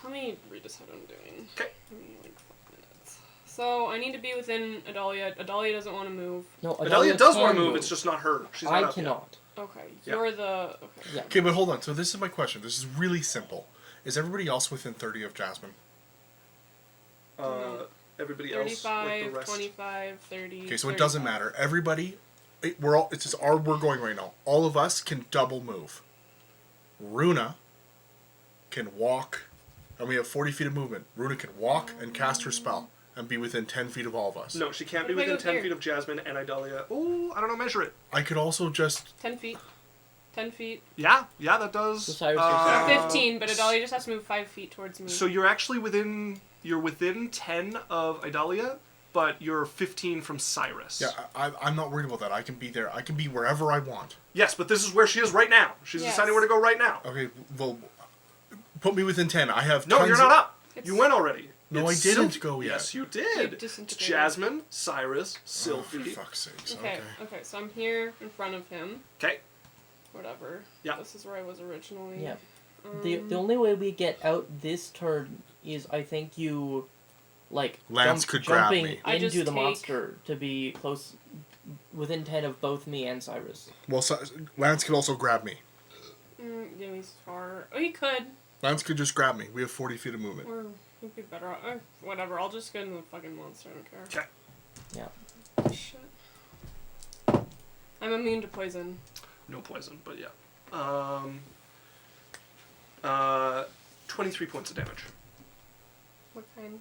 Let me redecide what I'm doing.
Okay.
Give me 5 minutes. So I need to be within Adalia. Adalia doesn't want to move.
No,
Adalia does
can
want to move. It's just not her. She's not
I
up yet.
cannot.
Okay,
Yeah.
you're the... Okay.
Yeah.
Okay, but hold on. So this is my question. This is really simple. Is everybody else within 30 of Jasmine?
Everybody else, like the
35,
rest.
25, 30...
Okay, so it doesn't
35.
matter. Everybody, it's just we're going right now. All of us can double move. Runa can walk, and we have 40 feet of movement. Runa can walk and cast her spell and be within 10 feet of all of us.
No, she can't
What
be
if I
within
go
10
here?
feet of Jasmine and Idalia. Oh, I don't know, measure it.
I could also just
10 feet. 10 feet.
Yeah, that does.
So Cyrus, you're
15, but Adalia just has to move 5 feet towards me.
So you're actually within 10 of Idalia, but you're 15 from Cyrus.
yeah. I'm not worried about that. I can be there. I can be wherever I want.
Yes, but this is where she is right now. She's
Yes.
deciding where to go right now.
Okay, well, put me within 10. I have.
No,
tons
you're not
of-
up. You went already.
No,
It's
I didn't
Sylph-
go yet.
Yes, you
You
did.
disintegrated.
Jasmine, Cyrus,
Oh, for
Sylphie.
fuck's sakes.
Okay, okay, so I'm here in front of him.
Okay.
Whatever.
Yeah.
This is where I was originally.
Yeah. The only way we get out this turn is I think you,
Lance could grab
jumping
me.
I just
into the
take-
monster to be close, within 10 of both me and Cyrus.
Well, Lance could also grab me.
Yeah, he's far. Oh, he could.
Lance could just grab me. We have 40 feet of movement.
Or he'd be better off. Whatever, I'll just get into the fucking monster. I don't care.
Okay.
Yeah.
Shit. I'm immune to poison.
No poison, but yeah. 23 points of damage.
What kind?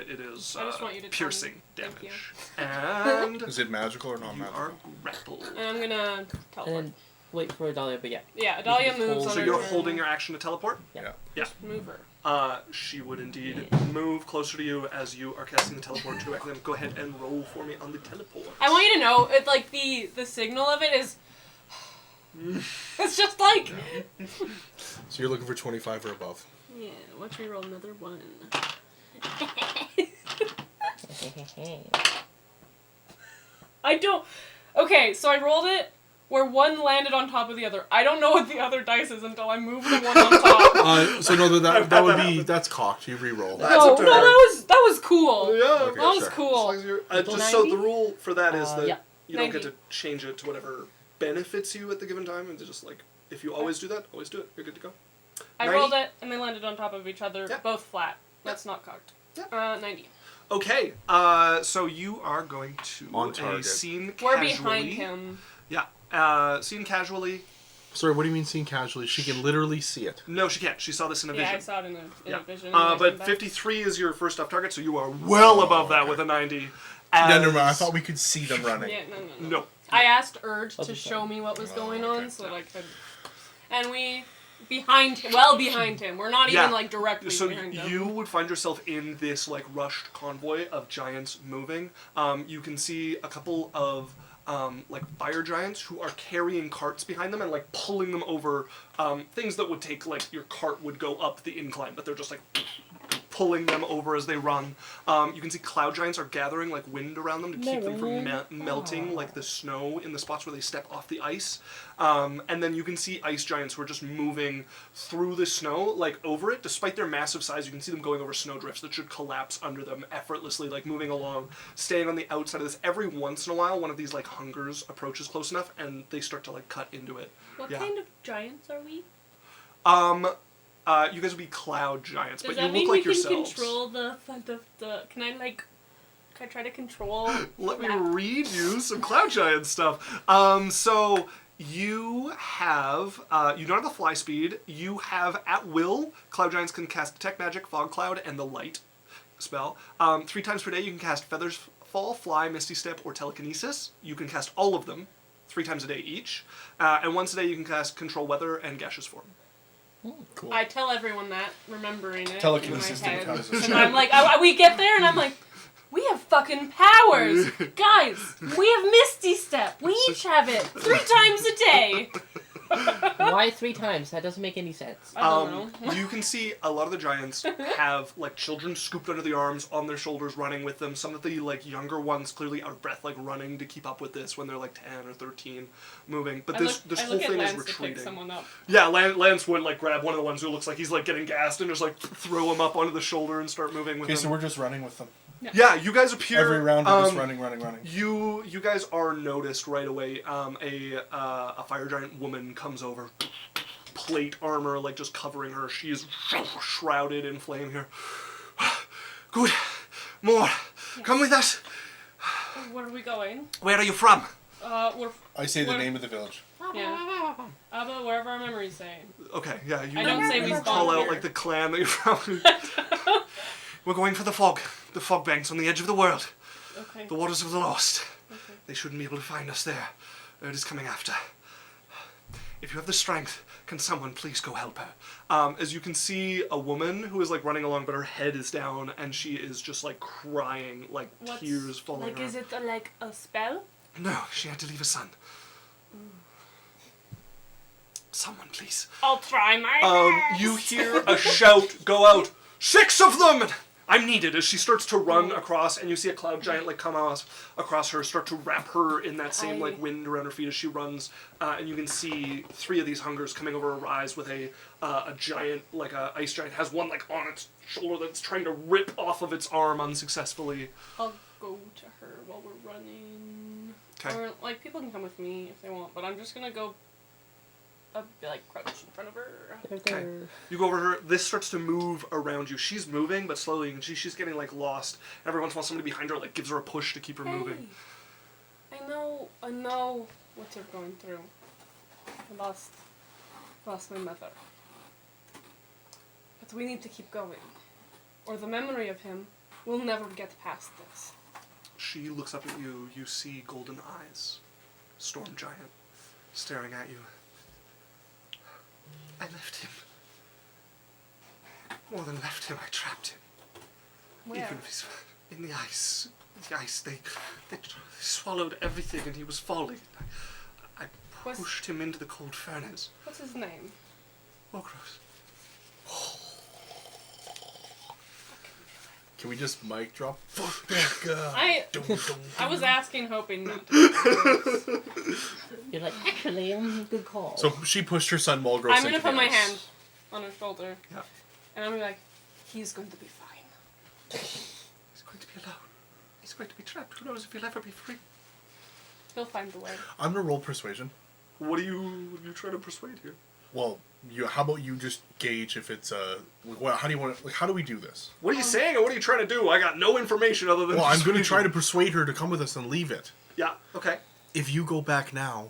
It is
I just want you to tell
piercing
me. Thank
damage. And
Is it magical or not
you
magical?
are grappled.
And I'm gonna
And
teleport.
then wait for Adalia, but yeah.
Yeah, Adalia
You can
moves
hold-
on
So
her
you're
turn.
holding your action to teleport?
Yeah.
Yeah.
Move her.
She would indeed move closer to you as you are casting the teleport to them. Go ahead and roll for me on the teleport.
I want you to know, it's like the signal of it is. It's just like.
So you're looking for 25 or above.
Yeah, watch me roll another one. I don't... Okay, so I rolled it where one landed on top of the other. I don't know what the other dice is until I move the one on top.
So no, that would be... That's cocked. You re-roll.
No, that was cool.
Yeah,
Okay,
that was
sure.
cool.
Just so the rule for that is that
yeah.
you don't get
90.
to change it to whatever benefits you at the given time. It's just like, if you always do that, always do it. You're good to go.
I
90?
rolled it, and they landed on top of each other,
Yep.
both flat. That's not cocked.
Yep.
90.
Okay, so you are going to
On target.
scene
We're
casually.
behind him.
Yeah, scene casually.
Sorry, what do you mean seeing casually? She can literally see it.
No, she can't. She saw this in a
Yeah,
vision.
I saw it in a vision. and I came
But
back.
53 is your first off target, so you are well above that with a 90.
No, never mind. I
As-
thought we could see them running.
Yeah, no.
No.
I asked Urge
Other
to
side.
show me what was going
okay.
on so that I could... And we... behind him. We're not
Yeah.
even like directly
So
behind him.
you would find yourself in this like rushed convoy of giants moving. You can see a couple of like fire giants who are carrying carts behind them and like pulling them over things that would take like your cart would go up the incline, but they're just like pulling them over as they run. You can see cloud giants are gathering like wind around them to keep them from melting like the snow in the spots where they step off the ice. And then you can see ice giants who are just moving through the snow, like over it. Despite their massive size, you can see them going over snow drifts that should collapse under them effortlessly, like moving along, staying on the outside of this. Every once in a while, one of these like hungers approaches close enough, and they start to like cut into it.
What
Yeah.
kind of giants are we?
You guys would be cloud giants,
Does
but you
that
look
mean
like
we can
yourselves.
control the... Can I try to control...
Let me
that?
read you some cloud giant stuff. So you have, you don't have the fly speed. You have at will. Cloud giants can cast detect magic, fog cloud, and the light spell. 3 times per day you can cast feathers fall, fly, misty step, or telekinesis. You can cast all of them 3 times a day each. And once a day you can cast control weather and gaseous form.
Cool.
I tell everyone that, remembering it
Telekinesis
in my
didn't
head.
count as a
And I'm like, we get there, and I'm like, we have fucking powers! Guys, we have Misty Step. We each have it 3 times a day.
Why 3 times? That doesn't make any sense.
I don't know.
You can see a lot of the giants have like children scooped under the arms, on their shoulders, running with them. Some of the like younger ones clearly out of breath, like running to keep up with this when they're like 10 or 13, moving. But this
I
whole
look at
thing is
Lance to pick
retreating.
someone up.
Yeah, Lance would like grab one of the ones who looks like he's like getting gassed and just like throw him up onto the shoulder and start moving with
Okay, so
him.
we're just running with them.
Yeah, you guys appear.
Every round we're just running.
You guys are noticed right away. A fire giant woman comes over, plate armor like just covering her. She is shrouded in flame here. Good, more. Come with us.
Where are we going?
Where are you from?
We're...
I say the
What-
name of the village.
Yeah. But wherever our memories say.
Okay, yeah, you.
I don't say we
you
spawn
call out
here.
like the clan that you're from. We're going for the fog banks on the edge of the world,
Okay.
the waters of the lost.
Okay.
They shouldn't be able to find us there. It is coming after. If you have the strength, can someone please go help her? As you can see, a woman who is like running along, but her head is down, and she is just like crying, like tears falling.
Like,
out.
is it like a spell?
No, she had to leave a son. Someone, please.
I'll try my best.
You hear a shout go out. 6 of them! I'm needed as she starts to run across, and you see a cloud giant like come across her, start to wrap her in that same like wind around her feet as she runs, and you can see 3 of these hungers coming over a rise with a giant, like a ice giant has one like on its shoulder that's trying to rip off of its arm unsuccessfully.
I'll go to her while we're running.
Okay.
Or, like, people can come with me if they want, but I'm just gonna go, like, crouch in front of her.
Okay. You go over to her. This starts to move around you. She's moving, but slowly. And she's getting like lost. Every once in a while, somebody behind her like gives her a push to keep her moving.
I know what you're going through. I lost my mother. But we need to keep going, or the memory of him will never get past this.
She looks up at you. You see golden eyes, storm giant, staring at you. I left him. More than left him, I trapped him.
Where?
Even if he's in the ice. The ice, they swallowed everything and he was falling. I pushed him into the cold furnace.
What's his name?
Wargross.
Can we just mic drop? Fuck that
I
guy.
I was asking, hoping not to.
You're like, actually, good call.
So she pushed her son Mulgross
I'm
into
gonna put
the
my
ice.
hand on her shoulder.
Yeah.
And I'm gonna be like, he's going to be fine.
He's going to be alone. He's going to be trapped. Who knows if he'll ever be free?
He'll find the way.
I'm gonna roll persuasion.
What are you trying to persuade here?
Well, how about you just gauge if it's how do you want? How do we do this?
What are you saying, or what are you trying to do? I got no information other than.
Well, I'm gonna
persuasion.
try to persuade her to come with us and leave it.
Yeah. Okay.
If you go back now,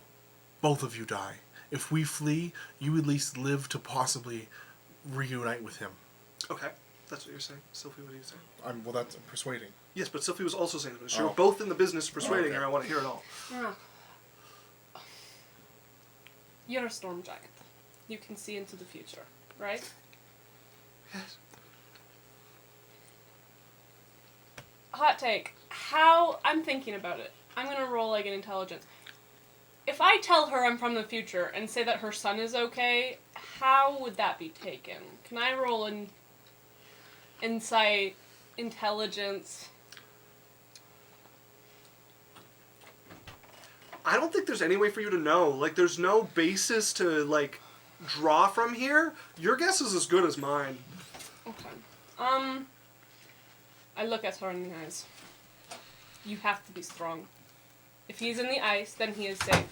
both of you die. If we flee, you at least live to possibly reunite with him.
Okay. That's what you're saying, Sylvie. What are you saying?
Well, that's persuading.
Yes, but Sylvie was also saying this. You're
Oh.
both in the business of persuading
Okay.
her. I want to hear it all.
Ah. You're a storm giant. You can see into the future, right?
Yes.
Hot take. I'm thinking about it. I'm gonna roll like an intelligence. If I tell her I'm from the future and say that her son is okay, how would that be taken? Can I roll an insight, intelligence?
I don't think there's any way for you to know. Like, there's no basis to, like, draw from here. Your guess is as good as mine.
Okay. I look at her in the eyes. You have to be strong. If he's in the ice, then he is safe.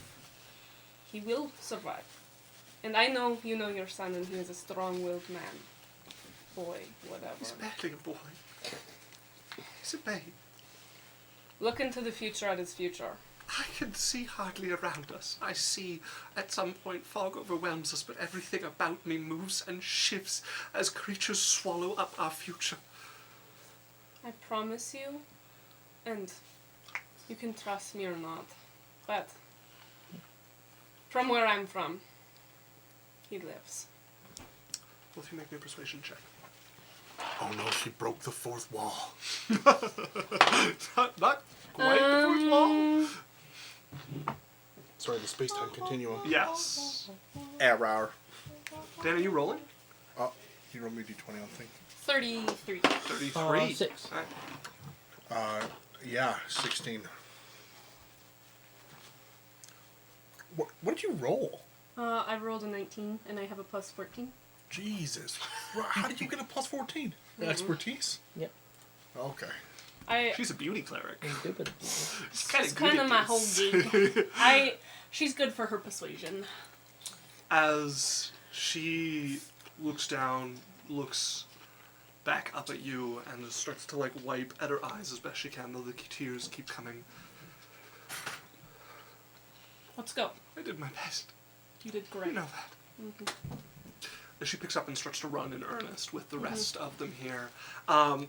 He will survive. And I know you know your son and he is a strong-willed man. Boy, whatever.
He's barely a boy. He's a babe.
Look into the future at his future.
I can see hardly around us. I see at some point fog overwhelms us, but everything about me moves and shifts as creatures swallow up our future.
I promise you, and you can trust me or not, but from where I'm from, he lives.
Will you make me a persuasion check?
Oh no, she broke the fourth wall.
Not quite the fourth wall.
Sorry, the space-time continuum.
Yes.
Error.
Dan, are you rolling?
Oh, you rolled me d20 on thing.
33.
33.
6.
Alright.
Yeah, 16. What did you roll?
I rolled a 19, and I have a plus 14.
Jesus. How did you get a plus 14? Expertise?
Yep.
Okay.
She's a beauty cleric.
Stupid.
She's kind
It's
of
kind of my whole gig. She's good for her persuasion.
As she looks down, looks back up at you, and just starts to like wipe at her eyes as best she can, though the tears keep coming.
Let's go.
I did my best.
You did great.
You know that.
Mm-hmm.
As she picks up and starts to run in earnest with the rest of them here,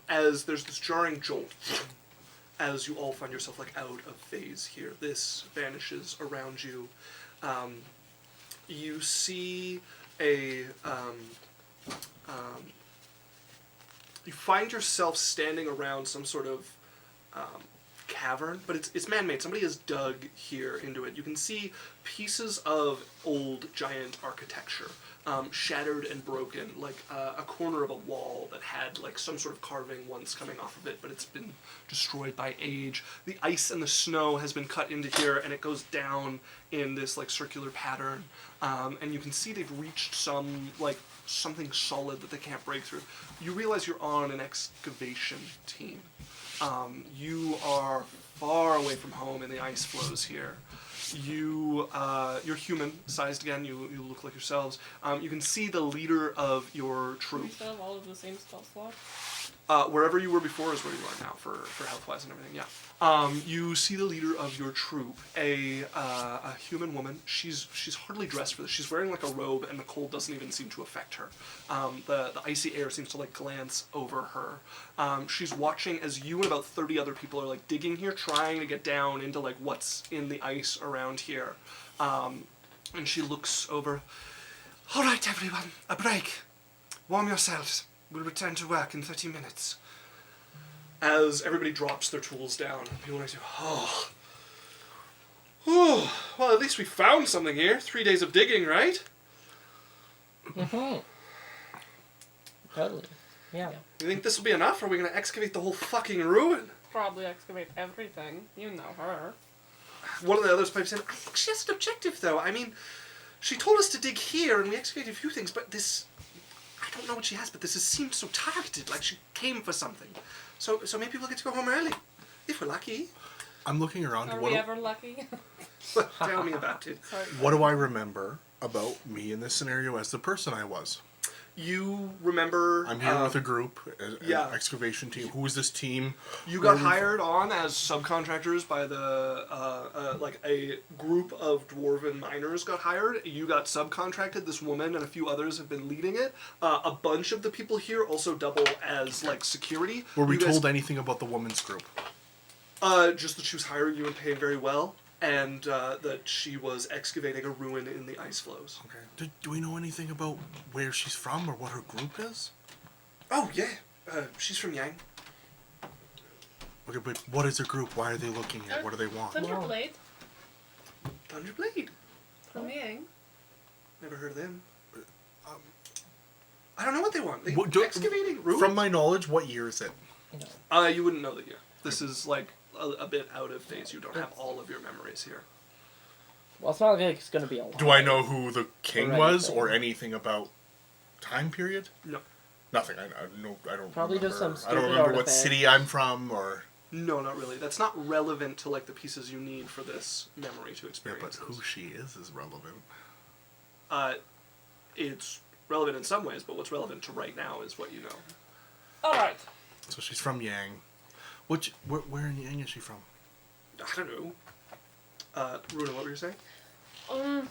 as there's this jarring jolt, as you all find yourself like out of phase here. This vanishes around you. You see a. You find yourself standing around some sort of cavern, but it's man-made. Somebody has dug here into it. You can see pieces of old giant architecture, shattered and broken, like a corner of a wall that had like some sort of carving once coming off of it, but it's been destroyed by age. The ice and the snow has been cut into here, and it goes down in this like circular pattern, and you can see they've reached something solid that they can't break through. You realize you're on an excavation team. You are far away from home, and the ice flows here. You're human-sized again. You look like yourselves. You can see the leader of your
We
troop.
still have all of the same spell slots.
Wherever you were before is where you are now for health-wise and everything. Yeah. You see the leader of your troop, a human woman. She's hardly dressed for this. She's wearing like a robe, and the cold doesn't even seem to affect her. The icy air seems to like glance over her. She's watching as you and about 30 other people are like digging here, trying to get down into like what's in the ice around here. And she looks over. All right, everyone, a break. Warm yourselves. We'll return to work in 30 minutes. As everybody drops their tools down, people are like, oh, well, at least we found something here. 3 days of digging, right?
Mm-hmm. Totally. Yeah.
You think this will be enough, or are we going to excavate the whole fucking ruin?
Probably excavate everything. You know her.
One of the others pipes in, I think she has an objective, though. I mean, she told us to dig here, and we excavated a few things, but this... I don't know what she has, but this has seemed so targeted, like she came for something. So maybe we'll get to go home early, if we're lucky.
I'm looking around.
Are we ever lucky?
Tell me about it.
Sorry.
What do I remember about me in this scenario as the person I was?
You remember...
I'm here with a group, an
yeah.
excavation team. Who is this team?
You got hired on as subcontractors by the, like a group of dwarven miners got hired. You got subcontracted. This woman and a few others have been leading it. A bunch of the people here also double as, like, security.
Were we
You guys-
told anything about the woman's group?
Just that she was hiring you and paying very well, and that she was excavating a ruin in the ice flows.
Okay. Do we know anything about where she's from or what her group is?
Oh, yeah. She's from Yang.
Okay, but what is her group? Why are they looking here? What do they want?
Thunderblade
Thunderblade.
from Yang.
Never heard of them. I don't know what they want. They
What-
excavating ruins?
From my knowledge, what year is it?
You wouldn't know the year. This is like a bit out of phase. You don't have all of your memories here.
Well, it's not like it's going to be a lot.
Do I know who the king
Or
was
anything.
or anything about time period?
No.
Nothing. I don't.
Probably
remember.
just some
I don't
stupid
remember what
artifact.
city I'm from or.
No, not really. That's not relevant to like the pieces you need for this memory to
Yeah,
experience.
but who she is relevant.
It's relevant in some ways, but what's relevant to right now is what you know.
Alright.
So she's from Yang. Where in Yang is she from?
I don't know. Runa, what were you saying?
Um,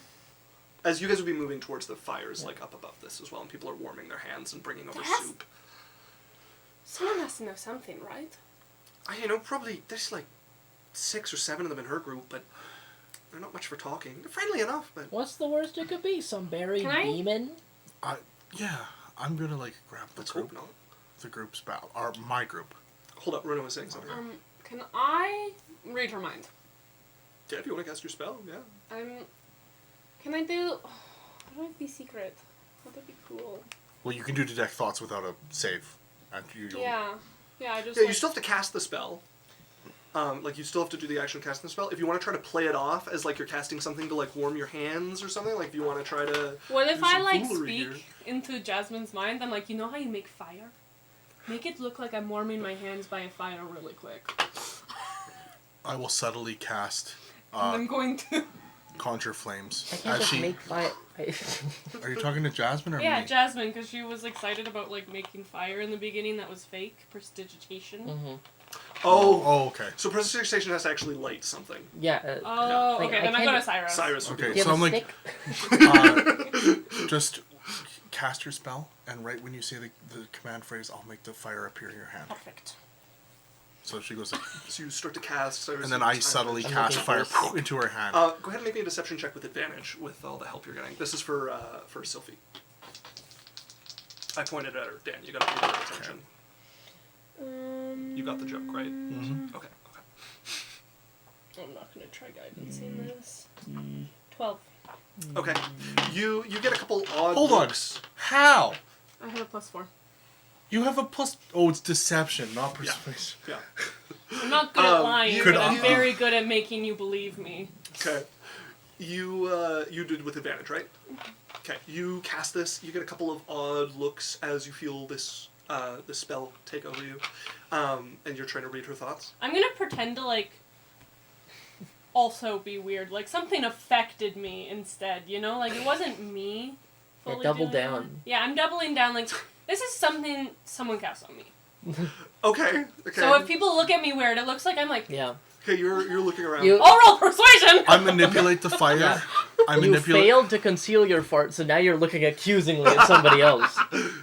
As you guys would be moving towards the fires, like up above this as well, and people are warming their hands and bringing over
Yes.
soup.
someone has to know something, right?
Probably there's like 6 or 7 of them in her group, but they're not much for talking. They're friendly enough, but
What's the worst it could be? Some buried
Can I-
demon?
Yeah, I'm gonna grab the
let's
group.
hope not.
The group's battle, or my group.
Hold up, Runa was saying something.
Can I read her mind?
Yeah, if you want to cast your spell, yeah.
Can I do... How do I be secret? That'd be cool.
Well, you can do detect thoughts without a save. And you'll-
Yeah. Yeah, I just...
Yeah, you still have to cast the spell. You still have to do the action of casting the spell. If you want to try to play it off as, like, you're casting something to, like, warm your hands or something, like, if you want to try to...
What if
do
I,
some
like,
foolery
speak
here.
into Jasmine's mind? I'm like, you know how you make fire? Make it look like I'm warming my hands by a fire really quick.
I will subtly cast
And I'm going to...
Conjure Flames.
I can't
As
just
she...
make fire.
Are you talking to Jasmine or
Yeah,
me?
Jasmine, because she was excited about, like, making fire in the beginning that was fake. Prestidigitation.
Mm-hmm.
Oh, okay.
So Prestidigitation has to actually light something.
Yeah.
Oh,
Like,
okay,
I
then I go
can't-
to Cyrus.
Cyrus would
Okay,
be
Do you
so
have
I'm
a
like,
stick?
just cast your spell, and right when you say the command phrase, I'll make the fire appear in your hand.
Perfect.
So she goes like,
So you start to cast Cyrus.
and then I subtly
I'm
cast
looking
fire
for a stick.
into her hand.
Go ahead and make me a deception check with advantage with all the help you're getting. This is for Sylphie. I pointed at her. Dan, you got to pay more attention. You got the joke, right?
Mm-hmm.
Okay.
I'm not going to try guidance in this. 12.
Okay. You get a couple odd
Hold on.
looks.
How?
I have a +4.
You have a plus. Oh, it's deception, not persuasion.
Yeah.
I'm not good at lying,
you-
but I'm
you-
very good at making you believe me.
Okay. You did with advantage, right? Okay. You cast this. You get a couple of odd looks as you feel this spell take over you, and you're trying to read her thoughts.
I'm going to pretend to, like, also be weird. Like, something affected me instead, you know? Like, it wasn't me fully
double
doing
down.
it. Yeah, I'm doubling down. Like, this is something someone cast on me.
Okay.
So if people look at me weird, it looks like I'm like,
Yeah.
Okay, you're looking around.
You-
I'll roll persuasion!
I manipulate the fire.
Yeah.
I
You
manipulate.
failed to conceal your fart, so now you're looking accusingly at somebody else.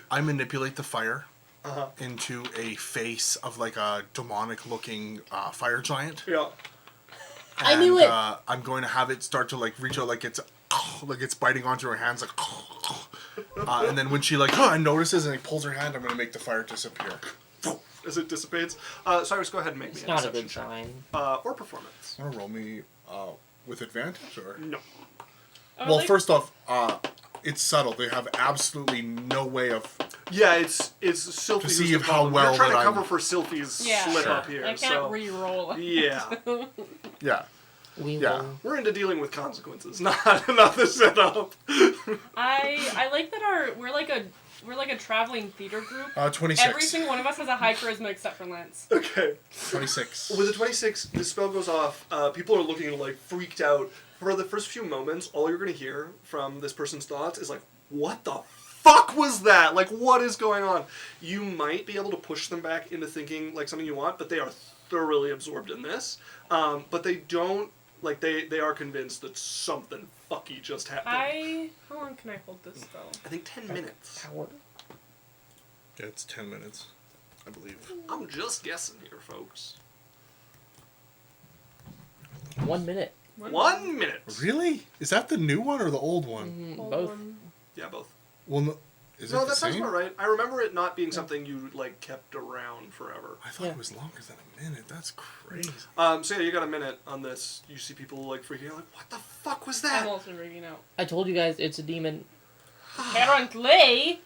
I manipulate the fire
Uh-huh.
into a face of like a demonic-looking fire giant.
Yeah.
I knew it.
I'm going to have it start to like reach out like it's biting onto her hands like. And then when she notices and it pulls her hand, I'm going to make the fire disappear.
As it dissipates. Cyrus, go ahead and make
It's
me
not a
deception
good
check.
sign.
Or performance.
Want to roll me with advantage or?
No.
Oh,
Well,
like-
first off, it's subtle. They have absolutely no way of
Yeah, it's Sylphie.
To see
who's the
if how
problem.
well
You're trying
that
to cover
I'm-
for Sylphie's
Yeah.
slip
Sure.
up here.
I can't
so
re-roll.
yeah,
Yeah.
We
Yeah.
will.
we're into dealing with consequences, not the setup.
I like that we're like a traveling theater group.
26.
Every single one of us has a high charisma except for Lance.
Okay.
26.
With the 26, the spell goes off. People are looking like freaked out. For the first few moments, all you're going to hear from this person's thoughts is like, what the fuck was that? Like, what is going on? You might be able to push them back into thinking like something you want, but they are thoroughly absorbed in this. But they don't, like, they are convinced that something fucky just happened.
How long can I hold this spell?
I think 10 minutes.
Yeah, it's 10 minutes, I believe.
I'm just guessing here, folks.
1 minute.
1 minute.
Really? Is that the new one or the old one?
Hold
Both.
on.
Yeah, both.
Well, no, is
No,
it the
that sounds
same?
about right. I remember it not being something you like kept around forever.
I thought
Yeah.
it was longer than a minute. That's crazy.
So yeah, you got a minute on this. You see people like freaking out, like, what the fuck was that?
I'm also freaking out.
I told you guys it's a demon.
Apparently.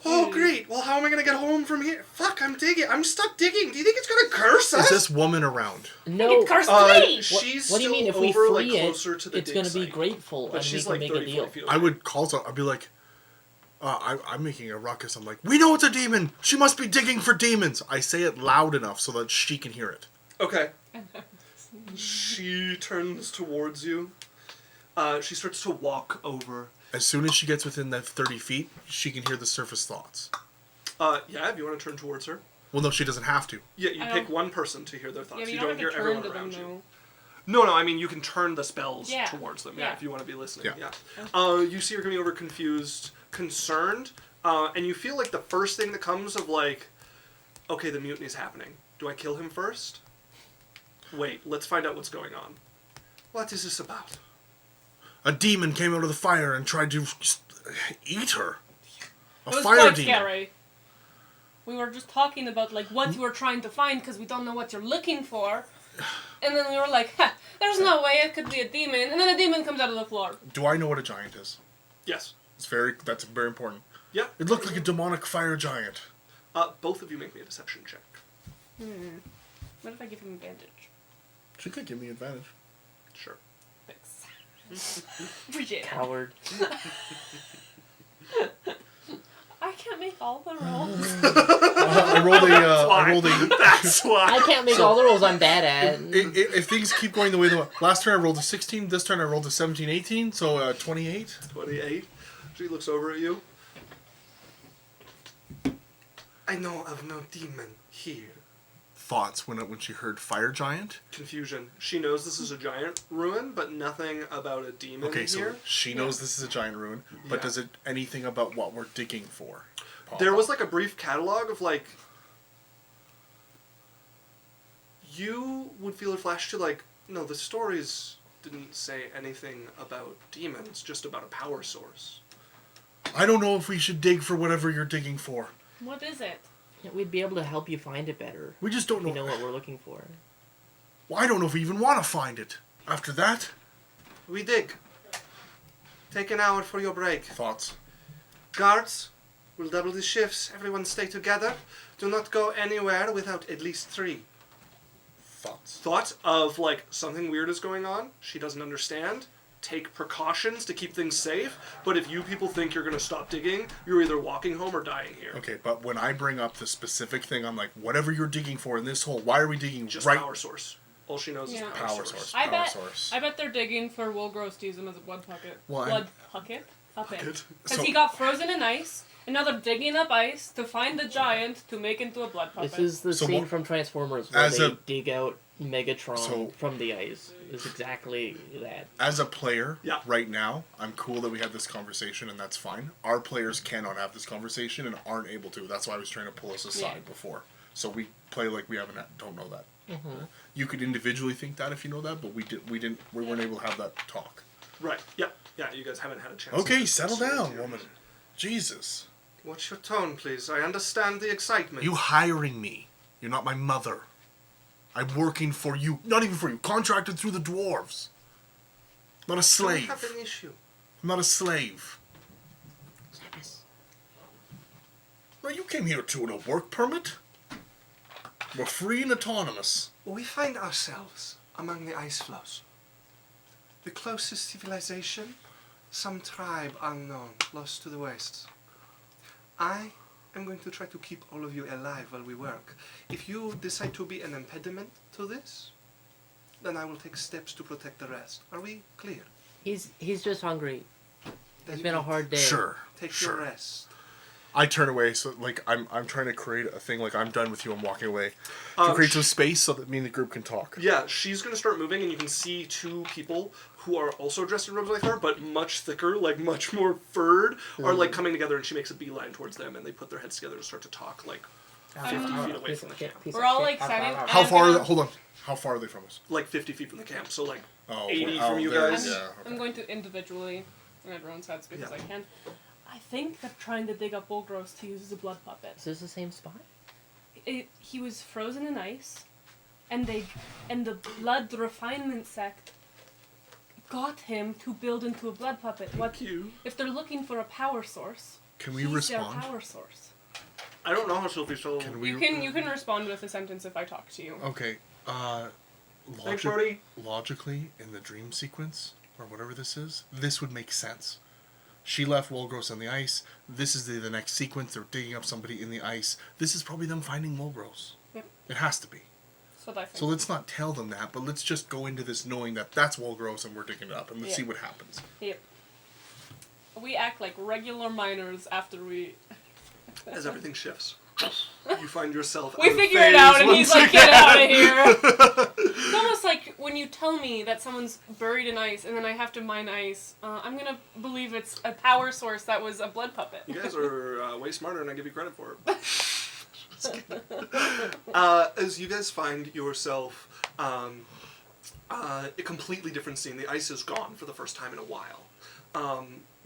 Oh great. Well, how am I gonna get home from here? Fuck, I'm digging. I'm stuck digging. Do you think it's gonna curse us?
Is this woman around?
No.
It cursed me!
She's
What do you mean? If
still
we
over,
free
like,
it,
closer to the
it's
dig
going to be
site.
grateful,
But
and we
she's
can
like
make
30,
a
40
deal.
feet away.
I would call I'd be like, I'm making a ruckus. I'm like, we know it's a demon. She must be digging for demons. I say it loud enough so that she can hear it.
Okay. She turns towards you. She starts to walk over.
As soon as she gets within that 30 feet, she can hear the surface thoughts.
Yeah, if you want to turn towards her.
Well, no, she doesn't have to.
Yeah, you
I
pick
don't-
one person to hear their thoughts.
Yeah, but
you
you
don't
don't
hear
have to turn
everyone
to them,
around you.
though.
No, I mean, you can turn the spells
Yeah.
towards them,
Yeah.
if you want to be listening.
Yeah.
You see her coming over confused, concerned, and you feel like the first thing that comes of like, okay, the mutiny's happening. Do I kill him first? Wait, let's find out what's going on. What is this about?
A demon came out of the fire and tried to eat her. A
It was
fire
quite
demon.
scary. We were just talking about like what you were trying to find because we don't know what you're looking for. And then we were like, there's no way it could be a demon. And then a demon comes out of the floor.
Do I know what a giant is?
Yes.
That's very important.
Yep.
It looked like a demonic fire giant.
Both of you make me a deception check.
What if I give him advantage?
She could give me advantage.
Sure.
Thanks. Appreciate it.
Coward.
I can't make all the rolls.
I rolled a.
That's why.
I can't make all the rolls I'm bad at.
If things keep going the way they went, last turn I rolled a 16. This turn I rolled a 17, 18. So 28.
28. She looks over at you. I know of no demon here.
Thoughts when she heard fire giant.
Confusion. She knows this is a giant ruin, but nothing about a demon
Okay, so
here.
she knows this is a giant ruin, but
Yeah.
does it anything about what we're digging for? Paul?
There was like a brief catalog of like. You would feel a flash to like, no, the stories didn't say anything about demons, just about a power source.
I don't know if we should dig for whatever you're digging for.
What is it?
We'd be able to help you find it better.
We just don't
We
know.
know what we're looking for.
Well, I don't know if we even want to find it. After that,
We dig. Take an hour for your break.
thoughts.
Guards, we'll double the shifts. Everyone stay together. Do not go anywhere without at least 3.
Thoughts.
Thoughts of like something weird is going on. She doesn't understand. Take precautions to keep things safe. But if you people think you're going to stop digging, you're either walking home or dying here.
Okay, but when I bring up the specific thing, I'm like, whatever you're digging for in this hole, why are we digging
Just
right?
power source. All she knows
Yeah.
is power,
Power
source.
source.
I
Power
bet.
source.
I bet they're digging for Wolgross to use him as a blood puppet.
Well,
blood puppet. Puppet.
Good.
Because
So-
he got frozen in ice, and now they're digging up ice to find the giant to make into a blood puppet.
This is the
So
scene
what-
from Transformers where
as
they
a-
dig out Megatron
So-
from the ice. It's exactly that.
As a player,
Yeah.
right now, I'm cool that we had this conversation, and that's fine. Our players cannot have this conversation and aren't able to. That's why I was trying to pull us aside
Yeah.
before. So we play like we don't know that. You could individually think that if you know that, but we weren't able to have that talk.
Right. Yeah. Yeah. You guys haven't had a chance.
Okay,
to
settle
discuss
down,
it.
woman. Jesus.
Watch your tone, please. I understand the excitement.
You hiring me. You're not my mother. I'm working for you. Not even for you. Contracted through the dwarves. Not a
don't
slave.
have an issue.
I'm not a slave. Well, you came here to a work permit? We're free and autonomous.
We find ourselves among the ice floes. The closest civilization, some tribe unknown, lost to the wastes. I am going to try to keep all of you alive while we work. If you decide to be an impediment to this, then I will take steps to protect the rest. Are we clear?
He's just hungry.
Then
It's been a hard day.
Sure.
Take your rest.
I turn away, so like I'm trying to create a thing. Like I'm done with you. I'm walking away to create some space so that me and the group can talk.
Yeah, she's going to start moving, and you can see two people who are also dressed in robes like her, but much thicker, like much more furred, are like coming together, and she makes a beeline towards them, and they put their heads together to start to talk like 50 feet away from the camp.
We're all like standing.
How far? Hold on. How far are they from us?
Like 50 feet from the camp, so like
Oh,
80
oh,
from you
there,
guys.
yeah, okay.
I'm going to individually in everyone's heads because
Yeah.
I can. I think they're trying to dig up Bulgros to use as a blood puppet.
Is this the same spot?
He was frozen in ice, and the blood refinement sect got him to build into a blood puppet. What
you.
if they're looking for a power source?
Can we
he's
respond?
their power source.
I don't know how Sophie's so...
Can we?
You can respond with a sentence if I talk to you.
Okay.
Thanks, Brody.
Logically, in the dream sequence or whatever this is, this would make sense. She left Wolgros on the ice. This is the next sequence. They're digging up somebody in the ice. This is probably them finding Wolgros.
Yep.
It has to be.
That's what I think.
So let's not tell them that, but let's just go into this knowing that that's Wolgros and we're digging it up, and let's see what happens.
Yep. We act like regular miners after we.
As everything shifts. You find yourself
We
out of
figure it
phase
out, and
once
he's like,
again.
"Get out of here!" It's almost like when you tell me that someone's buried in ice, and then I have to mine ice. I'm gonna believe it's a power source that was a blood puppet.
You guys are way smarter than I give you credit for. As you guys find yourself a completely different scene. The ice is gone for the first time in a while.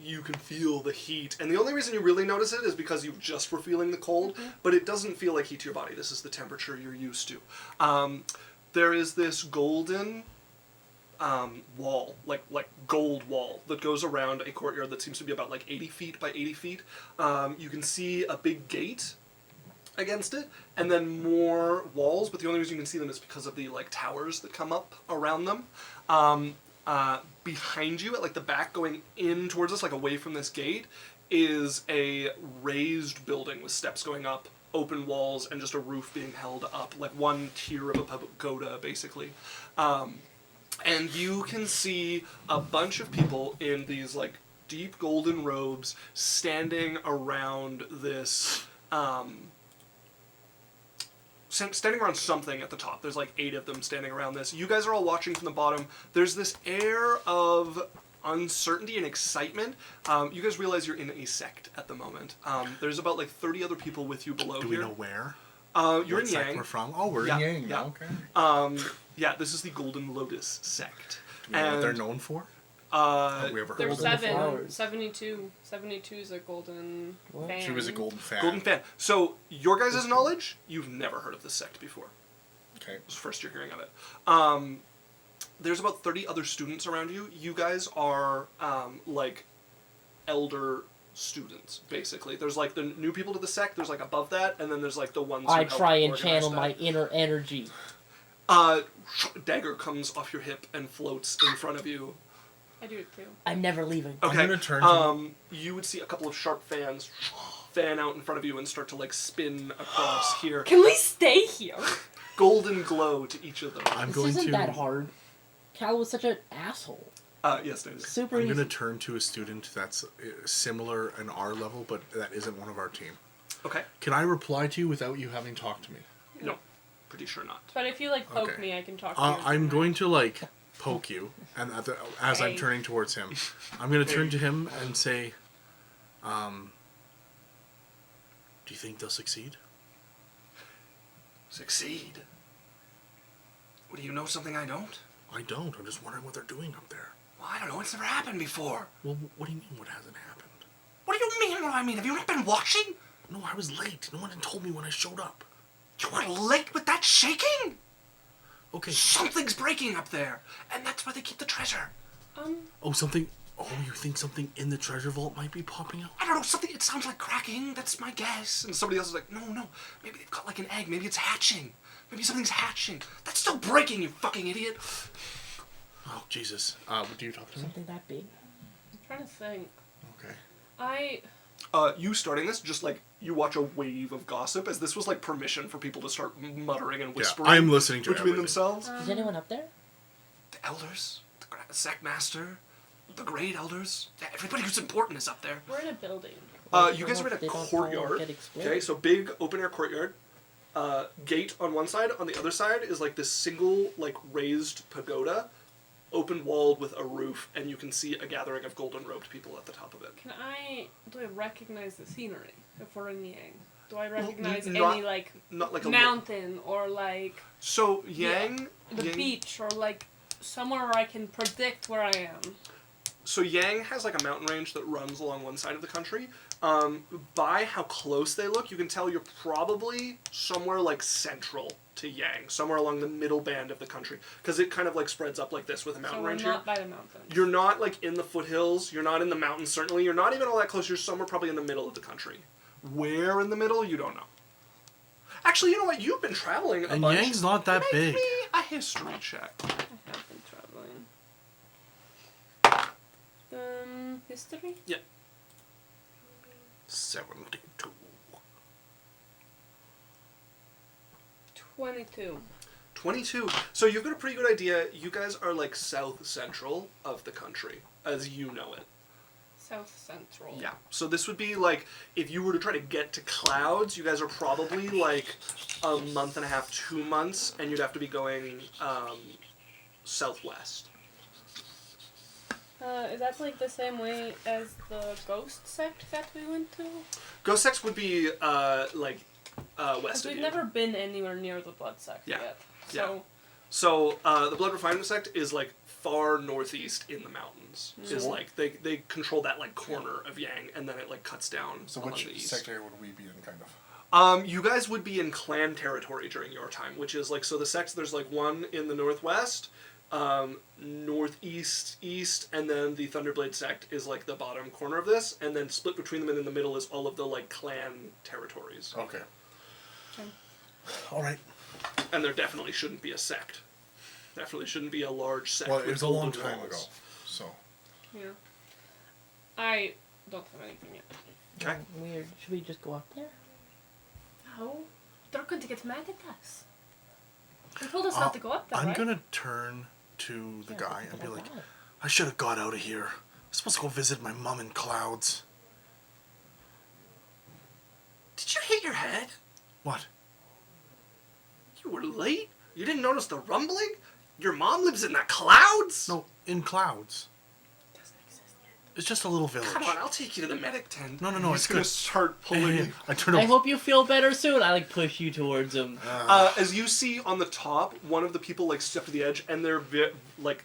You can feel the heat, and the only reason you really notice it is because you just were feeling the cold, but it doesn't feel like heat to your body. This is the temperature you're used to. There is this golden wall, like gold wall, that goes around a courtyard that seems to be about like 80 feet by 80 feet. You can see a big gate against it, and then more walls, but the only reason you can see them is because of the like towers that come up around them. Behind you, at like the back going in towards us, like away from this gate, is a raised building with steps going up, open walls, and just a roof being held up, like one tier of a pagoda, basically. And you can see a bunch of people in these like deep golden robes standing around this standing around something at the top. There's like 8 of them standing around this. You guys are all watching from the bottom. There's this air of uncertainty and excitement. You guys realize you're in a sect at the moment. There's about like 30 other people with you below
Do
here.
we know where?
You're
What
in
sect
Yang.
we're from? Oh, we're
Yeah,
in Yang.
yeah.
Okay.
Yeah, this is the Golden Lotus sect.
Do we know what they're known for?
Uh,
Have we ever heard
There's
of them?
7.
flowers.
72. 72 is a golden
What?
fan.
She was a golden fan.
Golden fan. So, your guys' knowledge, you've never heard of this sect before.
Okay.
It's the first you're hearing of it. There's about 30 other students around you. You guys are, like, elder students, basically. There's, like, the new people to the sect, there's, like, above that, and then there's, like, the ones who
I
helped
try and
organize
channel
that.
my inner energy.
Dagger comes off your hip and floats in front of you.
I do it too.
I'm never leaving.
Okay.
I'm gonna turn to
You would see a couple of sharp fans fan out in front of you and start to, like, spin across here.
Can we stay here?
Golden glow to each of them.
I'm
This
going
isn't
to.
that hard. Cal was such an asshole.
Yes, it is.
Super
I'm
easy.
going to turn to a student that's similar in our level, but that isn't one of our team.
Okay.
Can I reply to you without you having talked to me?
No. Pretty sure not.
But if you like poke
Okay.
me, I can talk to you.
I'm going to like poke you, and as I'm
Hey.
turning towards him, I'm going to turn to him and say, "Do you think they'll succeed?"
Succeed? What, do you know something I don't?
I don't. I'm just wondering what they're doing up there.
Well, I don't know. It's never happened before.
Well, what do you mean? What hasn't happened?
What do you mean? What do I mean? Have you not been watching?
No, I was late. No one had told me when I showed up.
You were late with that shaking?
Okay.
Something's breaking up there, and that's where they keep the treasure.
Oh, something. Oh, you think something in the treasure vault might be popping out?
I don't know, something, it sounds like cracking, that's my guess. And somebody else is like, no, maybe they've got like an egg, maybe it's hatching. Maybe something's hatching. That's still breaking, you fucking idiot.
Oh, Jesus. What do you talk to me?
Something that big?
I'm trying to think.
Okay.
You starting this, just like, you watch a wave of gossip, as this was like permission for people to start muttering and whispering.
I'm listening to
between
everything.
themselves.
Is anyone up there?
The elders, the sect master, the great elders, everybody who's important is up there.
We're in a building.
You guys are in a
They don't all
courtyard.
get exploded.
Okay, so big open air courtyard. Gate on one side. On the other side is like this single like raised pagoda, open walled with a roof, and you can see a gathering of golden robed people at the top of it.
Do I recognize the scenery if we're in Yang? Do I recognize
not-
any like
Not like a
mountain or like
So Yang,
the
Yang
beach or like somewhere where I can predict where I am?
So Yang has like a mountain range that runs along one side of the country. By how close they look, you can tell you're probably somewhere like central to Yang, somewhere along the middle band of the country, because it kind of like spreads up like this with a mountain
So we're
range
not
here.
by the mountains.
You're not like in the foothills. You're not in the mountains. Certainly, you're not even all that close. You're somewhere probably in the middle of the country. Where in the middle, you don't know. Actually, you know what? You've been traveling a
And
bunch.
Yang's not that
Make
big.
me a history check.
I have been traveling. History?
72.
22.
22. So you've got a pretty good idea. You guys are like south central of the country, as you know it.
South Central.
Yeah. So this would be like, if you were to try to get to Clouds, you guys are probably like a month and a half, 2 months, and you'd have to be going southwest.
Is that like the same way as the ghost sect that we went to?
Ghost Sex would be west
Because
of
we've
you.
never been anywhere near the blood sect
Yeah.
yet.
Yeah.
So
So the Blood Refinement Sect is like far northeast in the mountains. Is like they control that like corner of Yang, and then it like cuts down.
So
along
which
the east.
sector would we be in, kind of?
You guys would be in clan territory during your time, which is like, so the sects, there's like one in the northwest, northeast, east, and then the Thunderblade sect is like the bottom corner of this, and then split between them and in the middle is all of the like clan territories.
Okay.
Okay.
All right.
And there definitely shouldn't be a sect. Definitely shouldn't be a large sect.
Well, it
with
was a long
golden
time
walls.
ago, so.
yeah. I don't have anything yet.
Okay.
Weird. Should we just go up there?
No. They're going to get mad at us. They told us not to go up there,
I'm
right?
gonna turn to the
Yeah,
guy
but
and be
I
like,
got it.
I should have got out of here. I'm supposed to go visit my mom in Clouds.
Did you hit your head?
What?
You were late? You didn't notice the rumbling? Your mom lives in the clouds?
No, in Clouds.
Doesn't exist yet.
It's just a little village.
Come on, I'll take you to the medic tent.
No,
He's
it's
gonna
good.
start pulling.
I turn
I
over.
hope you feel better soon. I like push you towards him.
As you see on the top, one of the people like step to the edge, and their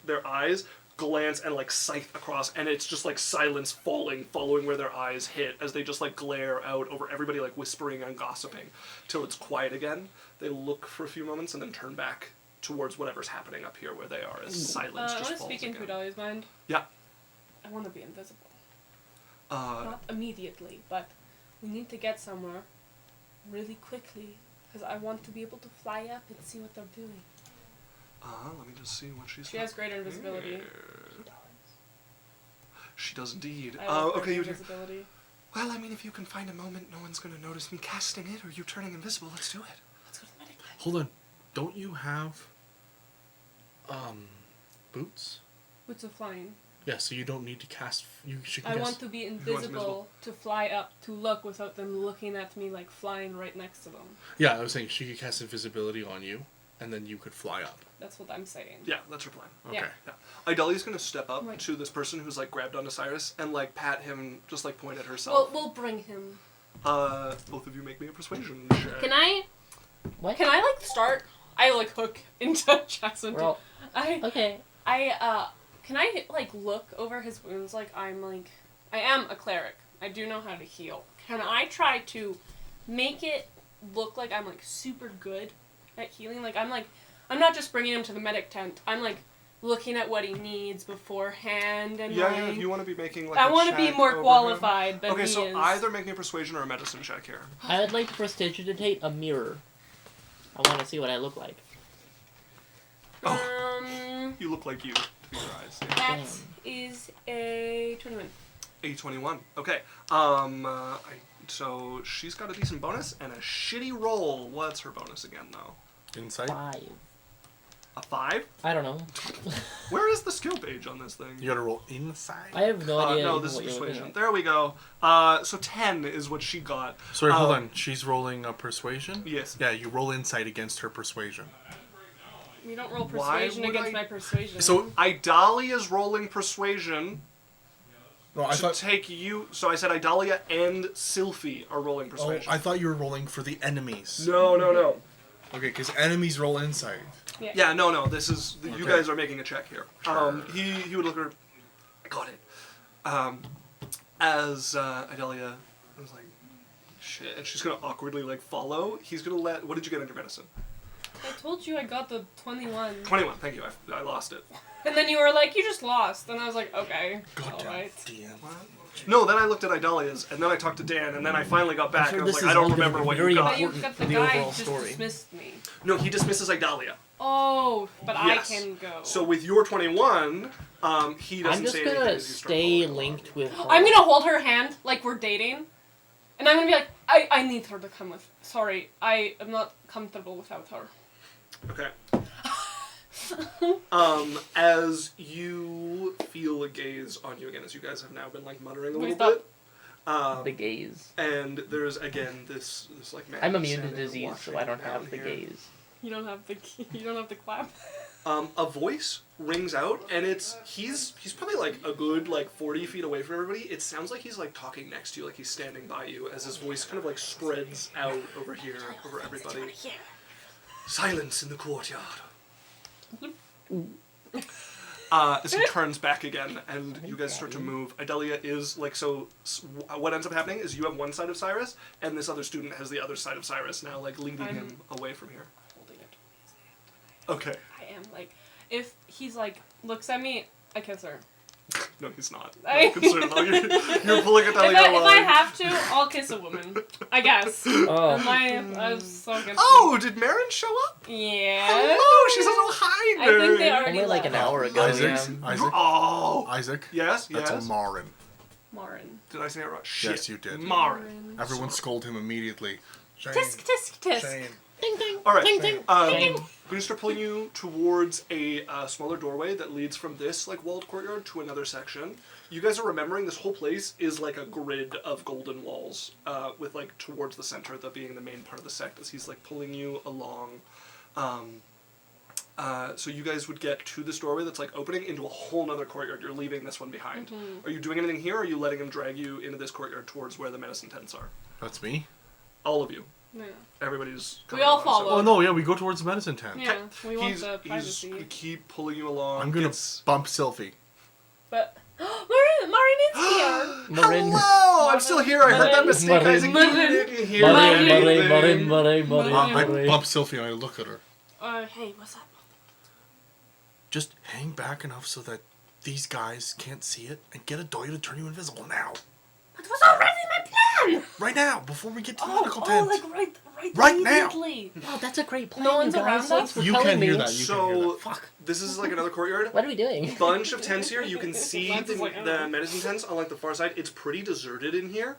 their eyes glance and like scythe across, and it's just like silence falling, following where their eyes hit as they just like glare out over everybody, like whispering and gossiping, till it's quiet again. They look for a few moments and then turn back towards whatever's happening up here where they are, as silence
I
just
want to
falls
speak into
again.
Dahlia's mind.
Yeah.
I want to be invisible.
Uh,
Not immediately, but we need to get somewhere really quickly. Because I want to be able to fly up and see what they're doing.
let me just see what she's.
She has greater invisibility.
She does indeed.
I love
Okay,
greater
you do.
invisibility.
Well, I mean, if you can find a moment, no one's gonna notice me casting it or you turning invisible. Let's do it.
Let's go to the medic tent.
Hold on. Don't you have, boots?
Boots of flying.
Yeah, so you don't need to cast. You should.
I
cast.
want to be
wants
invisible
invisible?
to fly up to look without them looking at me like flying right next to them.
Yeah, I was saying she could cast invisibility on you, and then you could fly up.
That's what I'm saying.
Yeah, that's her plan.
Okay.
Yeah.
Yeah. Idalia's gonna step up
Right.
to this person who's like grabbed onto Cyrus and like pat him, just like point at
Well,
herself.
we'll bring him.
Both of you make me a persuasion check.
Can I?
What?
Can I like start? I like hook into Jackson.
Well,
I
okay.
can I like look over his wounds like I am a cleric. I do know how to heal. Can I try to make it look like I'm like super good at healing? Like I'm not just bringing him to the medic tent. I'm like looking at what he needs beforehand and
Yeah,
like,
yeah. If you want to be making like
I
a
want to be
check
more
over him.
qualified than
Okay,
he
so
is.
either make me a persuasion or a medicine check here.
I'd like to prestidigitate a mirror. I want to see what I look like.
You look like you to your eyes. Yeah.
That is a 21.
A 21. Okay. So she's got a decent bonus and a shitty roll. What's her bonus again, though?
Insight.
5.
A 5?
I don't know.
Where is the skill page on this thing?
You gotta roll inside.
I have no idea.
No,
even
this is
what you're looking
persuasion.
at.
There we go. So 10 is what she got.
Sorry, hold on. She's rolling a persuasion?
Yes.
Yeah, you roll insight against her persuasion.
You don't roll
Why
persuasion
would
against
I-
my persuasion.
So,
Idalia's rolling persuasion
no, I
to
thought.
take you. So I said Idalia and Sylphie are rolling
Oh,
persuasion.
I thought you were rolling for the enemies.
No, no, no.
Okay, because enemies roll insight.
Yeah, no. This is you
Okay.
guys are making a check here. He would look at her. I got it. As Idalia was like, shit, and she's gonna awkwardly like follow. He's gonna let. What did you get under medicine?
I told you I got the 21.
21. Thank you. I lost it.
And then you were like, you just lost. And I was like, okay.
Goddamn
Alright.
DM.
No, then I looked at Idalia's, and then I talked to Dan, and then I finally got back,
sure
and I was
this
like,
is
I don't
all gonna
remember
be
what
very
you got.
But you
important
got
for
the
the
guy
overall
just
story.
dismissed me.
No, he dismisses Idalia.
Oh, but
Yes.
I can go.
So with your 21, he doesn't
I'm just
say anything
gonna
as you start
stay
following
linked with her.
I'm gonna hold her hand like we're dating. And I'm gonna be like, I need her to come with. Sorry, I am not comfortable without her.
along. Okay. As you feel a gaze on you again, as you guys have now been like muttering a
Wait,
little
stop.
bit.
the gaze.
And there's again this like man.
I'm immune to
standing
disease, so I
watching
don't have
down
the
here.
gaze.
You don't have the clap.
A voice rings out, and he's probably like a good like 40 feet away from everybody. It sounds like he's like talking next to you, like he's standing by you, as his voice kind of like spreads out over here, over everybody. Silence in the courtyard. As he turns back again, and you guys start to move. Idalia is like so. What ends up happening is you have one side of Cyrus, and this other student has the other side of Cyrus now, like leading him away from here.
Holding it.
Okay.
I am like, if he's like looks at me, I kiss her.
No, he's not.
I-
I'm concerned though. You're pulling
If
Idalia
I
along.
have to, I'll kiss a woman. I guess.
Oh.
I'm so confused.
Oh, did Marin show up?
Yeah.
Hello, she says, "Oh hi,
I think they
Marin."
already
Only like an
left.
hour ago.
Isaac?
Yeah.
Isaac?
Oh.
Isaac?
Yes,
That's
yes.
Marin.
Marin.
Did I say it right? Shit.
Yes, you did.
Marin.
Everyone scold him immediately. Shane.
Tisk tisk tisk.
Shane.
Ding ding.
All right.
Ding ding.
I'm
Ding.
going to start pulling you towards a smaller doorway that leads from this like walled courtyard to another section. You guys are remembering this whole place is like a grid of golden walls, with like towards the center, that being the main part of the sect. As he's like pulling you along. So you guys would get to this doorway that's like opening into a whole nother courtyard. You're leaving this one behind. Are you doing anything here, or are you letting him drag you into this courtyard towards where the medicine tents are?
That's me?
All of you.
Yeah.
Everybody's.
We
coming
all
along,
follow.
Oh, no, yeah, we go towards the medicine tent.
Yeah, we want
He's
the privacy.
gonna keep pulling you along.
I'm gonna
It's-
bump Sylphie.
But Marin is here.
Marin.
Hello, I'm still here. I heard that
Marin.
mistake,
Marin.
Isaac. You didn't hear
Marin,
anything.
Marin, Marin, Marin,
I
Marin.
bump Sylphie and I look at her.
Hey, what's up?
Just hang back enough so that these guys can't see it and get a doy to turn you invisible now.
That was already my plan.
Right now, before we get to the medical tent.
like right
Right now.
immediately.
Wow, that's a great plan.
No one's
you guys.
around
Thanks
us?
for
You
telling
can
me.
hear that. You can hear
So,
that.
Fuck.
this is like another courtyard.
What are we doing?
Bunch of tents here. You can see
Lance is like,
the medicine tents on like the far side. It's pretty deserted in here,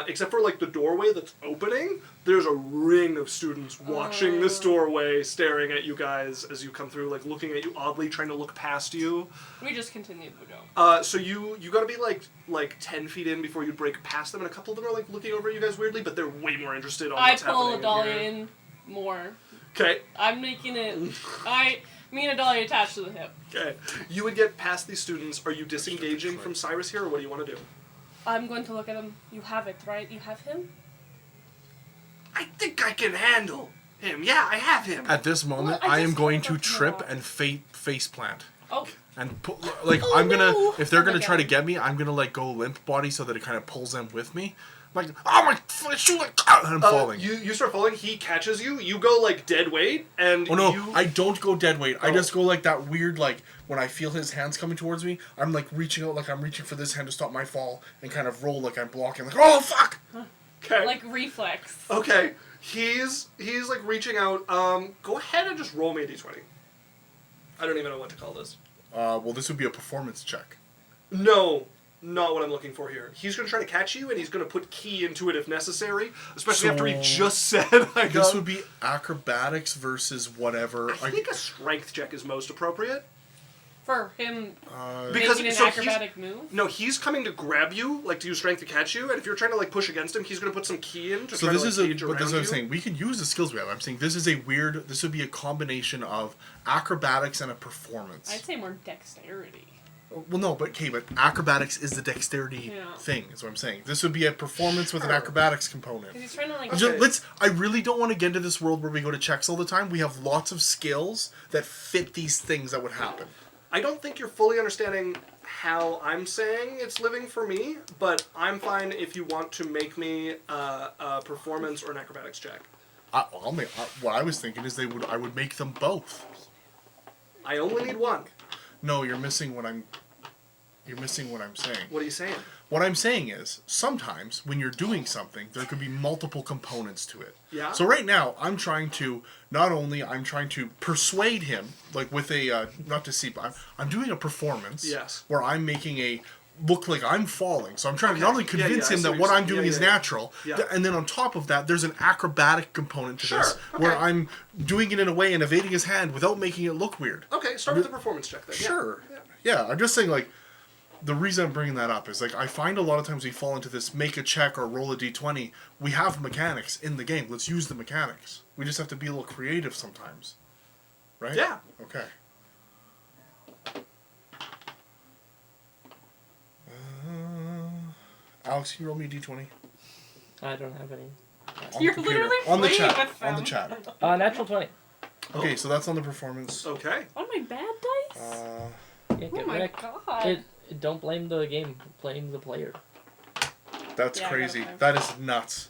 except for like the doorway that's opening. There's a ring of students watching this doorway, staring at you guys as you come through, like looking at you oddly, trying to look past you.
We just continued to go.
So you gotta be like 10 feet in before you break past them, and a couple of them are like looking over at you guys weirdly, but they're way more interested on
I
what's
pull
happening
Adalia
here.
in more.
Okay.
I'm making it. Me and Adalia attached to the hip.
Okay. You would get past these students. Are you disengaging from Cyrus here, or what do you want to do?
I'm going to look at him. You have it, right? You have him?
I think I can handle him. Yeah, I have him.
At this moment,
Well, I
I am
just
going
woke
to
up
trip
now.
and face plant.
Oh,
And like I'm gonna,
no.
if they're
Oh my
gonna try to
God.
get me, I'm gonna like go limp body so that it kind of pulls them with me. I'm like, oh my shoe, like, and I'm falling.
You start falling. He catches you. You go like dead weight, and
Oh no,
you...
I don't go dead weight. I
Oh.
just go like that weird, like, when I feel his hands coming towards me, I'm like reaching out, like I'm reaching for this hand to stop my fall, and kind of roll like I'm blocking, like, oh fuck!
Okay.
Like reflex.
Okay. He's like reaching out. Go ahead and just roll me a d20. I don't even know what to call this.
Well, this would be a performance check.
No, not what I'm looking for here. He's gonna try to catch you, and he's gonna put key into it if necessary. Especially after he
So-
just said I got...
This would be acrobatics versus whatever.
I think a strength check is most appropriate.
For him
Because
making an
so he's-
acrobatic move.
No, he's coming to grab you, like to use strength to catch you, and if you're trying to like push against him, he's gonna put some key in to
So
try
this
to
is
like,
a,
gauge
but
around
this is what I'm
you.
saying. We can use the skills we have. I'm saying this is a weird. This would be a combination of acrobatics and a performance.
I'd say more dexterity.
Well, no, but okay, but acrobatics is the dexterity
Yeah.
thing. Is what I'm saying. This would be a performance with an
Sure.
acrobatics component.
Because he's trying to like...
Okay.
Let's. I really don't want to get into this world where we go to checks all the time. We have lots of skills that fit these things that would happen.
I don't think you're fully understanding how I'm saying it's living for me, but I'm fine if you want to make me a performance or an acrobatics check.
I'll make. What I was thinking is I would make them both.
I only need one.
No, you're missing what I'm. You're missing what I'm saying.
What are you saying?
What I'm saying is, sometimes when you're doing something, there could be multiple components to it.
Yeah?
So right now, I'm trying to, I'm trying to persuade him, like with a, not deceive, I'm doing a performance.
Yes.
Where I'm making a, look like I'm falling. So I'm trying to not only
Yeah, yeah,
convince
I
him
see
that
what
what
you're
I'm
saying.
doing
Yeah,
is
yeah, yeah.
natural.
Yeah.
And then on top of that, there's an acrobatic component to this,
Sure,
where
okay.
I'm doing it in a way and evading his hand without making it look weird.
Okay, start with the performance check then. Yeah.
Sure.
Yeah.
Yeah, I'm just saying, like, the reason I'm bringing that up is, like, I find a lot of times we fall into this make a check or roll a d20. We have mechanics in the game. Let's use the mechanics. We just have to be a little creative sometimes. Right?
Yeah.
Okay. Alex, can you roll me a d20?
I don't have any.
On the
You're
computer.
literally
on the
playing
chat.
with
On the
them.
chat.
Natural 20.
Okay, so that's on the performance.
Okay.
On my bad dice?
Yeah,
Oh
get
my
wrecked.
god.
Don't blame the game, blame the player.
That's
Yeah, I got a
crazy.
5.
That is nuts.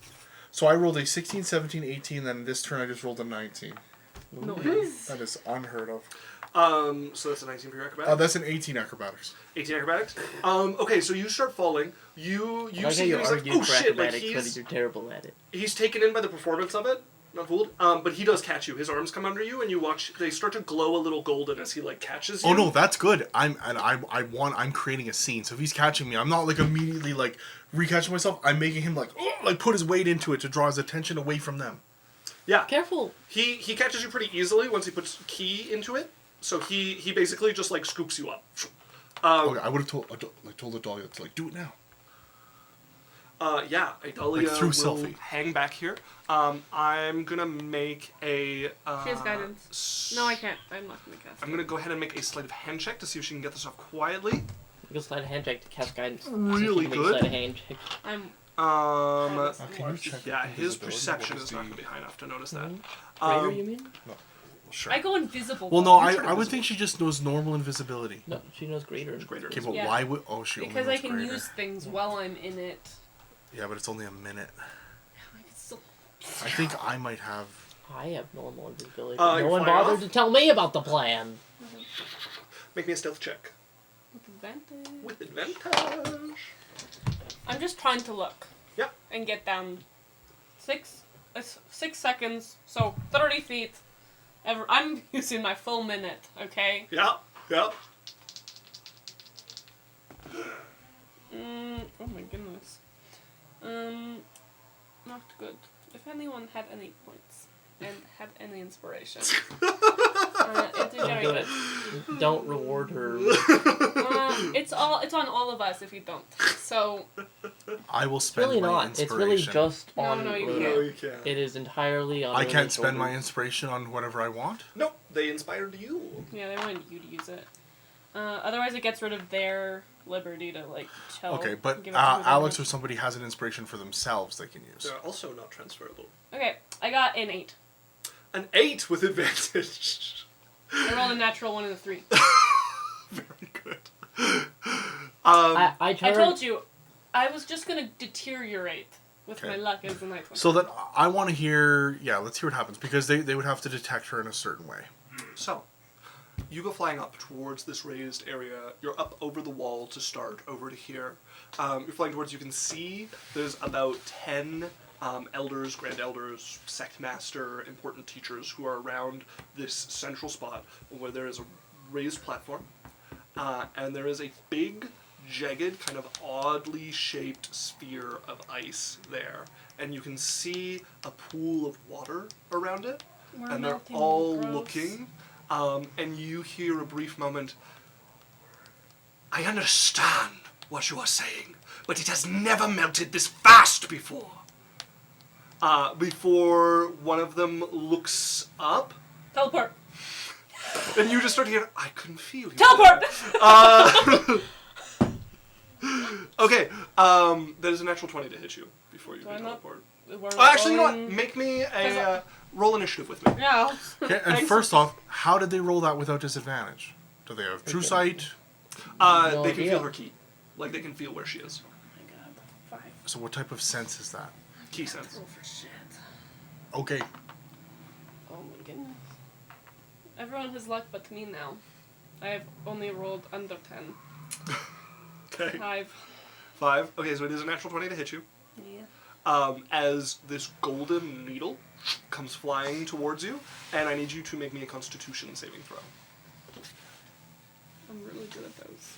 So I rolled a 16, 17, 18, then this turn I just rolled a 19.
Nice.
That is unheard of.
So that's a 19 for your acrobatics.
That's an 18 acrobatics.
18 acrobatics. Okay, so you start falling. You
I like how
see
you
he's like,
argue
oh
for
shit, like
acrobatics, but you're terrible at it.
he's taken in by the performance of it. Not fooled. But he does catch you. His arms come under you, and you watch. They start to glow a little golden as he like catches you.
Oh no, that's good. I'm creating a scene. So if he's catching me, I'm not like immediately like recatching myself. I'm making him like put his weight into it to draw his attention away from them.
Yeah.
Careful!
He catches you pretty easily once he puts key into it. So he basically just like scoops you up.
Okay, I would have told Adalia to like do it now.
Yeah, Idalia
Like through
will
selfie.
hang back here. I'm gonna make a.
She has guidance. No, I can't. I'm not gonna cast.
I'm gonna go ahead and make a sleight of hand check to see if she can get this off quietly.
You can slide a hand check to cast guidance.
Really
so
good.
Slide a hand check.
I'm.
Can you check
Yeah, his
invisibility?
perception
What
is
is
not
the-
gonna be high enough to notice that.
Greater, you mean?
Sure.
I go invisible.
Well, no,
You
I
turn
would
invisible.
think she just knows normal invisibility.
No, she knows greater.
Greater.
Okay, but
Yeah.
why would? Oh, she
Because
only
I
knows
can
greater.
use things while I'm in it.
Yeah, but it's only a minute.
I can still.
I think I might have.
I have normal invisibility.
You
No one
fly
bothered
off?
to tell me about the plan.
Make me a stealth check
With advantage.
with advantage.
I'm just trying to look.
Yep.
And get down 6 seconds, so 30 feet. I'm using my full minute, okay?
Yeah. Yeah.
Oh my goodness. Not good. If anyone had any points and had any inspiration. It degenerated.
Don't reward her.
It's on all of us if you don't. So
I will spend
Really
my
not. It's
inspiration.
really just
No,
on
no, you
Luna.
can't.
No, you can't.
It is entirely on
I
Luna's
can't spend my
shoulders.
inspiration on whatever I want.
Nope. They inspired you.
yeah, they wanted you to use it. Otherwise, it gets rid of their liberty to like chill.
Okay, but
and give it to who they
Alex or
want.
somebody has an inspiration for themselves they can use.
They're also not transferable.
Okay, I got an 8.
An 8 with advantage.
I rolled a natural 1 and a 3.
Very good.
I
I
turned.
told you, I was just gonna deteriorate. With
Okay.
my luck as a night one.
So then I want to hear. Yeah, let's hear what happens because they would have to detect her in a certain way.
So, you go flying up towards this raised area. You're up over the wall to start, over to here. You're flying towards, you can see there's about 10 elders, grand elders, sect master, important teachers who are around this central spot where there is a raised platform. And there is a big, jagged, kind of oddly shaped sphere of ice there. And you can see a pool of water around it.
We're
And they're
melting,
all
gross.
looking. And you hear a brief moment. I understand what you are saying, but it has never melted this fast before. Before one of them looks up,
Teleport.
and you just start to hear, I can feel you.
Teleport!
Okay, that is a natural 20 to hit you before you
Do I
can
not-
teleport.
We're
Oh, actually, you know what?
going-
Make me a roll initiative with me.
Yeah.
Okay, and
Thanks.
first off, how did they roll that without disadvantage? Do they have true sight?
No
They can
idea.
feel her key. Like, they can feel where she is.
Oh my god. 5.
So what type of sense is that?
Key sense.
Roll for shit.
Okay.
Oh my goodness. Everyone has luck but me now. I have only rolled under 10.
Okay.
5.
5. Okay, so it is a natural 20 to hit you.
Yeah.
As this golden needle comes flying towards you, and I need you to make me a Constitution saving throw.
I'm really good at those.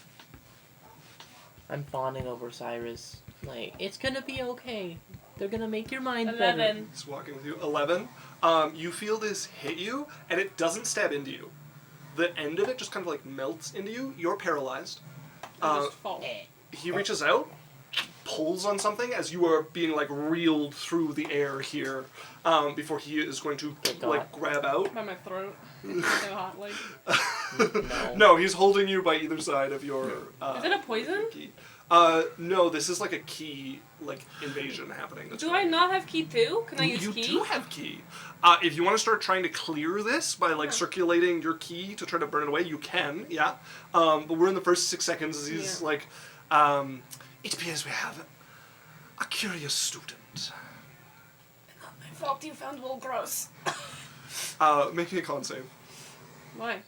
I'm fawning over Cyrus. Like, it's gonna be okay. They're gonna make your mind better.
11.
He's walking with you. 11. You feel this hit you, and it doesn't stab into you. The end of it just kind of like melts into you. You're paralyzed.
I just fall.
He reaches out, pulls on something as you are being like reeled through the air here, before he is going to
Good
like
God.
grab out.
By my throat. So hot, like.
No.
No, he's holding you by either side of your.
Is it a poison?
Key. No, this is like a key like invasion happening. That's
Do
going
I not have key too? Can I use
you
key?
do have key. If you want to start trying to clear this by like circulating your key to try to burn it away, you can, yeah. But we're in the first 6 seconds as he's
Yeah.
like, it appears we have a curious student.
I thought you found Will gross.
Making a con save
Why?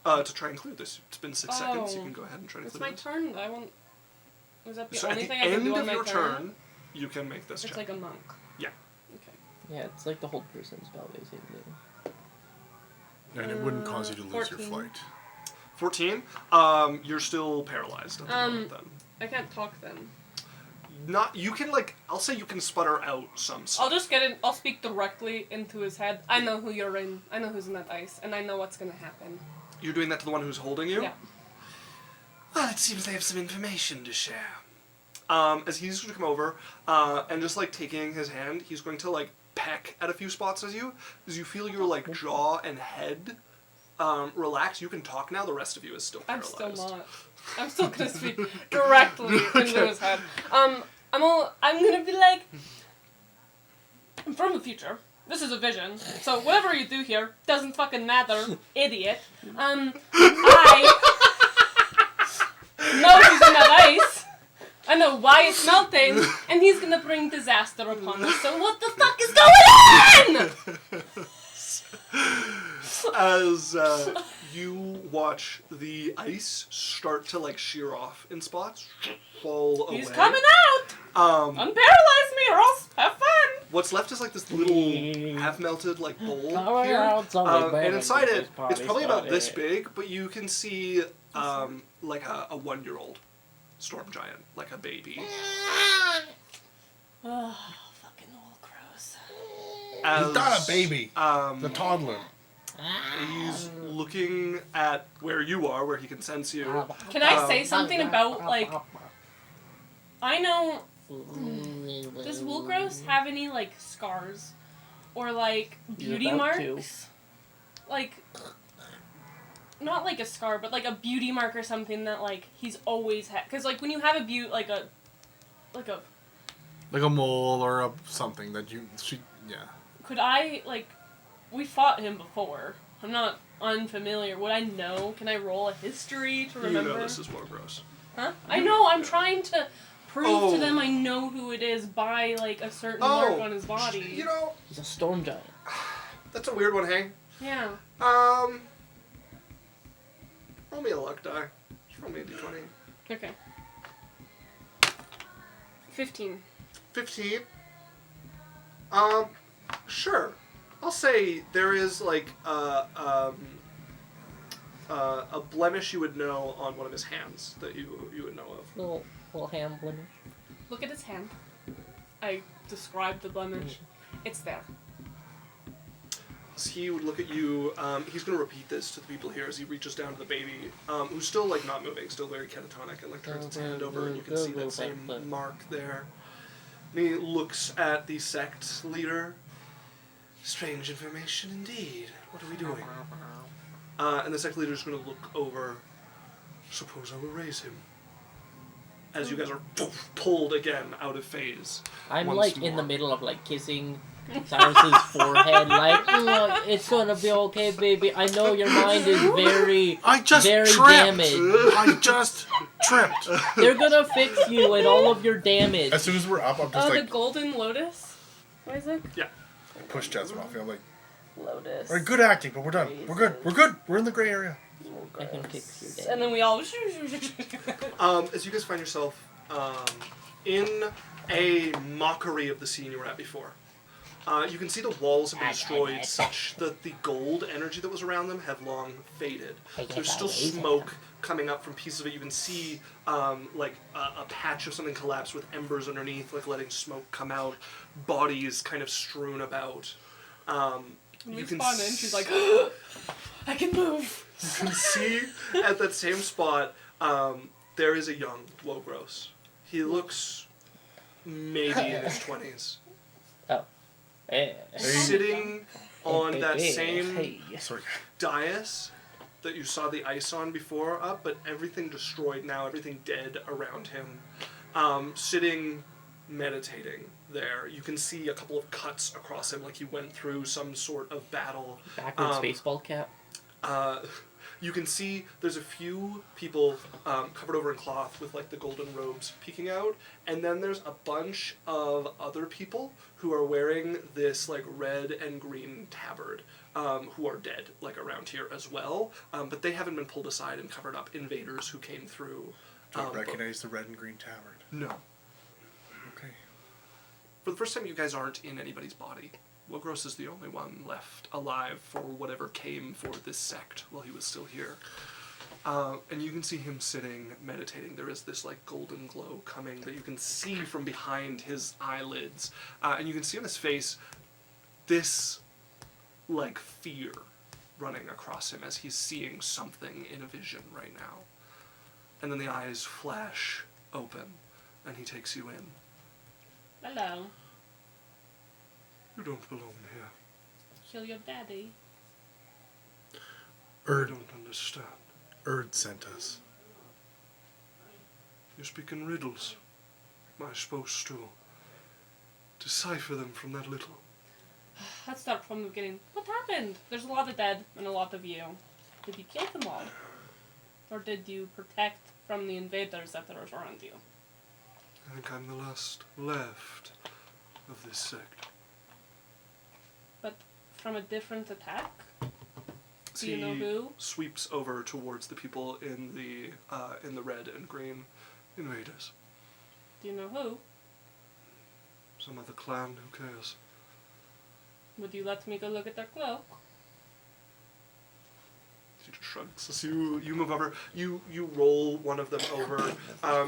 to try and clear this. It's been 6 seconds. You
Oh.
can go ahead and try to
It's
clear
my
this.
turn. I won't. Was that the
So at
only
the
thing I can
end
do on
of
my
your
turn?
turn, you can make this
It's
check.
like a monk.
Yeah.
Okay.
Yeah, it's like the hold person spell, basically.
And it wouldn't cause you to lose your
14.
flight.
14. You're still paralyzed at the moment then.
I can't talk then.
Not you can like I'll say you can sputter out some stuff.
I'll just get it. I'll speak directly into his head. I know who you're in. I know who's in that ice, and I know what's gonna happen.
You're doing that to the one who's holding you?
Yeah.
Well, it seems they have some information to share. As he's going to come over, and just like taking his hand, he's going to like peck at a few spots as you feel your like jaw and head relax. You can talk now. The rest of you is still
I'm
paralyzed.
still not. I'm still gonna speak directly into his head. I'm gonna be like, I'm from the future. This is a vision. So whatever you do here doesn't fucking matter, idiot. I know he's in that ice. I know why it's melting, and he's gonna bring disaster upon us. So what the fuck is going on?
As you watch the ice start to like shear off in spots, fall away.
He's coming out. Unparalyze me, or else have fun.
What's left is like this little half-melted like bowl
Power
here,
outside
and inside it,
this
it's probably about this
party
big, but you can see like a 1-year-old storm giant, like a baby.
Oh, fucking old crows.
As,
He's not a baby.
Um,
The toddler.
he's looking at where you are, where he can sense you.
Can I say something about, like, I know, does Woolgross have any, like, scars? Or, like, beauty
about
marks? Like, not like a scar, but like a beauty mark or something that, like, he's always had. Because, like, when you have a like a
Like a mole or a something that yeah.
could I, like, we fought him before. I'm not unfamiliar. Would I know? Can I roll a history to remember?
You know this is more gross.
Huh? I know, I'm trying to prove to them I know who it is by, like, a certain mark on his body.
You know,
He's a storm giant.
that's a weird one, hey?
Yeah.
Roll me a luck die. Just roll me a d20.
Okay. 15.
15. Sure. I'll say there is, like, a blemish you would know on one of his hands that you would know of.
Little hand blemish.
Look at his hand. I described the blemish. It's there.
So he would look at you. He's going to repeat this to the people here as he reaches down to the baby, who's still, like, not moving, still very catatonic, and, like, turns its hand over, and you can see that same mark there. And he looks at the sect leader. Strange information indeed. What are we doing? And the sect leader's going to look over. Suppose I will raise him. As you guys are pulled again out of phase.
I'm
once
like in
more.
the middle of like kissing Cyrus's forehead, like, it's gonna be okay, baby. I know your mind is very,
I just
very
tripped.
damaged.
I just tripped.
They're gonna fix you and all of your damage.
As soon as we're up, I'm just
Oh, the
like,
golden lotus? Isaac?
Yeah.
push Jasmine off. I'm like,
Lotus.
all right, good acting, but we're done. We're good. We're good. We're in the gray area.
I can fix your damage.
And then we all...
As you guys find yourself in a mockery of the scene you were at before. You can see the walls have been destroyed such that the gold energy that was around them have long faded. So there's still smoke coming up from pieces of it. You can see like a patch of something collapse with embers underneath, like letting smoke come out. Bodies kind of strewn about.
When we
You can
spawn in, she's like, I can move.
You can see at that same spot, there is a young Logros. He looks maybe in his 20s. Sitting on that same
Sorry.
dais that you saw the ice on before up, but everything destroyed now, everything dead around him. Sitting, meditating there. You can see a couple of cuts across him, like he went through some sort of battle.
Backwards baseball cap.
You can see there's a few people covered over in cloth with like the golden robes peeking out, and then there's a bunch of other people who are wearing this like red and green tabard, who are dead like around here as well, but they haven't been pulled aside and covered up. Invaders who came through.
Do I recognize the red and green tabard?
No.
Okay.
For the first time, you guys aren't in anybody's body. Logros is the only one left alive for whatever came for this sect while he was still here. And you can see him sitting, meditating. There is this like golden glow coming that you can see from behind his eyelids. And you can see on his face this like fear running across him as he's seeing something in a vision right now. And then the eyes flash open and he takes you in.
Hello.
You don't belong here.
Kill your daddy.
I
Erd
don't understand.
sent us.
You speak in riddles. Am I supposed to decipher them from that little?
Let's start from the beginning. What happened? There's a lot of dead and a lot of you. Did you kill them all? Or did you protect from the invaders that are around you?
I think I'm the last left of this sect.
But from a different attack? Do you
He
know who?
sweeps over towards the people in the red and green.
Invaders.
Do you know who?
Some other clan, who cares?
Would you let me go look at their cloak?
He just shrugs. So you move over. You roll one of them over.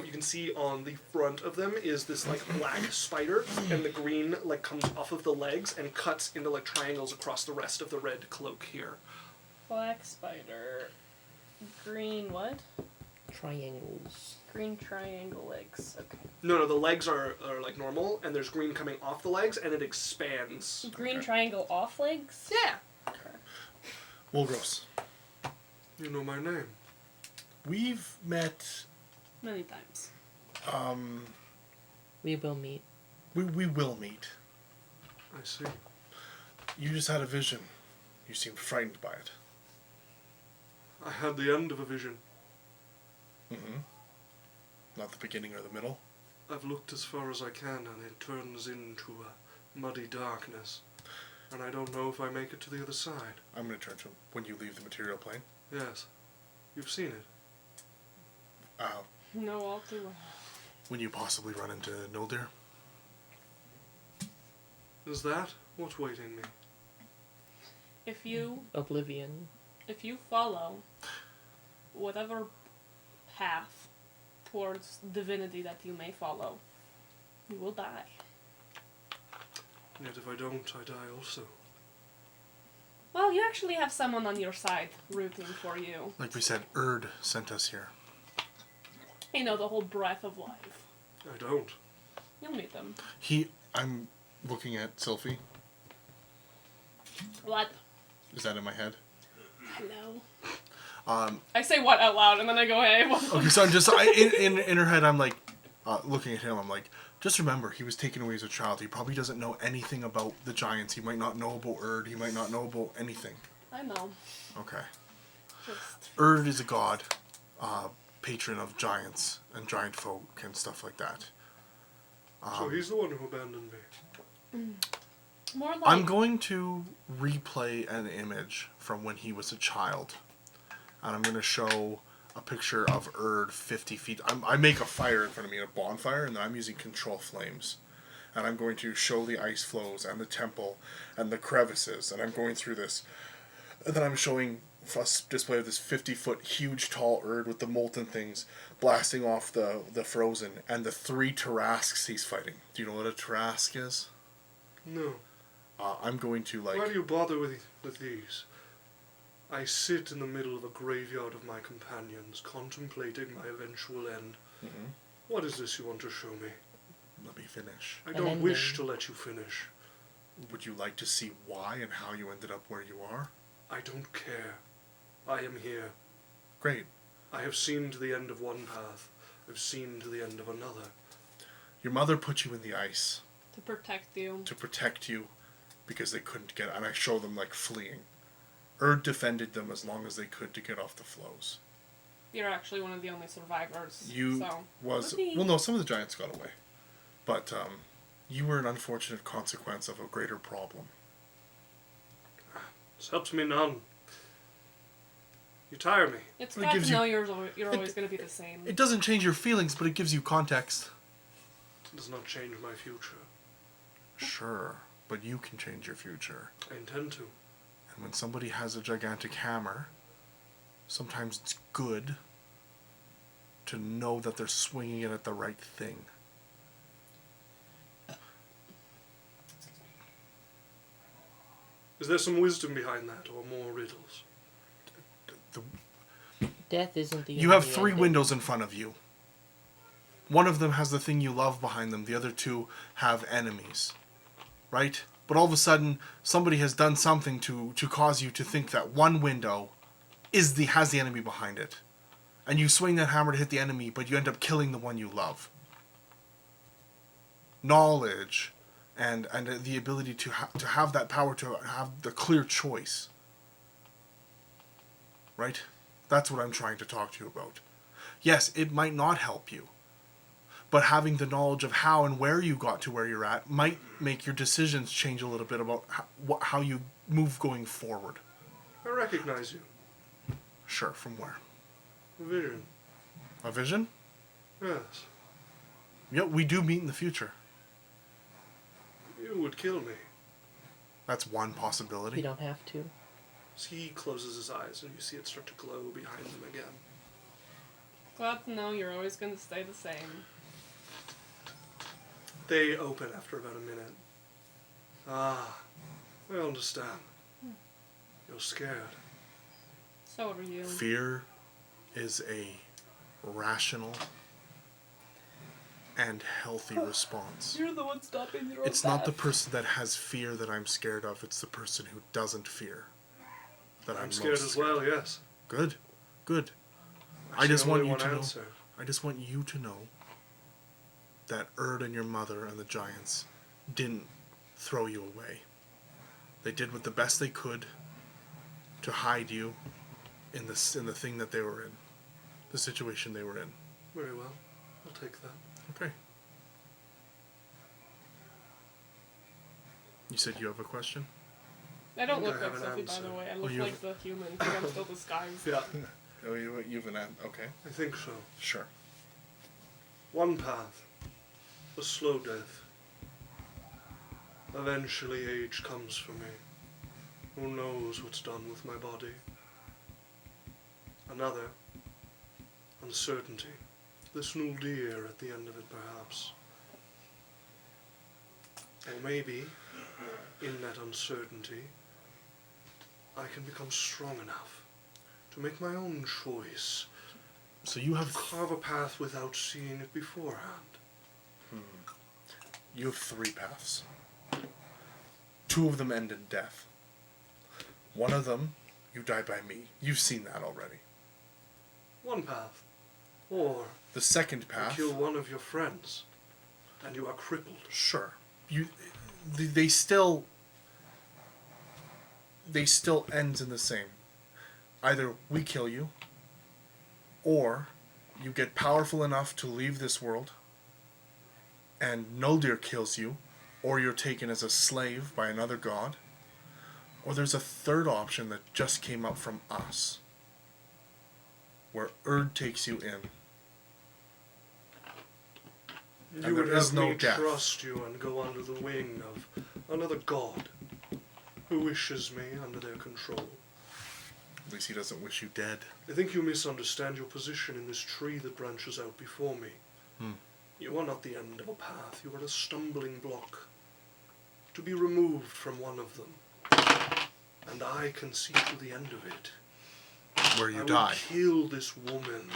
You can see on the front of them is this like black spider, and the green like comes off of the legs and cuts into like triangles across the rest of the red cloak here.
Black spider. Green what?
Triangles.
Green triangle legs. Okay.
No, the legs are like normal, and there's green coming off the legs, and it expands.
Green triangle off legs?
Yeah.
Okay.
Wolgros.
You know my name.
We've met.
Many times.
We will meet.
We will meet.
I see.
You just had a vision. You seemed frightened by it.
I had the end of a vision.
Mm-hmm. Not the beginning or the middle.
I've looked as far as I can and it turns into a muddy darkness. And I don't know if I make it to the other side.
I'm going to turn to him. When you leave the material plane?
Yes. You've seen it.
No, all too well.
When you possibly run into Noldir?
Is that what's waiting me?
If you
Oblivion.
follow whatever path towards divinity that you may follow, you will die.
Yet if I don't, I die also.
Well, you actually have someone on your side rooting for you.
Like we said, Erd sent us here.
You know, the whole breath of life.
I don't.
You'll meet them.
I'm looking at Sylphie.
What?
Is that in my head?
Hello. I say what out loud and then I go, hey. What?
Okay, so I'm just in her head. I'm like looking at him. I'm like, just remember, he was taken away as a child. He probably doesn't know anything about the giants. He might not know about Erd. He might not know about anything.
I know.
Okay.
Just
Erd is a god, patron of giants and giant folk and stuff like that.
So he's the one who abandoned me.
more like
I'm going to replay an image from when he was a child. And I'm going to show a picture of Erd 50 feet. I make a fire in front of me, a bonfire, and then I'm using control flames. And I'm going to show the ice flows and the temple and the crevices. And I'm going through this. And then I'm showing a display of this 50-foot huge tall Erd with the molten things blasting off the frozen and the 3 Tarrasques he's fighting. Do you know what a Tarrasque is?
No.
I'm going to
Why do you bother with these? I sit in the middle of a graveyard of my companions, contemplating my eventual end.
Mhm.
What is this you want to show me?
Let me finish.
I don't wish to let you finish.
Would you like to see why and how you ended up where you are?
I don't care. I am here.
Great.
I have seen to the end of one path. I've seen to the end of another.
Your mother put you in the ice
to protect you.
to protect you because they couldn't get, and I show them like fleeing. Erd defended them as long as they could to get off the flows.
You're actually one of the only survivors.
You
so.
was,
Whoopee.
well no, some of the giants got away. But you were an unfortunate consequence of a greater problem.
This helps me none. You tire me.
It's
It
glad
gives
to
you-
know you're always going to be the same.
It doesn't change your feelings, but it gives you context.
It does not change my future.
Sure, but you can change your future.
I intend to.
And when somebody has a gigantic hammer, sometimes it's good to know that they're swinging it at the right thing.
Is there some wisdom behind that, or more riddles?
Death isn't the
You have
only
3
ending.
windows in front of you. One of them has the thing you love behind them. The other 2 have enemies. Right? But all of a sudden, somebody has done something to cause you to think that one window has the enemy behind it. And you swing that hammer to hit the enemy, but you end up killing the one you love. Knowledge and the ability to have that power to have the clear choice. Right? That's what I'm trying to talk to you about. Yes, it might not help you. But having the knowledge of how and where you got to where you're at might make your decisions change a little bit about how you move going forward.
I recognize you.
Sure, from where?
Vision.
A vision?
Yes.
Yeah, we do meet in the future.
You would kill me.
That's one
You
possibility.
don't have to.
He closes his eyes and you see it start to glow behind him again.
Glad to know you're always going to stay the same.
They open after about a minute. Ah, I understand. You're scared.
So are you.
Fear is a rational and healthy response.
You're the one stopping your own
It's not the
path.
person that has fear that I'm scared of, it's the person who doesn't fear that I'm
I'm scared
most
as well, yes.
Good. Good.
That's
I just
the
want
only
you
one
to know.
answer.
I just want you to know that Erd and your mother and the giants didn't throw you away. They did what the best they could to hide you in the thing that they were in, the situation they were in.
Very well. I'll take that.
Okay. You said you have a question?
I don't
I
look
have
like
an
Sophie, by
answer.
the way. I
Oh,
look
you-
like the human, because I'm still disguised.
Yeah,
Oh, you've an okay.
I think so.
Sure.
One path, a slow death. Eventually age comes for me. Who knows what's done with my body? Another, uncertainty. This new deer at the end of it, perhaps. Or maybe, in that uncertainty, I can become strong enough to make my own choice,
So you
to
have
carve a path without seeing it beforehand.
you have 3 paths. 2 of them end in death. One of them, you die by me. You've seen that already.
One path. Or
The second
you
path,
kill one of your friends, and you are crippled.
sure. They still ends in the same. Either we kill you, or you get powerful enough to leave this world, and Noldir kills you, or you're taken as a slave by another god, or there's a third option that just came up from us, where Erd takes you in.
You
And
would
there is
have
no
me
death.
trust you and go under the wing of another god who wishes me under their control.
At least he doesn't wish you dead.
I think you misunderstand your position in this tree that branches out before me. You are not the end of a path. You are a stumbling block, to be removed from one of them. And I can see to the end of it.
Where you
I
die.
will kill this woman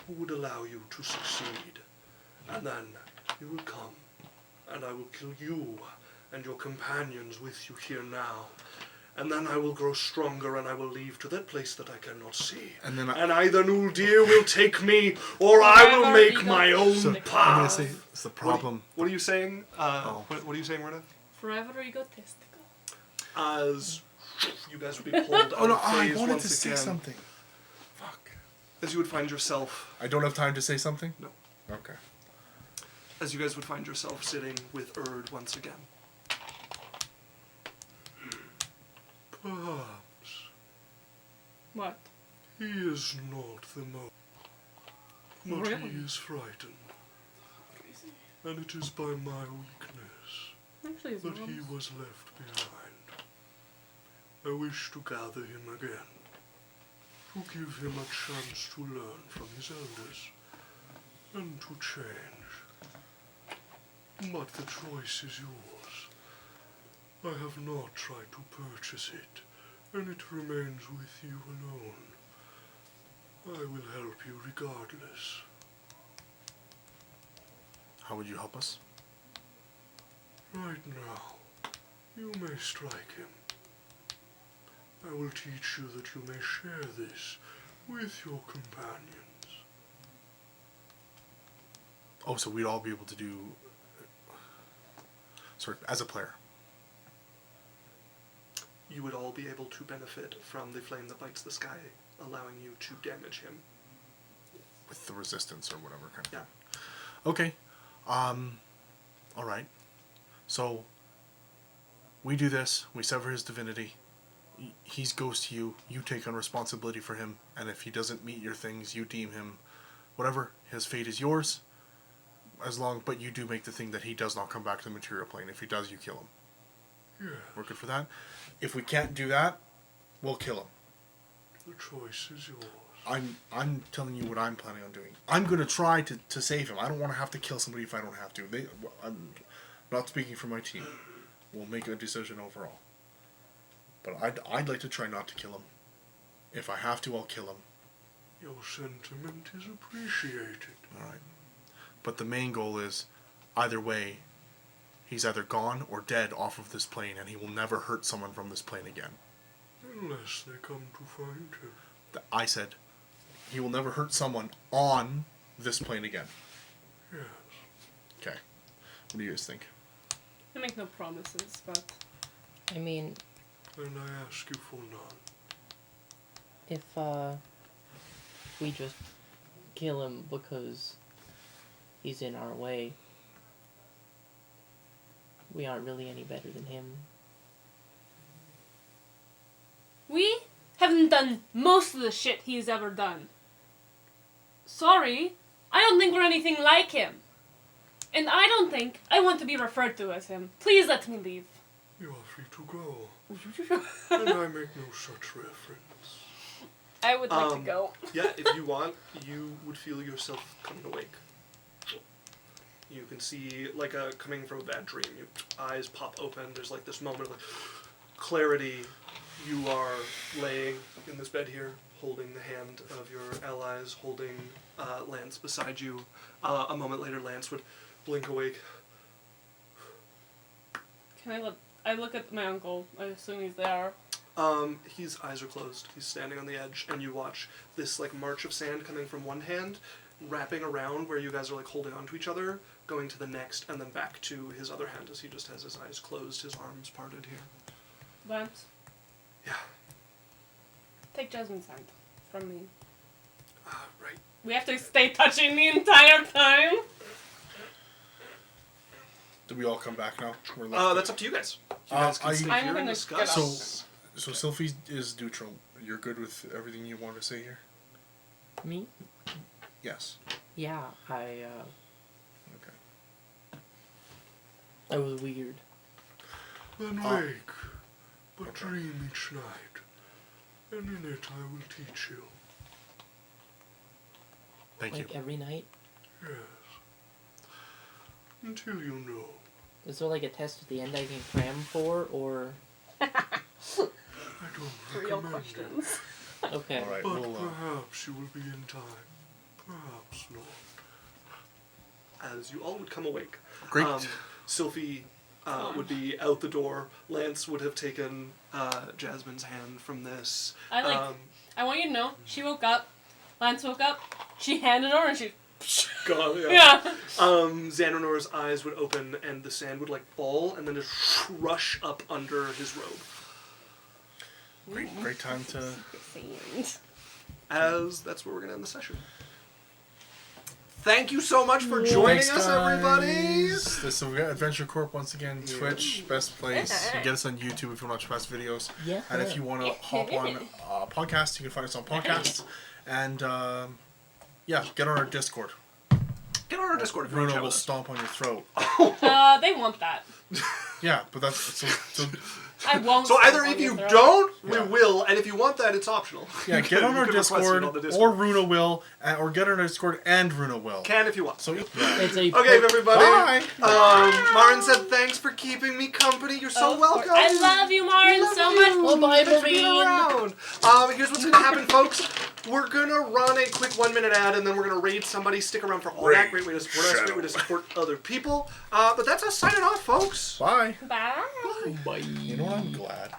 who would allow you to succeed. And then you will come, and I will kill you and your companions with you here now. And then I will grow stronger, and I will leave to that place that I cannot see.
And then
And either Nuldir will take me, or I will make my own
So, I'm gonna
path.
say it's the problem.
What are you saying?
Oh.
What are you saying, Rita?
Forever egotistical.
As you guys would be pulled
Oh no,
out of
I
phase
wanted
once
to say
again,
something. Fuck.
as you would find yourself,
I don't have time to say something?
No.
Okay.
as you guys would find yourself sitting with Erd once again.
Perhaps
What?
he is not the most. But
Really?
he is frightened, and it is by my weakness
Actually, it's
that he
not.
was left behind. I wish to gather him again, to give him a chance to learn from his elders, and to change. But the choice is yours. I have not tried to purchase it, and it remains with you alone. I will help you regardless.
How would you help us?
Right now, you may strike him. I will teach you that you may share this with your companions.
Oh, so we'd all be able to do... Sorry, as a player.
You would all be able to benefit from the flame that bites the sky, allowing you to damage him.
With the resistance or whatever kind of
Yeah.
thing. Okay. Alright. So, we do this, we sever his divinity, he's ghost to you, you take on responsibility for him, and if he doesn't meet your things, you deem him whatever, his fate is yours, but you do make the thing that he does not come back to the material plane. If he does, you kill him.
Yeah,
We're good for that? If we can't do that, we'll kill him.
the choice is yours.
I'm telling you what I'm planning on doing. I'm going to try to save him. I don't want to have to kill somebody if I don't have to. I'm not speaking for my team. We'll make a decision overall. But I'd like to try not to kill him. If I have to, I'll kill him.
Your sentiment is appreciated.
Alright. But the main goal is, either way, he's either gone or dead off of this plane, and he will never hurt someone from this plane again.
Unless they come to find him.
I said, he will never hurt someone on this plane again.
Yes.
Okay. What do you guys think?
I make no promises, but
I mean,
And I ask you for none.
if we just kill him because he's in our way, we aren't really any better than him.
We haven't done most of the shit he's ever done. Sorry, I don't think we're anything like him. And I don't think I want to be referred to as him. Please let me leave.
You are free to go. And I make no such reference.
I would like to go.
Yeah, if you want, you would feel yourself coming awake. You can see, like, coming from a bad dream. Your eyes pop open. There's, like, this moment of, like, clarity. You are laying in this bed here, holding the hand of your allies, holding Lance beside you. A moment later, Lance would blink awake.
I look at my uncle. I assume he's there.
His eyes are closed. He's standing on the edge, and you watch this, like, march of sand coming from one hand, wrapping around where you guys are, like, holding onto each other, going to the next, and then back to his other hand as he just has his eyes closed, his arms parted here.
Lance,
Yeah.
take Jasmine's hand from me.
Right.
We have to stay touching the entire time.
Do we all come back now? We're
That's up to you guys. You guys can stay
I'm
here and
gonna
discuss.
get up.
So Sylphie is neutral. You're good with everything you want to say here?
Me?
Yes.
Yeah,
Okay.
I was weird.
Then wake, but dream each night, and in it I will teach you.
Thank
Like
you.
every night?
Yes. Until you know.
Is there like a test at the end I can cram for, or...
I don't
Real
recommend
questions.
Okay.
All right.
it. But
We'll,
perhaps you will be in time. Perhaps not.
As you all would come awake.
Great.
Sylphie would be out the door. Lance would have taken Jasmine's hand from this.
I want you to know, she woke up, Lance woke up, she handed her and she...
God,
Yeah.
Xanonor's eyes would open and the sand would, like, fall and then just rush up under his robe.
great time to.
As that's where we're going to end the session. Thank you so much for joining
Thanks,
us,
guys.
everybody!
So we got Adventure Corp once again. Twitch, best place. You get us on YouTube if you want to watch past videos.
Yeah.
And if you want to hop on podcasts, you can find us on podcasts. And yeah, get on our Discord.
Get on our Discord if you want to
Bruno
chat
will
with us.
stomp on your throat.
They want that.
Yeah, but that's so
I won't.
So either
stomp
if
on your
you
throat.
don't,
Yeah.
we will, and if you want that, it's optional.
yeah. Get on
You
our
can request it
Discord,
on the
or
Discord.
Runa will, or get on our Discord and Runa will.
Can if you want.
So yeah.
It's a
Okay, everybody.
Bye.
Marin said, thanks for keeping me company. You're so
Of course.
welcome.
I love you, Marin,
Love
so
you.
much.
Bye,
Thanks for being
Marine.
around. Here's what's going to happen, folks. We're going to run a quick 1-minute ad, and then we're going to raid somebody. Stick around for all that. Great way to support us. Great way to support other people. But that's us signing off, folks.
Bye.
Bye.
Bye.
You know what? I'm glad.